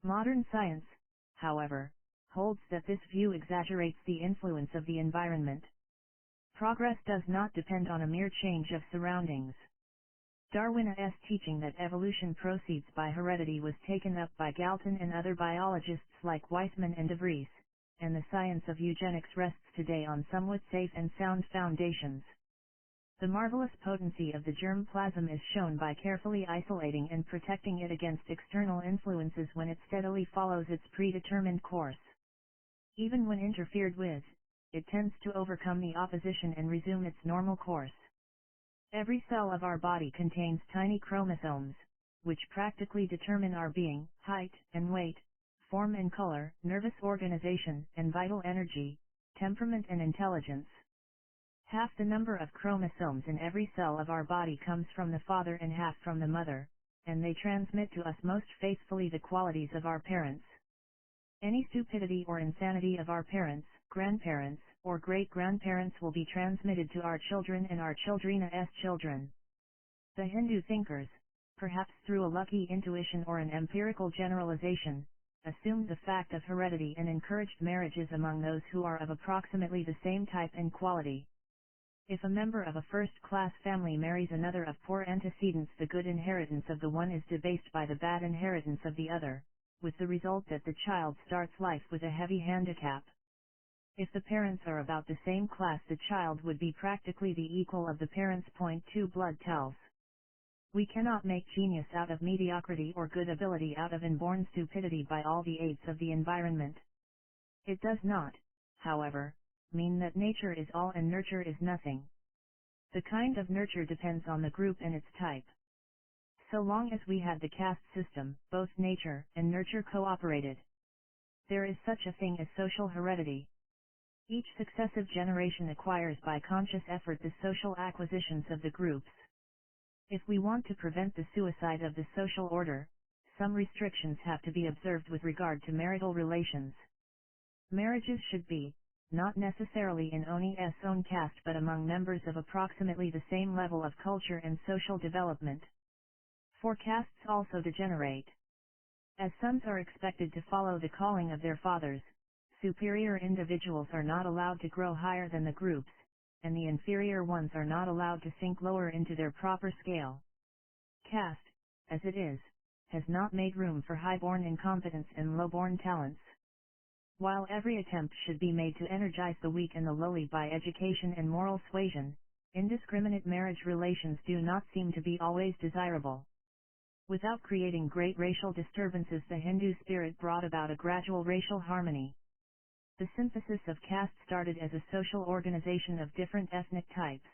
Modern science, however, holds that this view exaggerates the influence of the environment. Progress does not depend on a mere change of surroundings. Darwin's teaching that evolution proceeds by heredity was taken up by Galton and other biologists like Weismann and de Vries, and the science of eugenics rests today on somewhat safe and sound foundations. The marvelous potency of the germ plasm is shown by carefully isolating and protecting it against external influences when it steadily follows its predetermined course. Even when interfered with, it tends to overcome the opposition and resume its normal course. Every cell of our body contains tiny chromosomes, which practically determine our being, height and weight, form and color, nervous organization and vital energy, temperament and intelligence. Half the number of chromosomes in every cell of our body comes from the father and half from the mother, and they transmit to us most faithfully the qualities of our parents. Any stupidity or insanity of our parents, grandparents, or great-grandparents will be transmitted to our children and our children's children. The Hindu thinkers, perhaps through a lucky intuition or an empirical generalization, assumed the fact of heredity and encouraged marriages among those who are of approximately the same type and quality. If a member of a first-class family marries another of poor antecedents, the good inheritance of the one is debased by the bad inheritance of the other, with the result that the child starts life with a heavy handicap. If the parents are about the same class, the child would be practically the equal of the parents. Point 2 Blood tells. We cannot make genius out of mediocrity or good ability out of inborn stupidity by all the aids of the environment. It does not, however, mean that nature is all and nurture is nothing. The kind of nurture depends on the group and its type. So long as we had the caste system, both nature and nurture cooperated. There is such a thing as social heredity. Each successive generation acquires by conscious effort the social acquisitions of the groups. If we want to prevent the suicide of the social order, some restrictions have to be observed with regard to marital relations. Marriages should be, not necessarily in one's own caste but among members of approximately the same level of culture and social development. For castes also degenerate. As sons are expected to follow the calling of their fathers, superior individuals are not allowed to grow higher than the groups, and the inferior ones are not allowed to sink lower into their proper scale. Caste, as it is, has not made room for high-born incompetence and low-born talents. While every attempt should be made to energize the weak and the lowly by education and moral suasion, indiscriminate marriage relations do not seem to be always desirable. Without creating great racial disturbances, the Hindu spirit brought about a gradual racial harmony. The synthesis of caste started as a social organization of different ethnic types.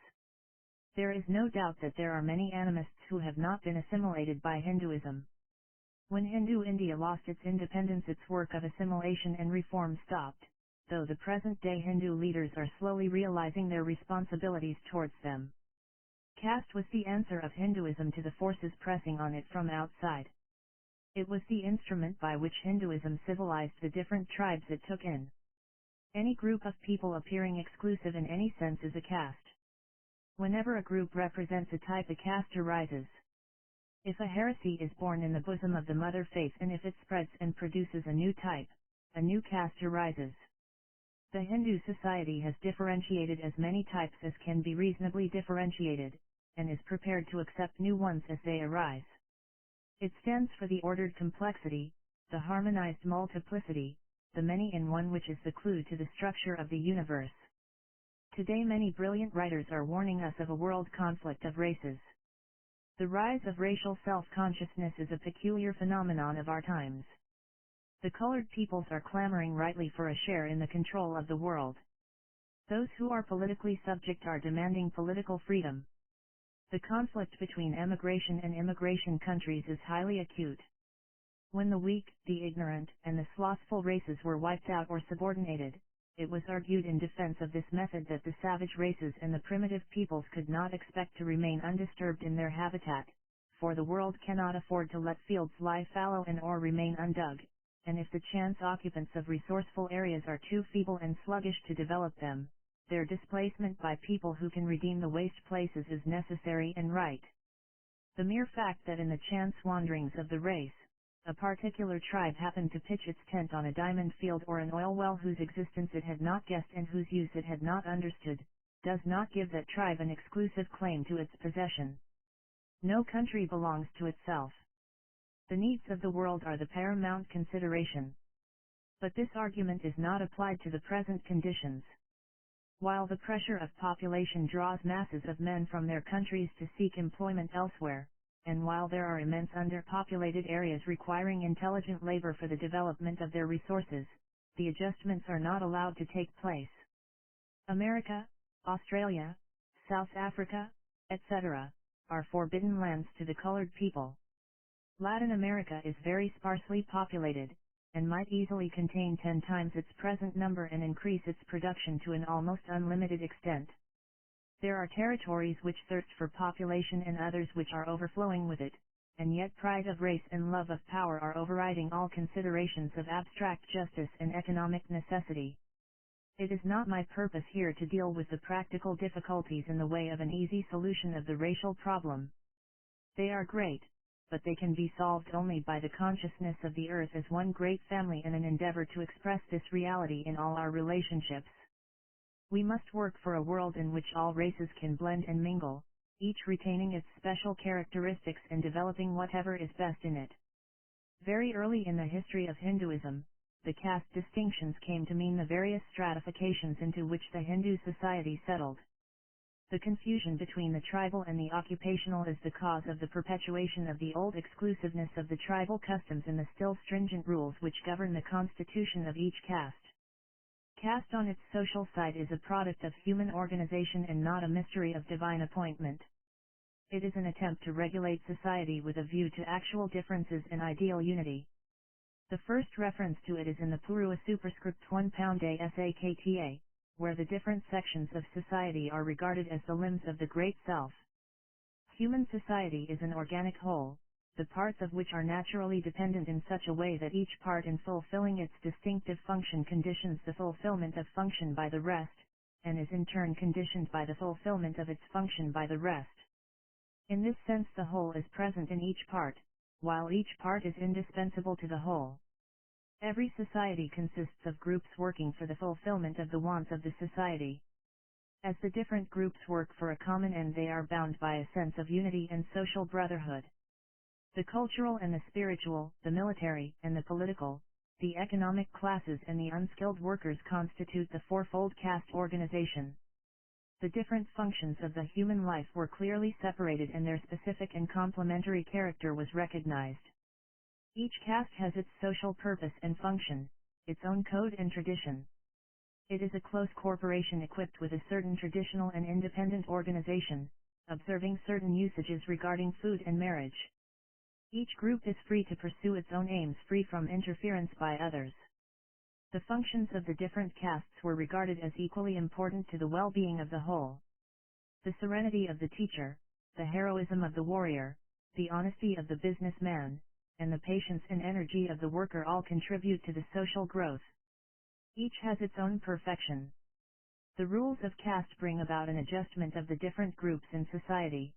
There is no doubt that there are many animists who have not been assimilated by Hinduism. When Hindu India lost its independence, its work of assimilation and reform stopped, though the present-day Hindu leaders are slowly realizing their responsibilities towards them. Caste was the answer of Hinduism to the forces pressing on it from outside. It was the instrument by which Hinduism civilized the different tribes it took in. Any group of people appearing exclusive in any sense is a caste. Whenever a group represents a type, a caste arises. If a heresy is born in the bosom of the mother faith, and if it spreads and produces a new type, a new caste arises. The Hindu society has differentiated as many types as can be reasonably differentiated, and is prepared to accept new ones as they arise. It stands for the ordered complexity, the harmonized multiplicity, the many in one, which is the clue to the structure of the universe. Today many brilliant writers are warning us of a world conflict of races. The rise of racial self-consciousness is a peculiar phenomenon of our times. The colored peoples are clamoring rightly for a share in the control of the world. Those who are politically subject are demanding political freedom. The conflict between emigration and immigration countries is highly acute. When the weak, the ignorant, and the slothful races were wiped out or subordinated, it was argued in defense of this method that the savage races and the primitive peoples could not expect to remain undisturbed in their habitat, for the world cannot afford to let fields lie fallow and or remain undug, and if the chance occupants of resourceful areas are too feeble and sluggish to develop them, their displacement by people who can redeem the waste places is necessary and right. The mere fact that in the chance wanderings of the race, a particular tribe happened to pitch its tent on a diamond field or an oil well whose existence it had not guessed and whose use it had not understood, does not give that tribe an exclusive claim to its possession. No country belongs to itself. The needs of the world are the paramount consideration. But this argument is not applied to the present conditions. While the pressure of population draws masses of men from their countries to seek employment elsewhere, and while there are immense underpopulated areas requiring intelligent labor for the development of their resources, the adjustments are not allowed to take place. America, Australia, South Africa, etc., are forbidden lands to the colored people. Latin America is very sparsely populated, and might easily contain 10 times its present number and increase its production to an almost unlimited extent. There are territories which thirst for population and others which are overflowing with it, and yet pride of race and love of power are overriding all considerations of abstract justice and economic necessity. It is not my purpose here to deal with the practical difficulties in the way of an easy solution of the racial problem. They are great, but they can be solved only by the consciousness of the earth as one great family and an endeavor to express this reality in all our relationships. We must work for a world in which all races can blend and mingle, each retaining its special characteristics and developing whatever is best in it. Very early in the history of Hinduism, the caste distinctions came to mean the various stratifications into which the Hindu society settled. The confusion between the tribal and the occupational is the cause of the perpetuation of the old exclusiveness of the tribal customs and the still stringent rules which govern the constitution of each caste. Caste on its social side is a product of human organization and not a mystery of divine appointment. It is an attempt to regulate society with a view to actual differences and ideal unity. The first reference to it is in the Purua superscript 1 pound a Sakta, where the different sections of society are regarded as the limbs of the Great Self. Human society is an organic whole, the parts of which are naturally dependent in such a way that each part in fulfilling its distinctive function conditions the fulfillment of function by the rest, and is in turn conditioned by the fulfillment of its function by the rest. In this sense the whole is present in each part, while each part is indispensable to the whole. Every society consists of groups working for the fulfillment of the wants of the society. As the different groups work for a common end, they are bound by a sense of unity and social brotherhood. The cultural and the spiritual, the military and the political, the economic classes and the unskilled workers constitute the fourfold caste organization. The different functions of the human life were clearly separated and their specific and complementary character was recognized. Each caste has its social purpose and function, its own code and tradition. It is a close corporation equipped with a certain traditional and independent organization, observing certain usages regarding food and marriage. Each group is free to pursue its own aims free from interference by others. The functions of the different castes were regarded as equally important to the well-being of the whole. The serenity of the teacher, the heroism of the warrior, the honesty of the businessman, and the patience and energy of the worker all contribute to the social growth. Each has its own perfection. The rules of caste bring about an adjustment of the different groups in society.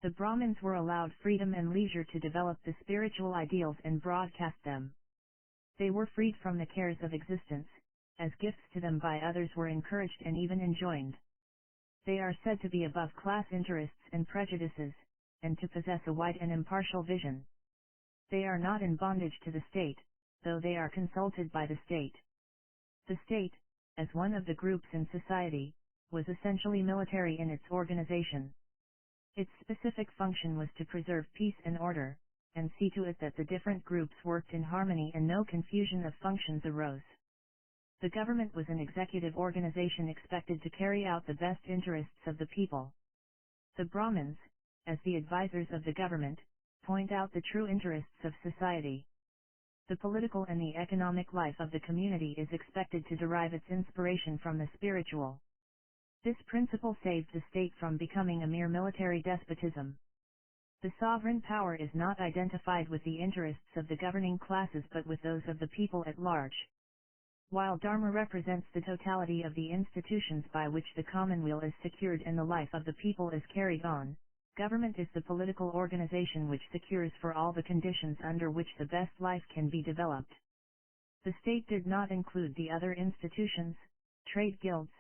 The Brahmins were allowed freedom and leisure to develop the spiritual ideals and broadcast them. They were freed from the cares of existence, as gifts to them by others were encouraged and even enjoined. They are said to be above class interests and prejudices, and to possess a wide and impartial vision. They are not in bondage to the state, though they are consulted by the state. The state, as one of the groups in society, was essentially military in its organization. Its specific function was to preserve peace and order, and see to it that the different groups worked in harmony and no confusion of functions arose. The government was an executive organization expected to carry out the best interests of the people. The Brahmins, as the advisors of the government, point out the true interests of society. The political and the economic life of the community is expected to derive its inspiration from the spiritual. This principle saved the state from becoming a mere military despotism. The sovereign power is not identified with the interests of the governing classes but with those of the people at large. While Dharma represents the totality of the institutions by which the commonweal is secured and the life of the people is carried on, government is the political organization which secures for all the conditions under which the best life can be developed. The state did not include the other institutions, trade guilds,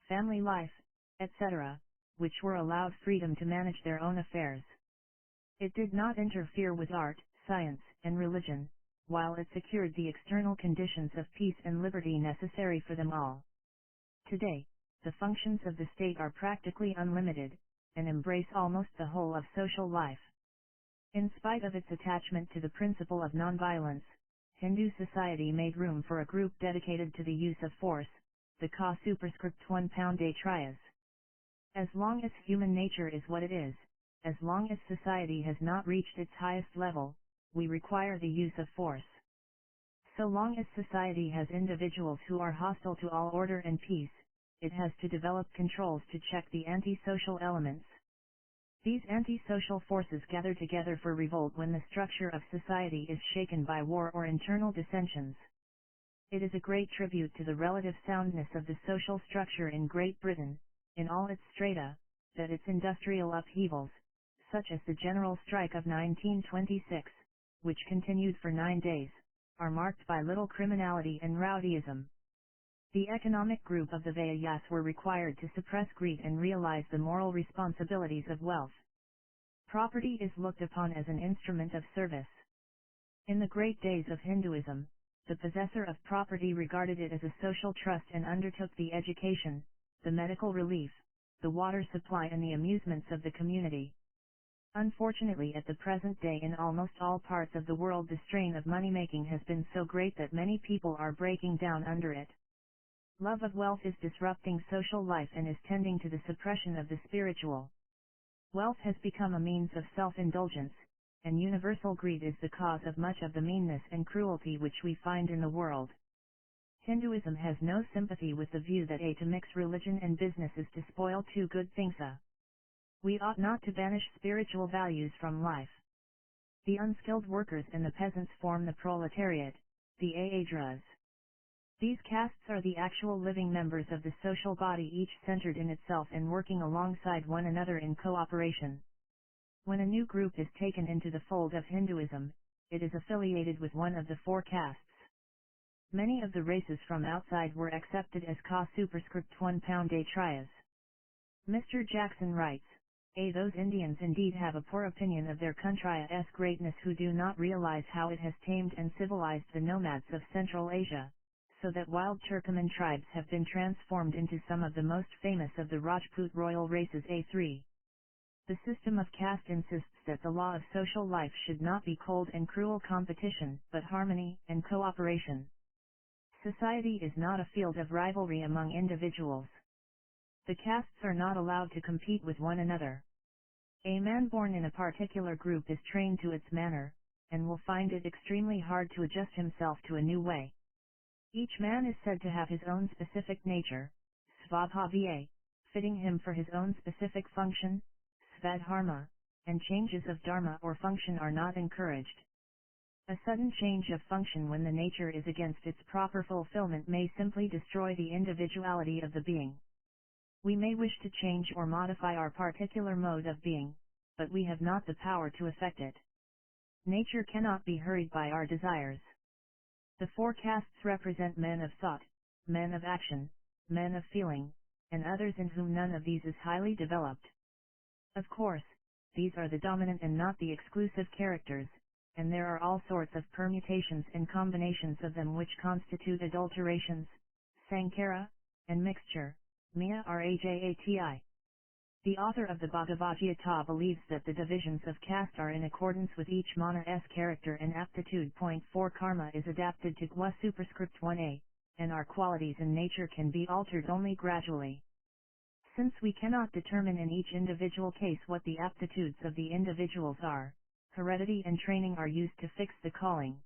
family life, etc., which were allowed freedom to manage their own affairs. It did not interfere with art, science, and religion, while it secured the external conditions of peace and liberty necessary for them all. Today, the functions of the state are practically unlimited, and embrace almost the whole of social life. In spite of its attachment to the principle of nonviolence, Hindu society made room for a group dedicated to the use of force, the Ka superscript 1 pound a Trias. As long as human nature is what it is, as long as society has not reached its highest level, we require the use of force. So long as society has individuals who are hostile to all order and peace, it has to develop controls to check the anti-social elements. These anti-social forces gather together for revolt when the structure of society is shaken by war or internal dissensions. It is a great tribute to the relative soundness of the social structure in Great Britain, in all its strata, that its industrial upheavals, such as the general strike of 1926, which continued for 9 days, are marked by little criminality and rowdyism. The economic group of the Vayas were required to suppress greed and realize the moral responsibilities of wealth. Property is looked upon as an instrument of service. In the great days of Hinduism, the possessor of property regarded it as a social trust and undertook the education, the medical relief, the water supply and the amusements of the community. Unfortunately, at the present day in almost all parts of the world the strain of money-making has been so great that many people are breaking down under it. Love of wealth is disrupting social life and is tending to the suppression of the spiritual. Wealth has become a means of self-indulgence, and universal greed is the cause of much of the meanness and cruelty which we find in the world. Hinduism has no sympathy with the view that to mix religion and business is to spoil two good things. We ought not to banish spiritual values from life. The unskilled workers and the peasants form the proletariat, the Aadras. These castes are the actual living members of the social body, each centered in itself and working alongside one another in cooperation. When a new group is taken into the fold of Hinduism, it is affiliated with one of the 4 castes. Many of the races from outside were accepted as Ka superscript 1 pound Trias. Mr. Jackson writes, those Indians indeed have a poor opinion of their country's greatness who do not realize how it has tamed and civilized the nomads of Central Asia, so that wild Turkoman tribes have been transformed into some of the most famous of the Rajput royal races. A3. The system of caste insists that the law of social life should not be cold and cruel competition, but harmony and cooperation. Society is not a field of rivalry among individuals. The castes are not allowed to compete with one another. A man born in a particular group is trained to its manner, and will find it extremely hard to adjust himself to a new way. Each man is said to have his own specific nature, svabhava, fitting him for his own specific function, svadharma, and changes of dharma or function are not encouraged. A sudden change of function when the nature is against its proper fulfillment may simply destroy the individuality of the being. We may wish to change or modify our particular mode of being, but we have not the power to effect it. Nature cannot be hurried by our desires. The 4 castes represent men of thought, men of action, men of feeling, and others in whom none of these is highly developed. Of course, these are the dominant and not the exclusive characters, and there are all sorts of permutations and combinations of them which constitute adulterations, sankara, and mixture. Mia Rajati. The author of the Bhagavad Gita believes that the divisions of caste are in accordance with each mana's character and aptitude. 4 Karma is adapted to Gwa superscript 1a, and our qualities in nature can be altered only gradually. Since we cannot determine in each individual case what the aptitudes of the individuals are, heredity and training are used to fix the calling.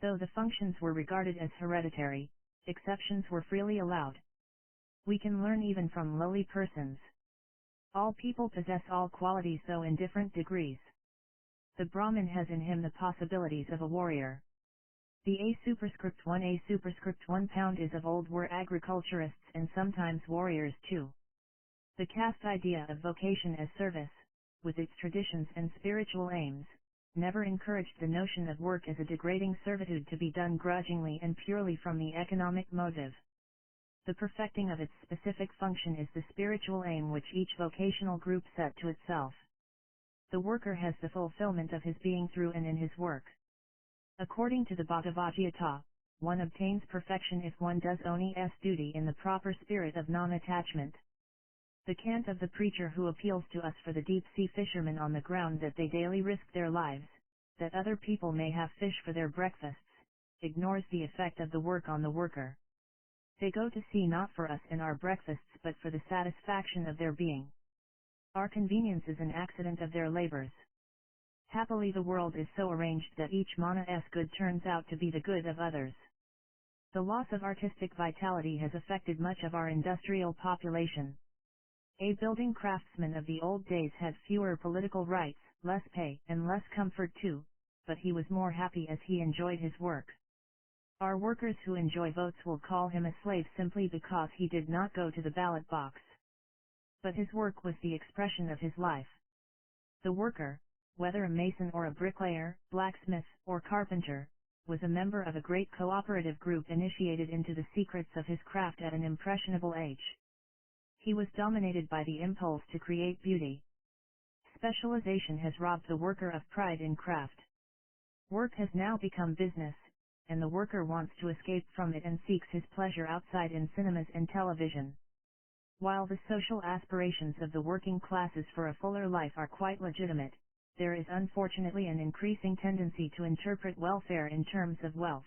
Though the functions were regarded as hereditary, exceptions were freely allowed. We can learn even from lowly persons. All people possess all qualities, though in different degrees. The Brahmin has in him the possibilities of a warrior. The A superscript 1 pound is of old were agriculturists and sometimes warriors too. The caste idea of vocation as service, with its traditions and spiritual aims, never encouraged the notion of work as a degrading servitude to be done grudgingly and purely from the economic motive. The perfecting of its specific function is the spiritual aim which each vocational group set to itself. The worker has the fulfillment of his being through and in his work. According to the Bhagavad Gita, one obtains perfection if one does one's duty in the proper spirit of non-attachment. The cant of the preacher who appeals to us for the deep-sea fishermen on the ground that they daily risk their lives, that other people may have fish for their breakfasts, ignores the effect of the work on the worker. They go to sea not for us and our breakfasts but for the satisfaction of their being. Our convenience is an accident of their labors. Happily the world is so arranged that each mana's good turns out to be the good of others. The loss of artistic vitality has affected much of our industrial population. A building craftsman of the old days had fewer political rights, less pay, and less comfort too, but he was more happy as he enjoyed his work. Our workers who enjoy votes will call him a slave simply because he did not go to the ballot box. But his work was the expression of his life. The worker, whether a mason or a bricklayer, blacksmith, or carpenter, was a member of a great cooperative group initiated into the secrets of his craft at an impressionable age. He was dominated by the impulse to create beauty. Specialization has robbed the worker of pride in craft. Work has now become business, and the worker wants to escape from it and seeks his pleasure outside in cinemas and television. While the social aspirations of the working classes for a fuller life are quite legitimate, there is unfortunately an increasing tendency to interpret welfare in terms of wealth.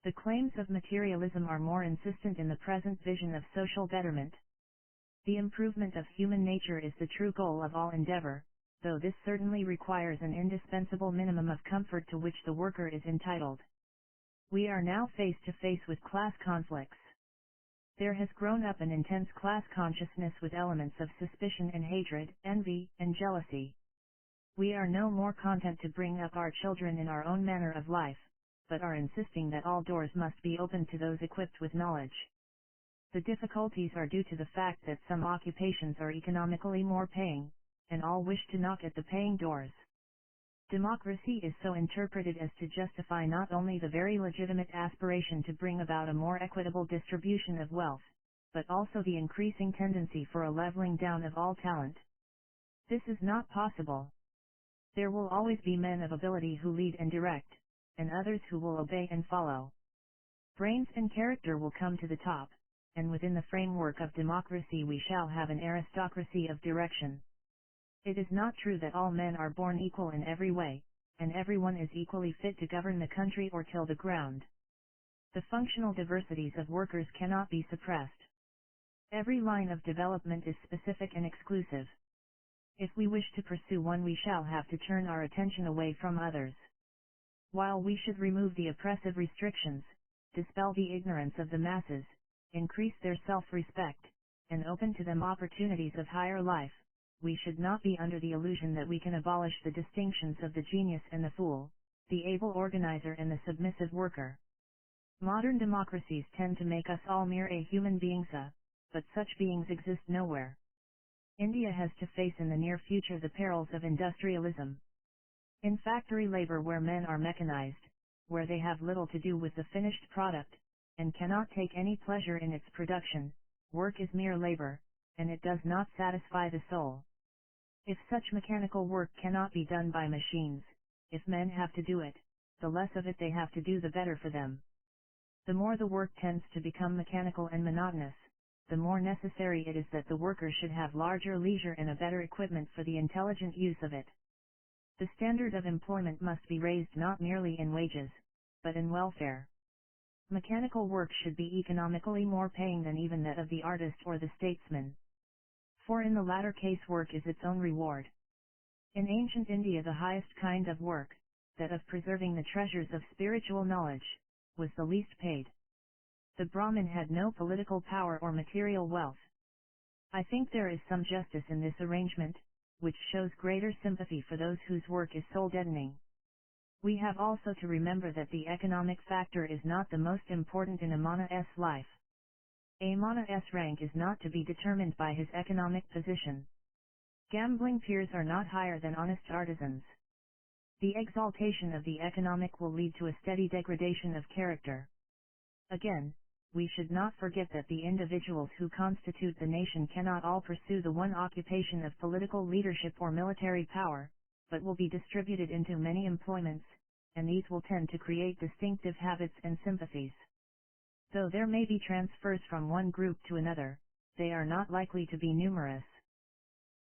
The claims of materialism are more insistent in the present vision of social betterment. The improvement of human nature is the true goal of all endeavor, though this certainly requires an indispensable minimum of comfort to which the worker is entitled. We are now face to face with class conflicts. There has grown up an intense class consciousness with elements of suspicion and hatred, envy, and jealousy. We are no more content to bring up our children in our own manner of life, but are insisting that all doors must be opened to those equipped with knowledge. The difficulties are due to the fact that some occupations are economically more paying, and all wish to knock at the paying doors. Democracy is so interpreted as to justify not only the very legitimate aspiration to bring about a more equitable distribution of wealth, but also the increasing tendency for a leveling down of all talent. This is not possible. There will always be men of ability who lead and direct, and others who will obey and follow. Brains and character will come to the top, and within the framework of democracy we shall have an aristocracy of direction. It is not true that all men are born equal in every way, and everyone is equally fit to govern the country or till the ground. The functional diversities of workers cannot be suppressed. Every line of development is specific and exclusive. If we wish to pursue one, we shall have to turn our attention away from others. While we should remove the oppressive restrictions, dispel the ignorance of the masses, increase their self-respect, and open to them opportunities of higher life, we should not be under the illusion that we can abolish the distinctions of the genius and the fool, the able organizer and the submissive worker. Modern democracies tend to make us all mere human beings, but such beings exist nowhere. India has to face in the near future the perils of industrialism. In factory labor where men are mechanized, where they have little to do with the finished product, and cannot take any pleasure in its production, work is mere labor, and it does not satisfy the soul. If such mechanical work cannot be done by machines, if men have to do it, the less of it they have to do the better for them. The more the work tends to become mechanical and monotonous, the more necessary it is that the worker should have larger leisure and a better equipment for the intelligent use of it. The standard of employment must be raised not merely in wages, but in welfare. Mechanical work should be economically more paying than even that of the artist or the statesman. For in the latter case work is its own reward. In ancient India the highest kind of work, that of preserving the treasures of spiritual knowledge, was the least paid. The Brahmin had no political power or material wealth. I think there is some justice in this arrangement, which shows greater sympathy for those whose work is soul-deadening. We have also to remember that the economic factor is not the most important in a Mana's life. A Mana's rank is not to be determined by his economic position. Gambling peers are not higher than honest artisans. The exaltation of the economic will lead to a steady degradation of character. Again, we should not forget that the individuals who constitute the nation cannot all pursue the one occupation of political leadership or military power, but will be distributed into many employments, and these will tend to create distinctive habits and sympathies. Though there may be transfers from one group to another, they are not likely to be numerous.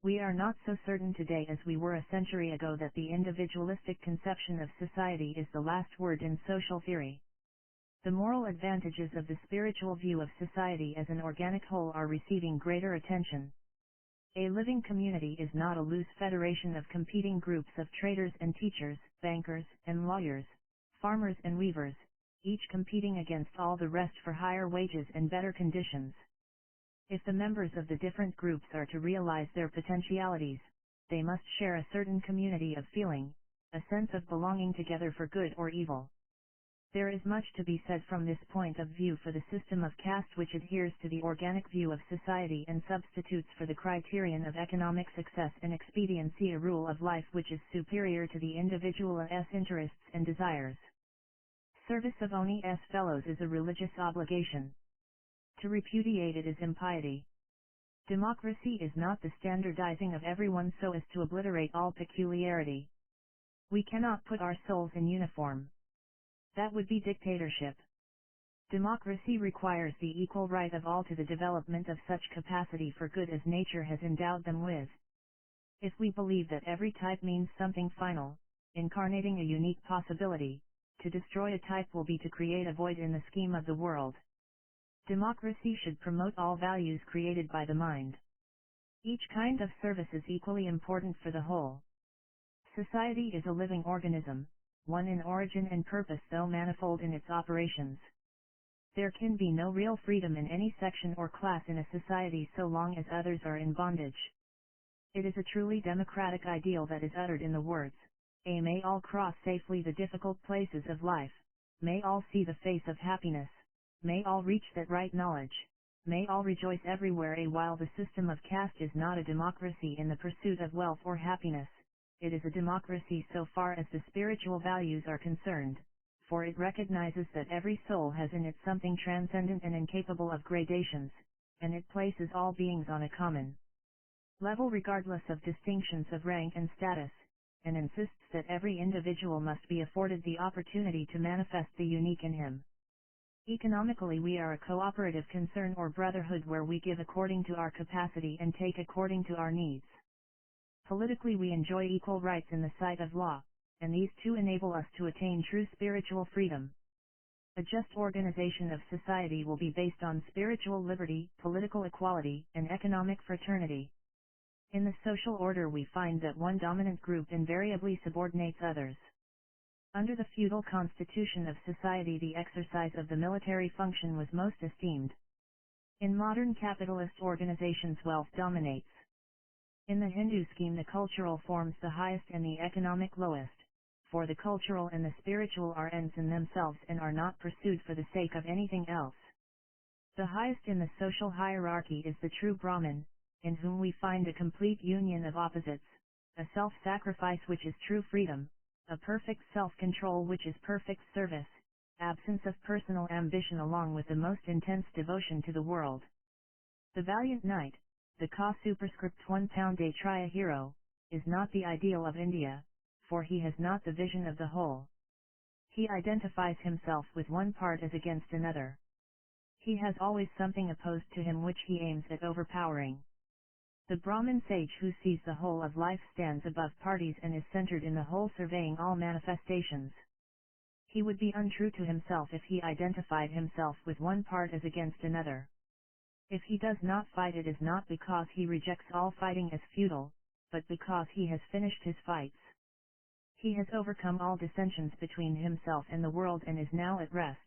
We are not so certain today as we were a century ago that the individualistic conception of society is the last word in social theory. The moral advantages of the spiritual view of society as an organic whole are receiving greater attention. A living community is not a loose federation of competing groups of traders and teachers, bankers and lawyers, farmers and weavers, each competing against all the rest for higher wages and better conditions. If the members of the different groups are to realize their potentialities, they must share a certain community of feeling, a sense of belonging together for good or evil. There is much to be said from this point of view for the system of caste which adheres to the organic view of society and substitutes for the criterion of economic success and expediency a rule of life which is superior to the individual's interests and desires. Service of Oni's fellows is a religious obligation. To repudiate it is impiety. Democracy is not the standardizing of everyone so as to obliterate all peculiarity. We cannot put our souls in uniform. That would be dictatorship. Democracy requires the equal right of all to the development of such capacity for good as nature has endowed them with. If we believe that every type means something final, incarnating a unique possibility, to destroy a type will be to create a void in the scheme of the world. Democracy should promote all values created by the mind. Each kind of service is equally important for the whole. Society is a living organism, one in origin and purpose though manifold in its operations. There can be no real freedom in any section or class in a society so long as others are in bondage. It is a truly democratic ideal that is uttered in the words, may all cross safely the difficult places of life, may all see the face of happiness, may all reach that right knowledge, may all rejoice everywhere. While the system of caste is not a democracy in the pursuit of wealth or happiness, it is a democracy so far as the spiritual values are concerned, for it recognizes that every soul has in it something transcendent and incapable of gradations, and it places all beings on a common level regardless of distinctions of rank and status, and insists that every individual must be afforded the opportunity to manifest the unique in him. Economically we are a cooperative concern or brotherhood where we give according to our capacity and take according to our needs. Politically we enjoy equal rights in the sight of law, and these two enable us to attain true spiritual freedom. A just organization of society will be based on spiritual liberty, political equality, and economic fraternity. In the social order we find that one dominant group invariably subordinates others. Under the feudal constitution of society the exercise of the military function was most esteemed. In modern capitalist organizations wealth dominates. In the Hindu scheme the cultural forms the highest and the economic lowest, for the cultural and the spiritual are ends in themselves and are not pursued for the sake of anything else. The highest in the social hierarchy is the true Brahmin, in whom we find a complete union of opposites, a self-sacrifice which is true freedom, a perfect self-control which is perfect service, absence of personal ambition along with the most intense devotion to the world. The valiant knight, the Ka superscript 1 pound a Triya hero, is not the ideal of India, for he has not the vision of the whole. He identifies himself with one part as against another. He has always something opposed to him which he aims at overpowering. The Brahmin sage who sees the whole of life stands above parties and is centered in the whole, surveying all manifestations. He would be untrue to himself if he identified himself with one part as against another. If he does not fight it is not because he rejects all fighting as futile, but because he has finished his fights. He has overcome all dissensions between himself and the world and is now at rest.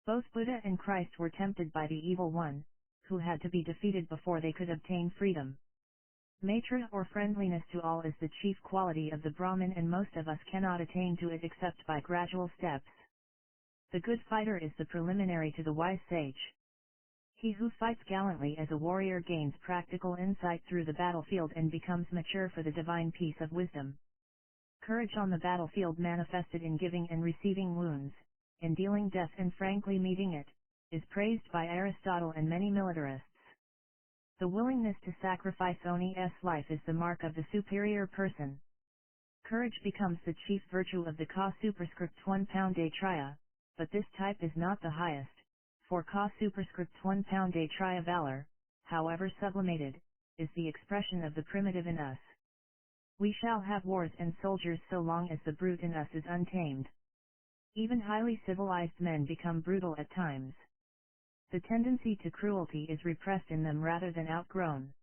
Both Buddha and Christ were tempted by the evil one, who had to be defeated before they could obtain freedom. Maitra or friendliness to all is the chief quality of the Brahmin and most of us cannot attain to it except by gradual steps. The good fighter is the preliminary to the wise sage. He who fights gallantly as a warrior gains practical insight through the battlefield and becomes mature for the divine peace of wisdom. Courage on the battlefield manifested in giving and receiving wounds, in dealing death and frankly meeting it, is praised by Aristotle and many militarists. The willingness to sacrifice Oni's life is the mark of the superior person. Courage becomes the chief virtue of the Ka superscript 1 pound a Triya, but this type is not the highest. For Ka superscript 1 pound a Triya valor, however sublimated, is the expression of the primitive in us. We shall have wars and soldiers so long as the brute in us is untamed. Even highly civilized men become brutal at times. The tendency to cruelty is repressed in them rather than outgrown.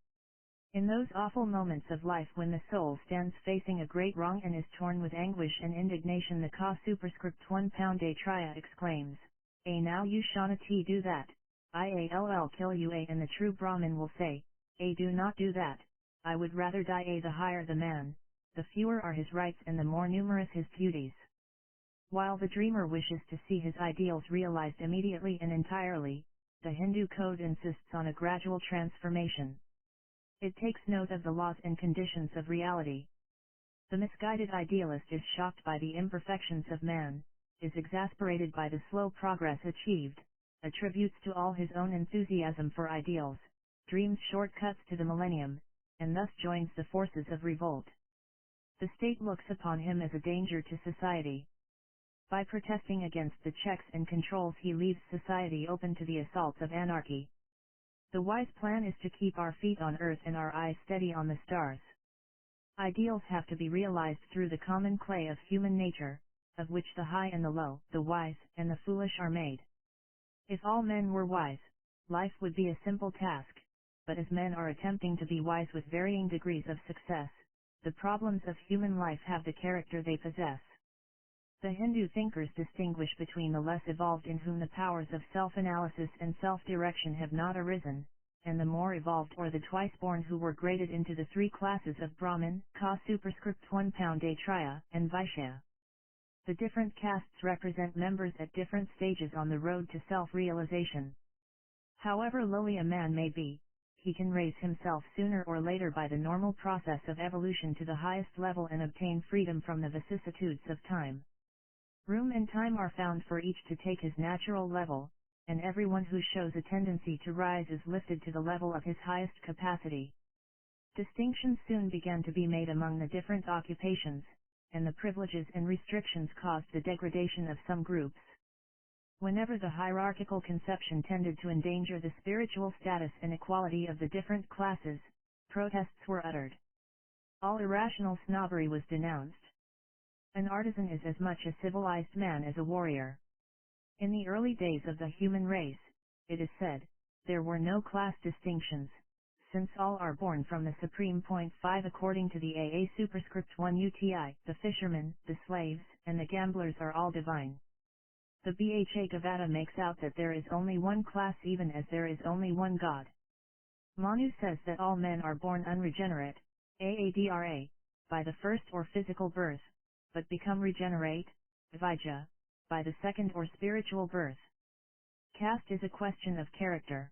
In those awful moments of life when the soul stands facing a great wrong and is torn with anguish and indignation the Ka superscript 1 pound a Triya exclaims, now you shan't do that, I'll kill you and the true Brahmin will say, do not do that, I would rather die the higher the man, the fewer are his rights and the more numerous his duties. While the dreamer wishes to see his ideals realized immediately and entirely, the Hindu code insists on a gradual transformation. It takes note of the laws and conditions of reality. The misguided idealist is shocked by the imperfections of man, is exasperated by the slow progress achieved, attributes to all his own enthusiasm for ideals, dreams shortcuts to the millennium, and thus joins the forces of revolt. The state looks upon him as a danger to society. By protesting against the checks and controls he leaves society open to the assaults of anarchy. The wise plan is to keep our feet on earth and our eyes steady on the stars. Ideals have to be realized through the common clay of human nature, of which the high and the low, the wise and the foolish are made. If all men were wise, life would be a simple task, but as men are attempting to be wise with varying degrees of success, the problems of human life have the character they possess. The Hindu thinkers distinguish between the less evolved in whom the powers of self-analysis and self-direction have not arisen, and the more evolved or the twice-born who were graded into the three classes of Brahmin, Ka superscript 1 pound Kshatriya, and Vaishya. The different castes represent members at different stages on the road to self-realization. However lowly a man may be, he can raise himself sooner or later by the normal process of evolution to the highest level and obtain freedom from the vicissitudes of time. Room and time are found for each to take his natural level, and everyone who shows a tendency to rise is lifted to the level of his highest capacity. Distinctions soon began to be made among the different occupations, and the privileges and restrictions caused the degradation of some groups. Whenever the hierarchical conception tended to endanger the spiritual status and equality of the different classes, protests were uttered. All irrational snobbery was denounced. An artisan is as much a civilized man as a warrior. In the early days of the human race, it is said, there were no class distinctions, since all are born from the supreme point 5 according to the AA superscript 1 UTI, the fishermen, the slaves, and the gamblers are all divine. The Bhagavata makes out that there is only one class even as there is only one God. Manu says that all men are born unregenerate, AADRA, by the first or physical birth, but become regenerate, Vijja, by the second or spiritual birth. Caste is a question of character.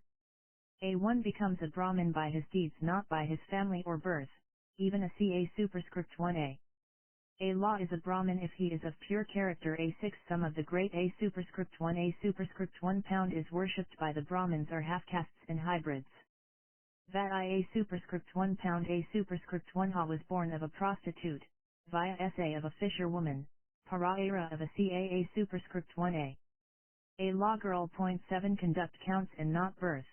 One becomes a Brahmin by his deeds not by his family or birth, even a Ca superscript 1a. A law is a Brahmin if he is of pure character. A6 Some of the great A superscript 1a superscript 1 pound is worshipped by the Brahmins or half-castes and hybrids. That A superscript 1 pound A superscript 1ha was born of a prostitute, via sa of a fisherwoman, para-era of a Caa superscript 1a. A law girl. 7 Conduct counts and not birth.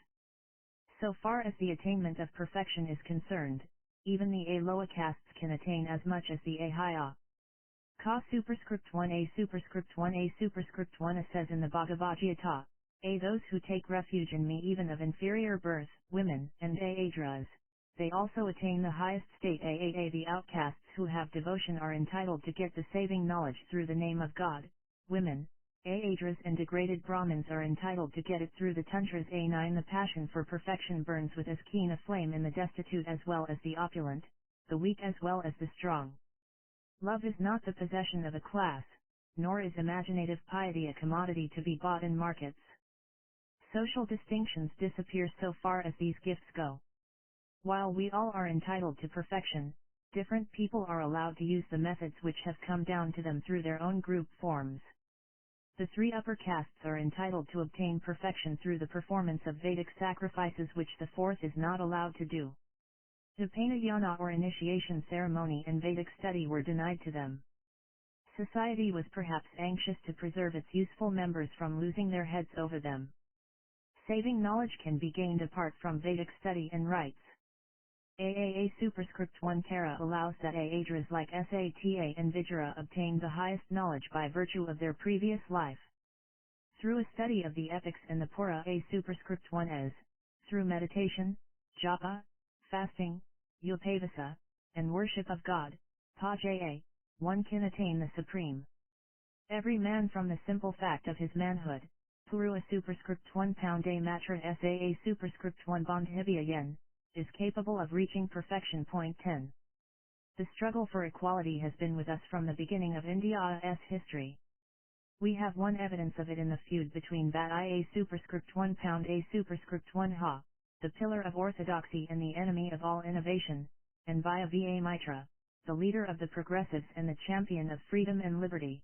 So far as the attainment of perfection is concerned, even the A lower castes can attain as much as the A higher. Ka superscript 1a superscript 1a superscript 1a says in the Bhagavad Gita, those who take refuge in me even of inferior birth, women, and Aadras, they also attain the highest state. The outcasts who have devotion are entitled to get the saving knowledge through the name of God. Women, Aadras and degraded Brahmins are entitled to get it through the Tantras. A9 The passion for perfection burns with as keen a flame in the destitute as well as the opulent, the weak as well as the strong. Love is not the possession of a class, nor is imaginative piety a commodity to be bought in markets. Social distinctions disappear so far as these gifts go. While we all are entitled to perfection, different people are allowed to use the methods which have come down to them through their own group forms. The three upper castes are entitled to obtain perfection through the performance of Vedic sacrifices which the fourth is not allowed to do. Upanayana or initiation ceremony and Vedic study were denied to them. Society was perhaps anxious to preserve its useful members from losing their heads over them. Saving knowledge can be gained apart from Vedic study and rites. AAA superscript 1 Tara allows that Aadras like Sata and Vijra obtain the highest knowledge by virtue of their previous life. Through a study of the epics and the Pura A superscript 1 as, through meditation, japa, fasting, upavasa, and worship of God, Pajaya, one can attain the supreme. Every man from the simple fact of his manhood, Puru A superscript 1 pound A matra Saa superscript 1 Bandhivya yen, is capable of reaching perfection. 10. The struggle for equality has been with us from the beginning of India's history. We have one evidence of it in the feud between Bat I A superscript 1 pound A superscript 1 Ha, the pillar of orthodoxy and the enemy of all innovation, and Via Va Mitra, the leader of the progressives and the champion of freedom and liberty.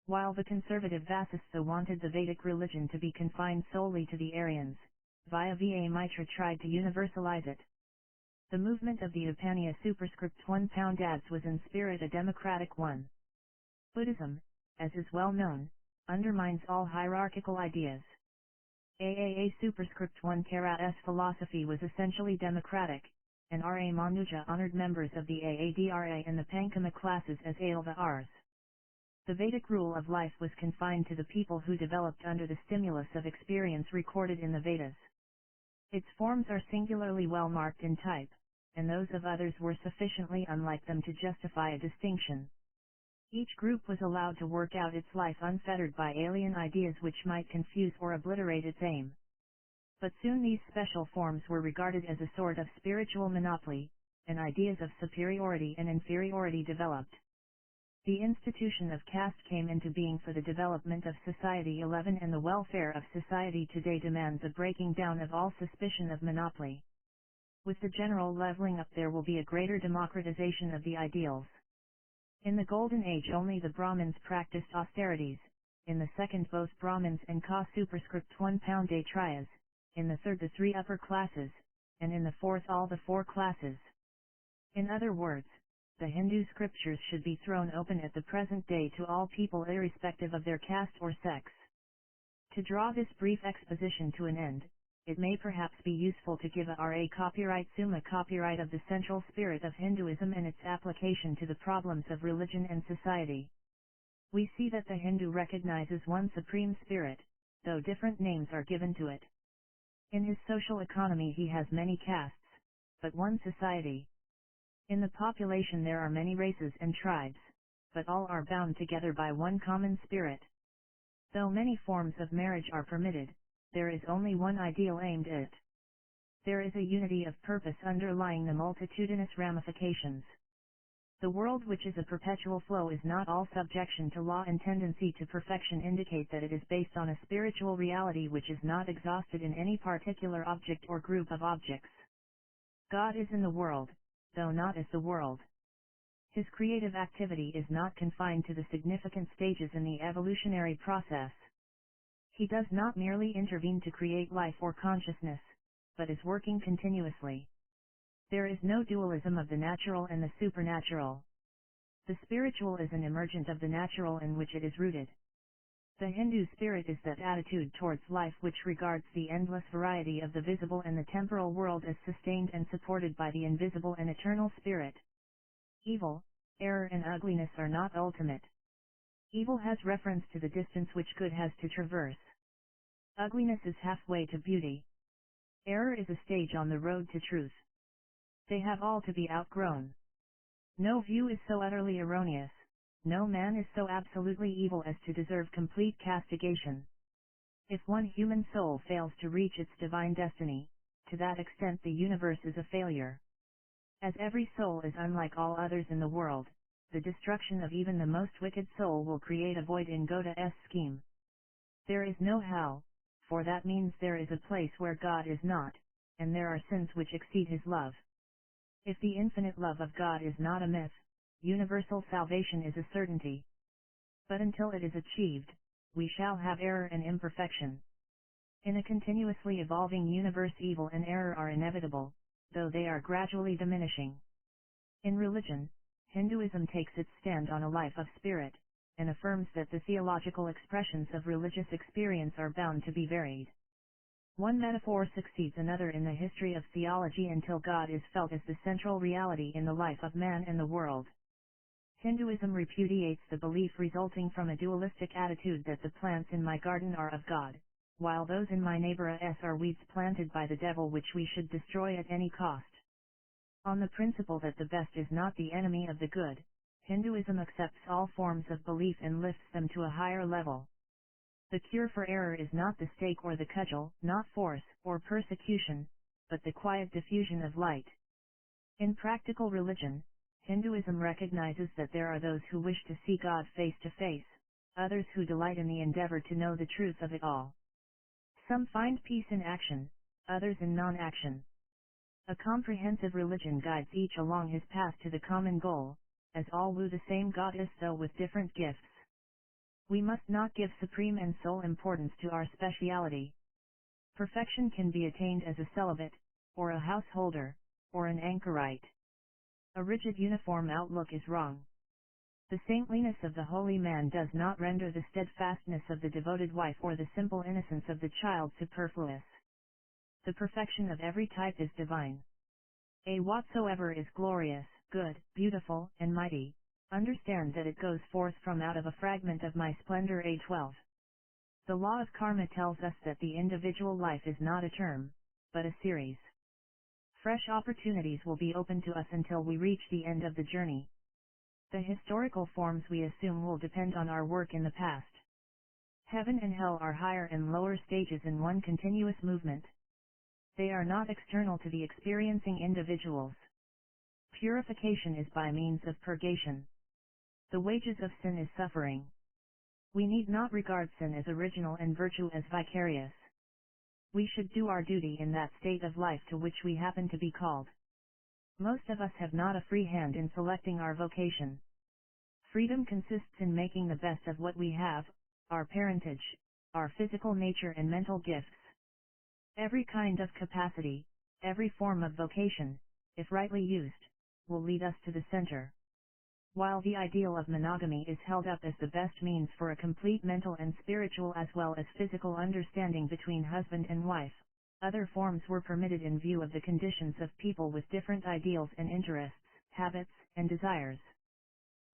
While the conservative Vasistha wanted the Vedic religion to be confined solely to the Aryans, Via Va Mitra tried to universalize it. The movement of the Upaniya superscript 1 pound ads was in spirit a democratic one. Buddhism, as is well known, undermines all hierarchical ideas. AAA superscript 1 Kara's philosophy was essentially democratic, and R. A. Manuja honored members of the Aadra and the Pankama classes as Alvars. The Vedic rule of life was confined to the people who developed under the stimulus of experience recorded in the Vedas. Its forms are singularly well marked in type, and those of others were sufficiently unlike them to justify a distinction. Each group was allowed to work out its life unfettered by alien ideas which might confuse or obliterate its aim. But soon these special forms were regarded as a sort of spiritual monopoly, and ideas of superiority and inferiority developed. The institution of caste came into being for the development of Society 11, and the welfare of society today demands a breaking down of all suspicion of monopoly. With the general leveling up there will be a greater democratization of the ideals. In the Golden Age only the Brahmins practiced austerities, in the second both Brahmins and Ka superscript 1 pound Kshatriyas, in the third the three upper classes, and in the fourth all the four classes. In other words, the Hindu scriptures should be thrown open at the present day to all people irrespective of their caste or sex. To draw this brief exposition to an end, it may perhaps be useful to give a RA copyright summa copyright of the central spirit of Hinduism and its application to the problems of religion and society. We see that the Hindu recognizes one supreme spirit, though different names are given to it. In his social economy he has many castes, but one society. In the population there are many races and tribes, but all are bound together by one common spirit. Though many forms of marriage are permitted, there is only one ideal aimed at. There is a unity of purpose underlying the multitudinous ramifications. The world, which is a perpetual flow, is not all subjection to law and tendency to perfection indicate that it is based on a spiritual reality which is not exhausted in any particular object or group of objects. God is in the world, though not as the world. His creative activity is not confined to the significant stages in the evolutionary process. He does not merely intervene to create life or consciousness, but is working continuously. There is no dualism of the natural and the supernatural. The spiritual is an emergent of the natural in which it is rooted. The Hindu spirit is that attitude towards life which regards the endless variety of the visible and the temporal world as sustained and supported by the invisible and eternal spirit. Evil, error and ugliness are not ultimate. Evil has reference to the distance which good has to traverse. Ugliness is halfway to beauty. Error is a stage on the road to truth. They have all to be outgrown. No view is so utterly erroneous, no man is so absolutely evil as to deserve complete castigation. If one human soul fails to reach its divine destiny, to that extent the universe is a failure. As every soul is unlike all others in the world, the destruction of even the most wicked soul will create a void in Goda's scheme. There is no hell, for that means there is a place where God is not, and there are sins which exceed his love. If the infinite love of God is not a myth, universal salvation is a certainty. But until it is achieved, we shall have error and imperfection. In a continuously evolving universe evil and error are inevitable, though they are gradually diminishing. In religion, Hinduism takes its stand on a life of spirit, and affirms that the theological expressions of religious experience are bound to be varied. One metaphor succeeds another in the history of theology until God is felt as the central reality in the life of man and the world. Hinduism repudiates the belief resulting from a dualistic attitude that the plants in my garden are of God, while those in my neighbor's are weeds planted by the devil which we should destroy at any cost. On the principle that the best is not the enemy of the good, Hinduism accepts all forms of belief and lifts them to a higher level. The cure for error is not the stake or the cudgel, not force or persecution, but the quiet diffusion of light. In practical religion, Hinduism recognizes that there are those who wish to see God face to face, others who delight in the endeavor to know the truth of it all. Some find peace in action, others in non-action. A comprehensive religion guides each along his path to the common goal, as all woo the same goddess though with different gifts. We must not give supreme and sole importance to our speciality. Perfection can be attained as a celibate, or a householder, or an anchorite. A rigid uniform outlook is wrong. The saintliness of the holy man does not render the steadfastness of the devoted wife or the simple innocence of the child superfluous. The perfection of every type is divine. A whatsoever is glorious, good, beautiful, and mighty, understand that it goes forth from out of a fragment of my splendor. A12. The law of karma tells us that the individual life is not a term, but a series. Fresh opportunities will be open to us until we reach the end of the journey. The historical forms we assume will depend on our work in the past. Heaven and hell are higher and lower stages in one continuous movement. They are not external to the experiencing individuals. Purification is by means of purgation. The wages of sin is suffering. We need not regard sin as original and virtue as vicarious. We should do our duty in that state of life to which we happen to be called. Most of us have not a free hand in selecting our vocation. Freedom consists in making the best of what we have, our parentage, our physical nature and mental gifts. Every kind of capacity, every form of vocation, if rightly used, will lead us to the center. While the ideal of monogamy is held up as the best means for a complete mental and spiritual as well as physical understanding between husband and wife, other forms were permitted in view of the conditions of people with different ideals and interests, habits, and desires.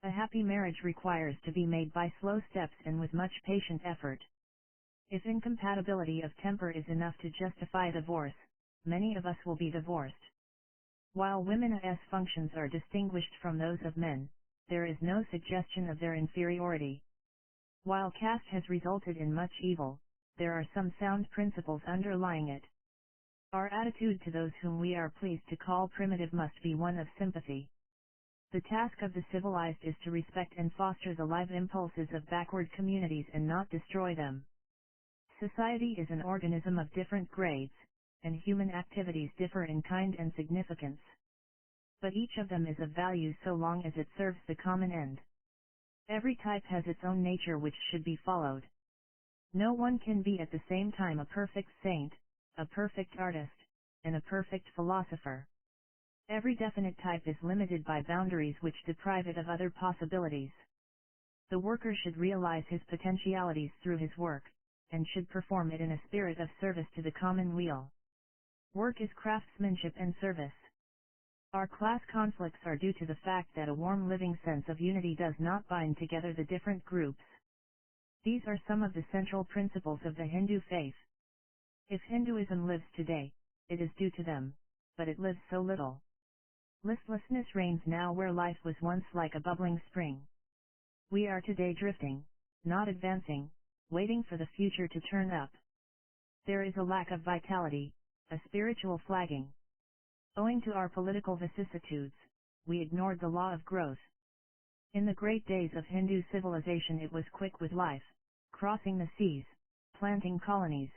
A happy marriage requires to be made by slow steps and with much patient effort. If incompatibility of temper is enough to justify divorce, many of us will be divorced. While women's functions are distinguished from those of men, there is no suggestion of their inferiority. While caste has resulted in much evil, there are some sound principles underlying it. Our attitude to those whom we are pleased to call primitive must be one of sympathy. The task of the civilized is to respect and foster the live impulses of backward communities and not destroy them. Society is an organism of different grades, and human activities differ in kind and significance. But each of them is of value so long as it serves the common end. Every type has its own nature which should be followed. No one can be at the same time a perfect saint, a perfect artist, and a perfect philosopher. Every definite type is limited by boundaries which deprive it of other possibilities. The worker should realize his potentialities through his work, and should perform it in a spirit of service to the common weal. Work is craftsmanship and service. Our class conflicts are due to the fact that a warm living sense of unity does not bind together the different groups. These are some of the central principles of the Hindu faith. If Hinduism lives today, it is due to them, but it lives so little. Listlessness reigns now where life was once like a bubbling spring. We are today drifting, not advancing, waiting for the future to turn up. There is a lack of vitality, a spiritual flagging. Owing to our political vicissitudes, we ignored the law of growth. In the great days of Hindu civilization it was quick with life, crossing the seas, planting colonies,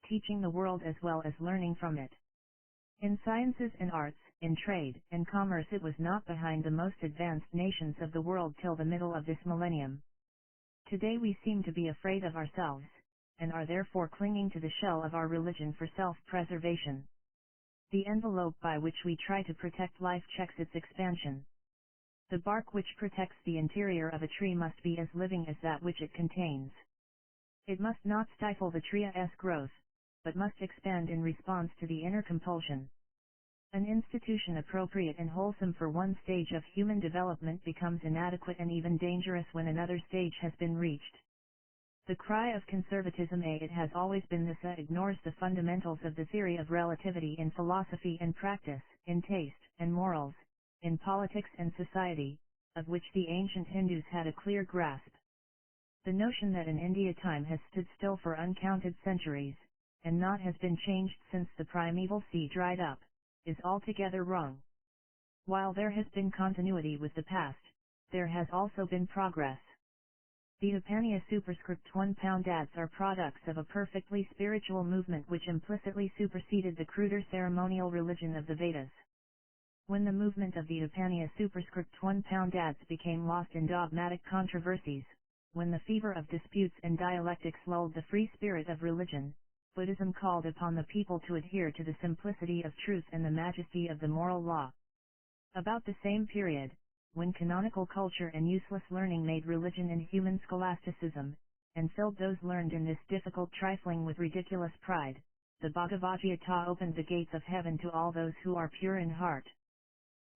teaching the world as well as learning from it. In sciences and arts, in trade and commerce it was not behind the most advanced nations of the world till the middle of this millennium. Today we seem to be afraid of ourselves, and are therefore clinging to the shell of our religion for self-preservation. The envelope by which we try to protect life checks its expansion. The bark which protects the interior of a tree must be as living as that which it contains. It must not stifle the tree's growth, but must expand in response to the inner compulsion. An institution appropriate and wholesome for one stage of human development becomes inadequate and even dangerous when another stage has been reached. The cry of conservatism it has always been this ignores the fundamentals of the theory of relativity in philosophy and practice, in taste and morals, in politics and society, of which the ancient Hindus had a clear grasp. The notion that in India time has stood still for uncounted centuries, and not has been changed since the primeval sea dried up, is altogether wrong. While there has been continuity with the past, there has also been progress. The Upaniya superscript 1 Poundads are products of a perfectly spiritual movement which implicitly superseded the cruder ceremonial religion of the Vedas. When the movement of the Upaniya superscript 1 Poundads became lost in dogmatic controversies, when the fever of disputes and dialectics lulled the free spirit of religion, Buddhism called upon the people to adhere to the simplicity of truth and the majesty of the moral law. About the same period, when canonical culture and useless learning made religion and human scholasticism, and filled those learned in this difficult trifling with ridiculous pride, the Bhagavad-gītā opened the gates of heaven to all those who are pure in heart.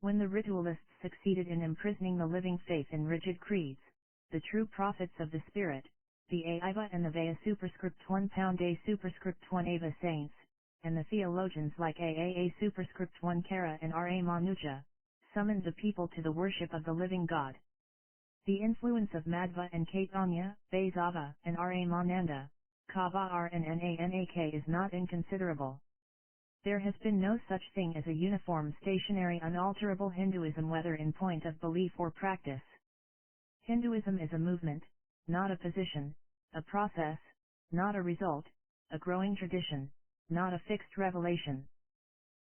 When the ritualists succeeded in imprisoning the living faith in rigid creeds, the true prophets of the Spirit, the Aiva and the Vaya superscript 1 Pound A superscript 1 Ava saints, and the theologians like Aaa superscript 1 Kara and R.A. Manuja, summoned the people to the worship of the living God. The influence of Madhva and Caitanya, Vaisava, and R.A. Mananda, Kava Rnnanak is not inconsiderable. There has been no such thing as a uniform stationary unalterable Hinduism whether in point of belief or practice. Hinduism is a movement, not a position, a process, not a result, a growing tradition, not a fixed revelation.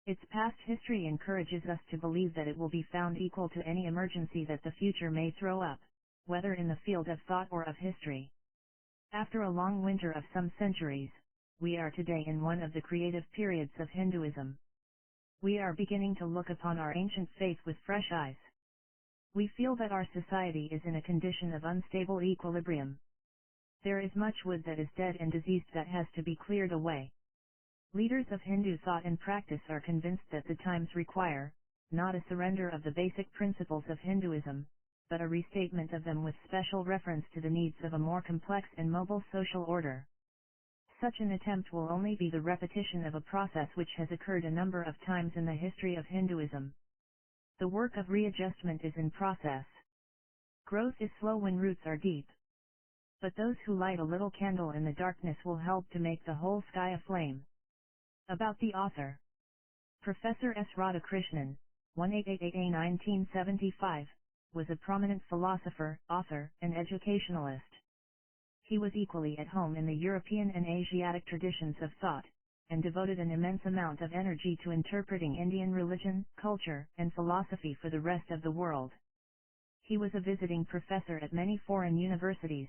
Its past history encourages us to believe that it will be found equal to any emergency that the future may throw up, whether in the field of thought or of history. After a long winter of some centuries, we are today in one of the creative periods of Hinduism. We are beginning to look upon our ancient faith with fresh eyes. We feel that our society is in a condition of unstable equilibrium. There is much wood that is dead and diseased that has to be cleared away. Leaders of Hindu thought and practice are convinced that the times require, not a surrender of the basic principles of Hinduism, but a restatement of them with special reference to the needs of a more complex and mobile social order. Such an attempt will only be the repetition of a process which has occurred a number of times in the history of Hinduism. The work of readjustment is in process. Growth is slow when roots are deep. But those who light a little candle in the darkness will help to make the whole sky aflame. About the author. Professor S. Radhakrishnan, 1888–1975, was a prominent philosopher, author, and educationalist. He was equally at home in the European and Asiatic traditions of thought, and devoted an immense amount of energy to interpreting Indian religion, culture, and philosophy for the rest of the world. He was a visiting professor at many foreign universities,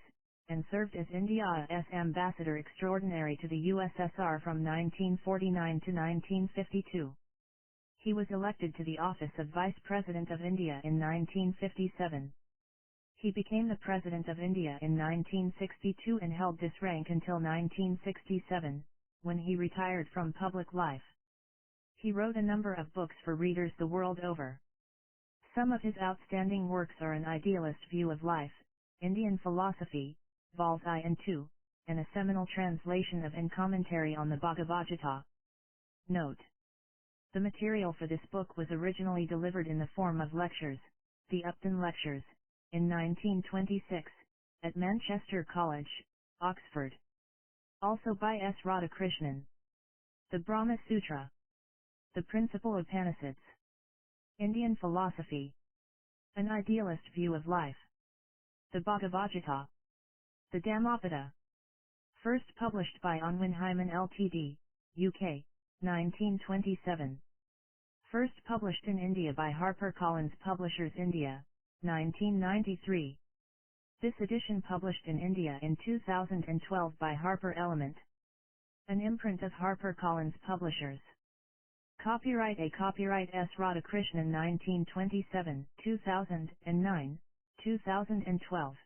and served as India's ambassador extraordinary to the USSR from 1949 to 1952. He was elected to the office of Vice President of India in 1957. He became the President of India in 1962 and held this rank until 1967, when he retired from public life. He wrote a number of books for readers the world over. Some of his outstanding works are An Idealist View of Life, Indian Philosophy, Vols I and II, and a seminal translation of and commentary on the Bhagavad-gītā. Note: the material for this book was originally delivered in the form of lectures, the Upton Lectures, in 1926, at Manchester College, Oxford. Also by S. Radhakrishnan. The Brahma Sutra. The Principal Upanishads. Indian Philosophy. An Idealist View of Life. The Bhagavad-gītā. The Dhammapada. First published by Unwin Hyman Ltd, UK, 1927. First published in India by HarperCollins Publishers India, 1993. This edition published in India in 2012 by Harper Element. An imprint of HarperCollins Publishers. Copyright A. Copyright S. Radhakrishnan 1927, 2009, 2012.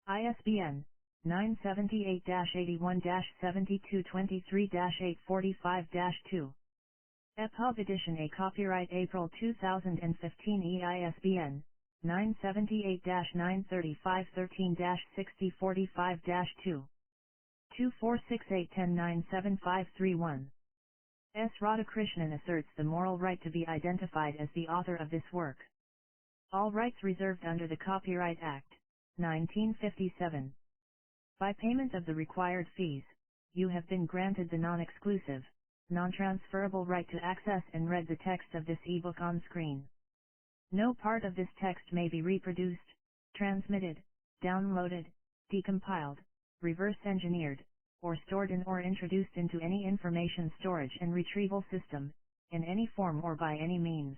ISBN 978-81-7223-845-2. EPUB edition A. Copyright April 2015 EISBN 978-93513-6045-2. 246810975531. S. Radhakrishnan asserts the moral right to be identified as the author of this work. All rights reserved under the Copyright Act, 1957. By payment of the required fees, you have been granted the non-exclusive, non-transferable right to access and read the text of this ebook on screen. No part of this text may be reproduced, transmitted, downloaded, decompiled, reverse-engineered, or stored in or introduced into any information storage and retrieval system, in any form or by any means,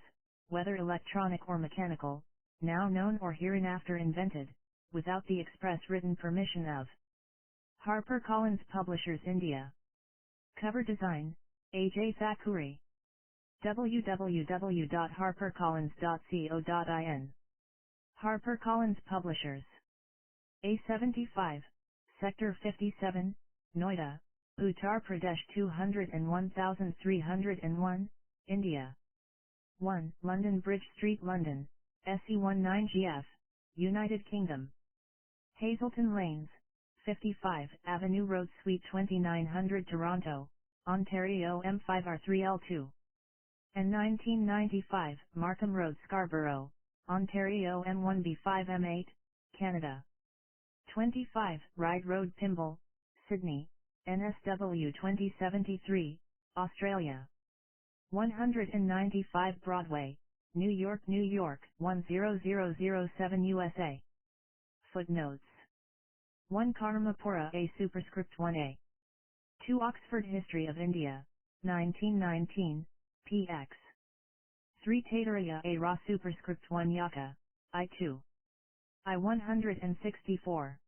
whether electronic or mechanical, now known or hereinafter invented, without the express written permission of HarperCollins Publishers India. Cover design, A.J. Thackeray. www.harpercollins.co.in. HarperCollins Publishers. A75, Sector 57, Noida, Uttar Pradesh 201301, India. 1. London Bridge Street, London, SE19GF, United Kingdom. Hazelton Lanes, 55 Avenue Road Suite 2900 Toronto, Ontario M5R3L2. And 1995 Markham Road Scarborough, Ontario M1B5M8, Canada. 25 Ryde Road Pymble, Sydney, NSW 2073, Australia. 195 Broadway, New York 10007 USA. Footnotes. 1 Karmapura A superscript 1a. 2 Oxford History of India, 1919, px. 3 Taittiriya A Ra superscript 1 Yaka, I2. I 164.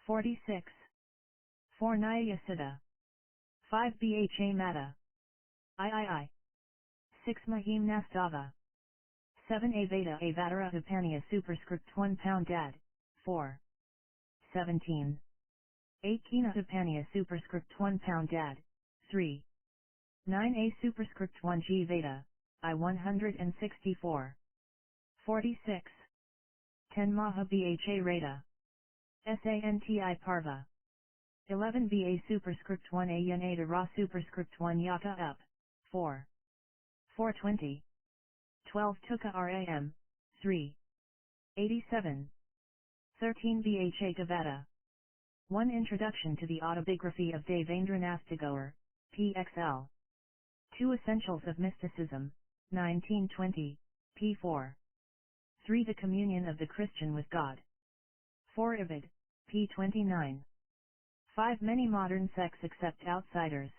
46. 4 Nyayasiddha. 5 Bha Mata. III. 6 Mahim Nastava. 7 Aveda Avadara Upaniya superscript 1 pound dad, 4. 17. 8 Kina Upaniya superscript 1 pound dad, 3. 9 A superscript 1 G Veda, I 164. 46. 10 Maha Bha Rada. Santi Parva. 11 Ba superscript 1 A Yanada Ra superscript 1 Yaka up, 4. 420. 12 Tuka Ram, 3. 87. 13 Bha Gavada. 1 Introduction to the Autobiography of Devendranath Tagore, PXL. 2 Essentials of Mysticism, 1920, p4. 3 The Communion of the Christian with God. 4 Ibid, p29. 5 Many modern sects accept outsiders.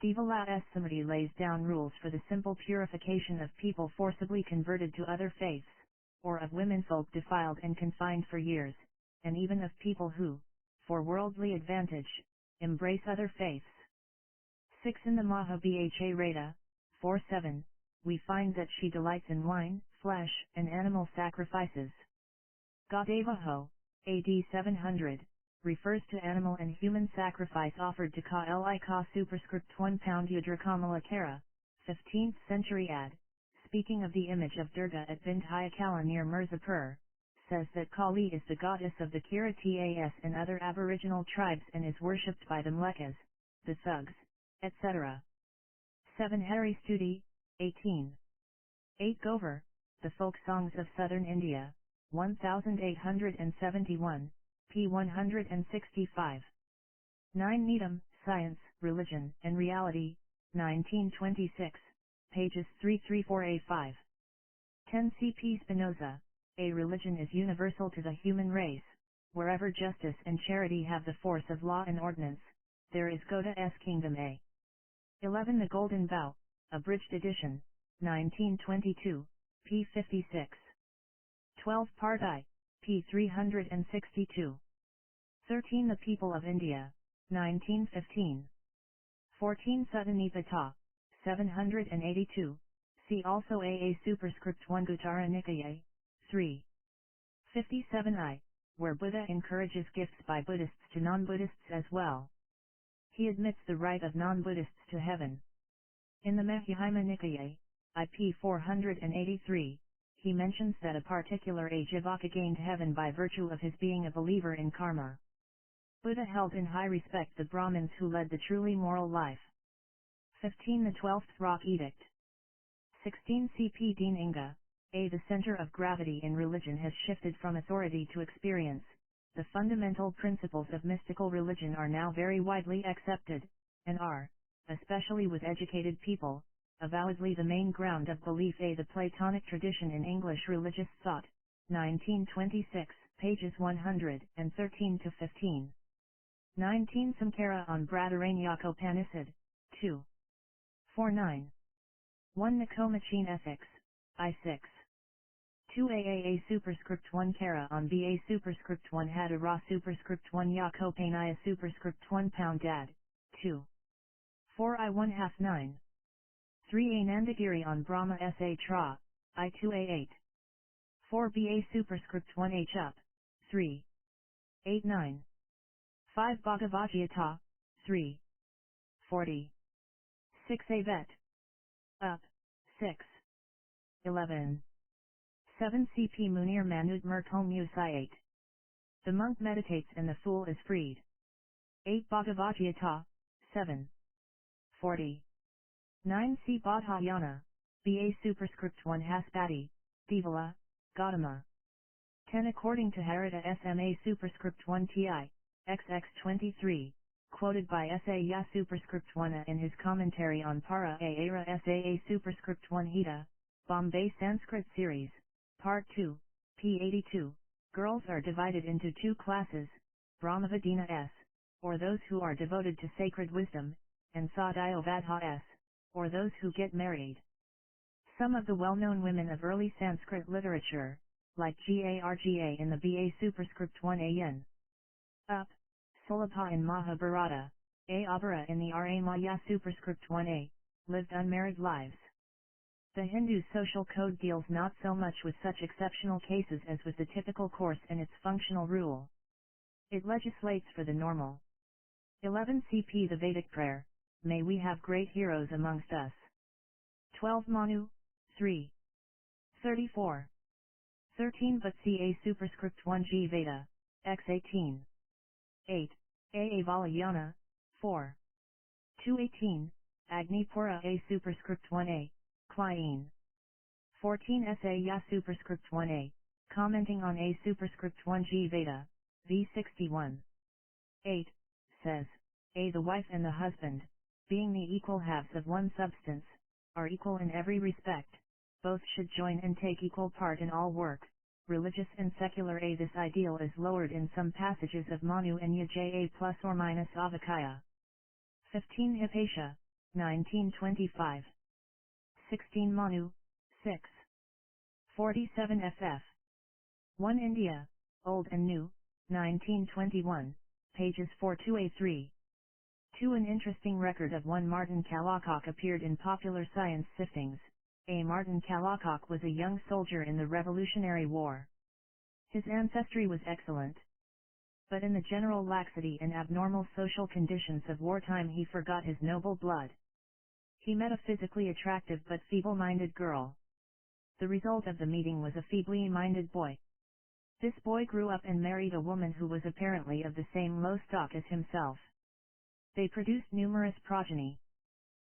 Devala S. Samadhi lays down rules for the simple purification of people forcibly converted to other faiths, or of womenfolk defiled and confined for years, and even of people who, for worldly advantage, embrace other faiths. 6 In the Maha Bha Rada, 4-7, we find that she delights in wine, flesh, and animal sacrifices. Gadavaho, AD 700, refers to animal and human sacrifice offered to Ka Li Ka superscript 1 pound Yudrakamala Kara, 15th century ad, speaking of the image of Durga at Bint Hayakala near Mirzapur, says that Kali is the goddess of the Kiratas and other aboriginal tribes and is worshipped by the Mlekas, the Thugs, etc. 7 Hari Studi, 18. 8 Gover, The Folk Songs of Southern India, 1871, p. 165. 9 Needham, Science, Religion, and Reality, 1926, pages 334-A5. 10 C. P. Spinoza, A religion is universal to the human race. Wherever justice and charity have the force of law and ordinance, there is God's kingdom. A. 11 The Golden Bough, abridged edition, 1922, p. 56. 12 Part I, p. 362. 13 The People of India, 1915. 14 Suttanipata, 782, see also AA superscript 1 Guttara Nikaya, 3. 57 I, where Buddha encourages gifts by Buddhists to non-Buddhists as well. He admits the right of non-Buddhists to heaven. In the Majjhima Nikaya, IP 483, he mentions that a particular Ajivaka gained heaven by virtue of his being a believer in karma. Buddha held in high respect the Brahmins who led the truly moral life. 15 The 12th Rock Edict. 16 C.P. Dean Inga, A. The center of gravity in religion has shifted from authority to experience. The fundamental principles of mystical religion are now very widely accepted, and are, especially with educated people, avowedly the main ground of belief. A. The Platonic tradition in English religious thought, 1926, pages 113 to 15. 19 Samkara on Bradaranyaka 2. 49. 1 Nikomachin Ethics, I6. 2 AAA superscript 1 Kara on BA superscript 1 Hadara superscript 1 Yakopanaya superscript 1 Pound Dad, 2. 4 I1 half 9. 3 A Nandagiri on Brahma SA Tra, I2A8. 4 BA superscript 1 H up, 3. 8 9. 5 Bhagavajyata, 3. 40. 6 A Vet. Up, 6. 11. 7 CP Munir Manud Murtom Musai 8. The monk meditates and the fool is freed. 8 Bhagavajyata, 7. 40. 9 C Bodhayana, BA superscript 1 Haspati, Devala, Gautama. 10 According to Harita SMA superscript 1 TI, XX23, quoted by SA Ya superscript 1 in his commentary on Para Aera SAA superscript 1 Hita, Bombay Sanskrit Series, Part 2, p. 82, girls are divided into two classes, Brahmavadina S, or those who are devoted to sacred wisdom, and Sadhyavadha S, or those who get married. Some of the well-known women of early Sanskrit literature, like Garga in the BA superscript 1 AN. Up, Sulabha in Mahabharata, A Abhara in the Ra Maya superscript 1a, lived unmarried lives. The Hindu social code deals not so much with such exceptional cases as with the typical course and its functional rule. It legislates for the normal. 11 CP The Vedic prayer, may we have great heroes amongst us. 12 Manu, 3. 34. 13 But Ca superscript 1 G Veda, X18. 8. A Valayana, 4. 218, Agni Pura A superscript 1a, Clyene. 14 Sa Ya superscript 1a, commenting on A superscript 1 G Veda, V61. 8, says, A the wife and the husband, being the equal halves of one substance, are equal in every respect, both should join and take equal part in all work, religious and secular. A This ideal is lowered in some passages of Manu and Yaja plus or minus Avakaya. 15 Hypatia, 1925. 16 Manu, 6. 47 FF. 1 India, Old and New, 1921, pages 4-A3. 2 An interesting record of one Martin Kalakok appeared in Popular Science Siftings. A Martin Kalakok was a young soldier in the Revolutionary War. His ancestry was excellent. But in the general laxity and abnormal social conditions of wartime he forgot his noble blood. He met a physically attractive but feeble-minded girl. The result of the meeting was a feebly-minded boy. This boy grew up and married a woman who was apparently of the same low stock as himself. They produced numerous progeny.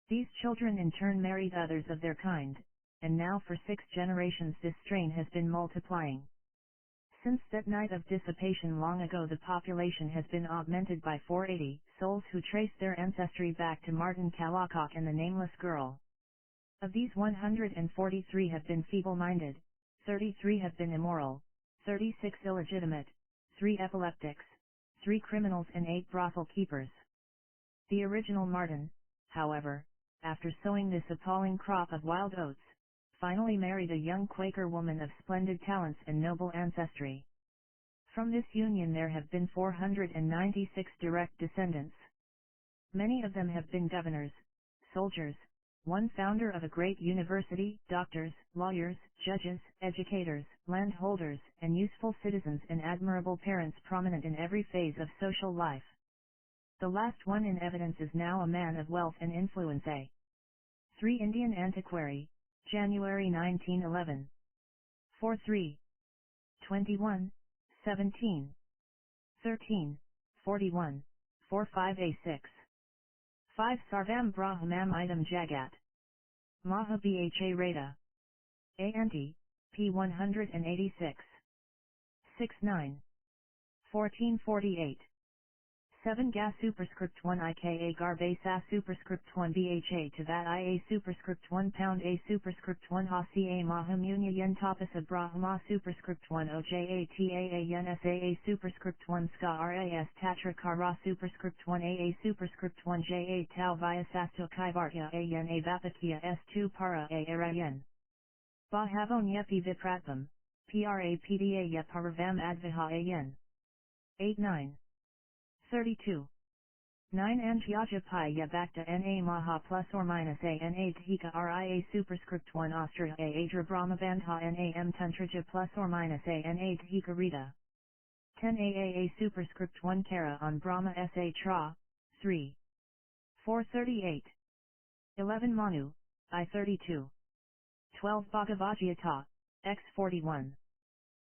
These children in turn married others of their kind, and now for 6 generations this strain has been multiplying. Since that night of dissipation long ago the population has been augmented by 480 souls who trace their ancestry back to Martin Kalakok and the nameless girl. Of these 143 have been feeble-minded, 33 have been immoral, 36 illegitimate, 3 epileptics, 3 criminals and 8 brothel keepers. The original Martin, however, after sowing this appalling crop of wild oats, finally married a young Quaker woman of splendid talents and noble ancestry. From this union there have been 496 direct descendants. Many of them have been governors, soldiers, one founder of a great university, doctors, lawyers, judges, educators, landholders, and useful citizens and admirable parents prominent in every phase of social life. The last one in evidence is now a man of wealth and influence. A. 3 Indian Antiquary, January 1911. 4-3. 21, 17. 13, 41, 45A6. 5 Sarvam Brahmam Idam Jagat. Maha Bha Rada. A Anti, p. 186. 6-9. 1448. 7 Gas superscript 1 IKA Garbe Sa superscript 1 BHA to that IA superscript 1 Pound A superscript 1 Ha Ca Mahamunya Yen Tapasa Brahma superscript 1 OJA TAA Yen SAA superscript 1 Ska RAS Tatra Kara superscript 1 AA superscript 1 JA Tau Via Sasto Kaivartya A Yen A Vapakia S2 Para A Arayan Bahavon Yepi Vipratvam PRAPDA Yaparavam Adviha A Yen 8-9 32. 9 Anjaja Pi Yabakta Na Maha plus or minus A Na Dhika Ria superscript 1 Austria A Adra Brahma Bandha Nam Tantraja plus or minus A Na Dhika Rita 10 Aaa superscript 1 Kara on Brahma Sa Tra 3. 438. 11 Manu I 32. 12 Bhagavagyata X 41.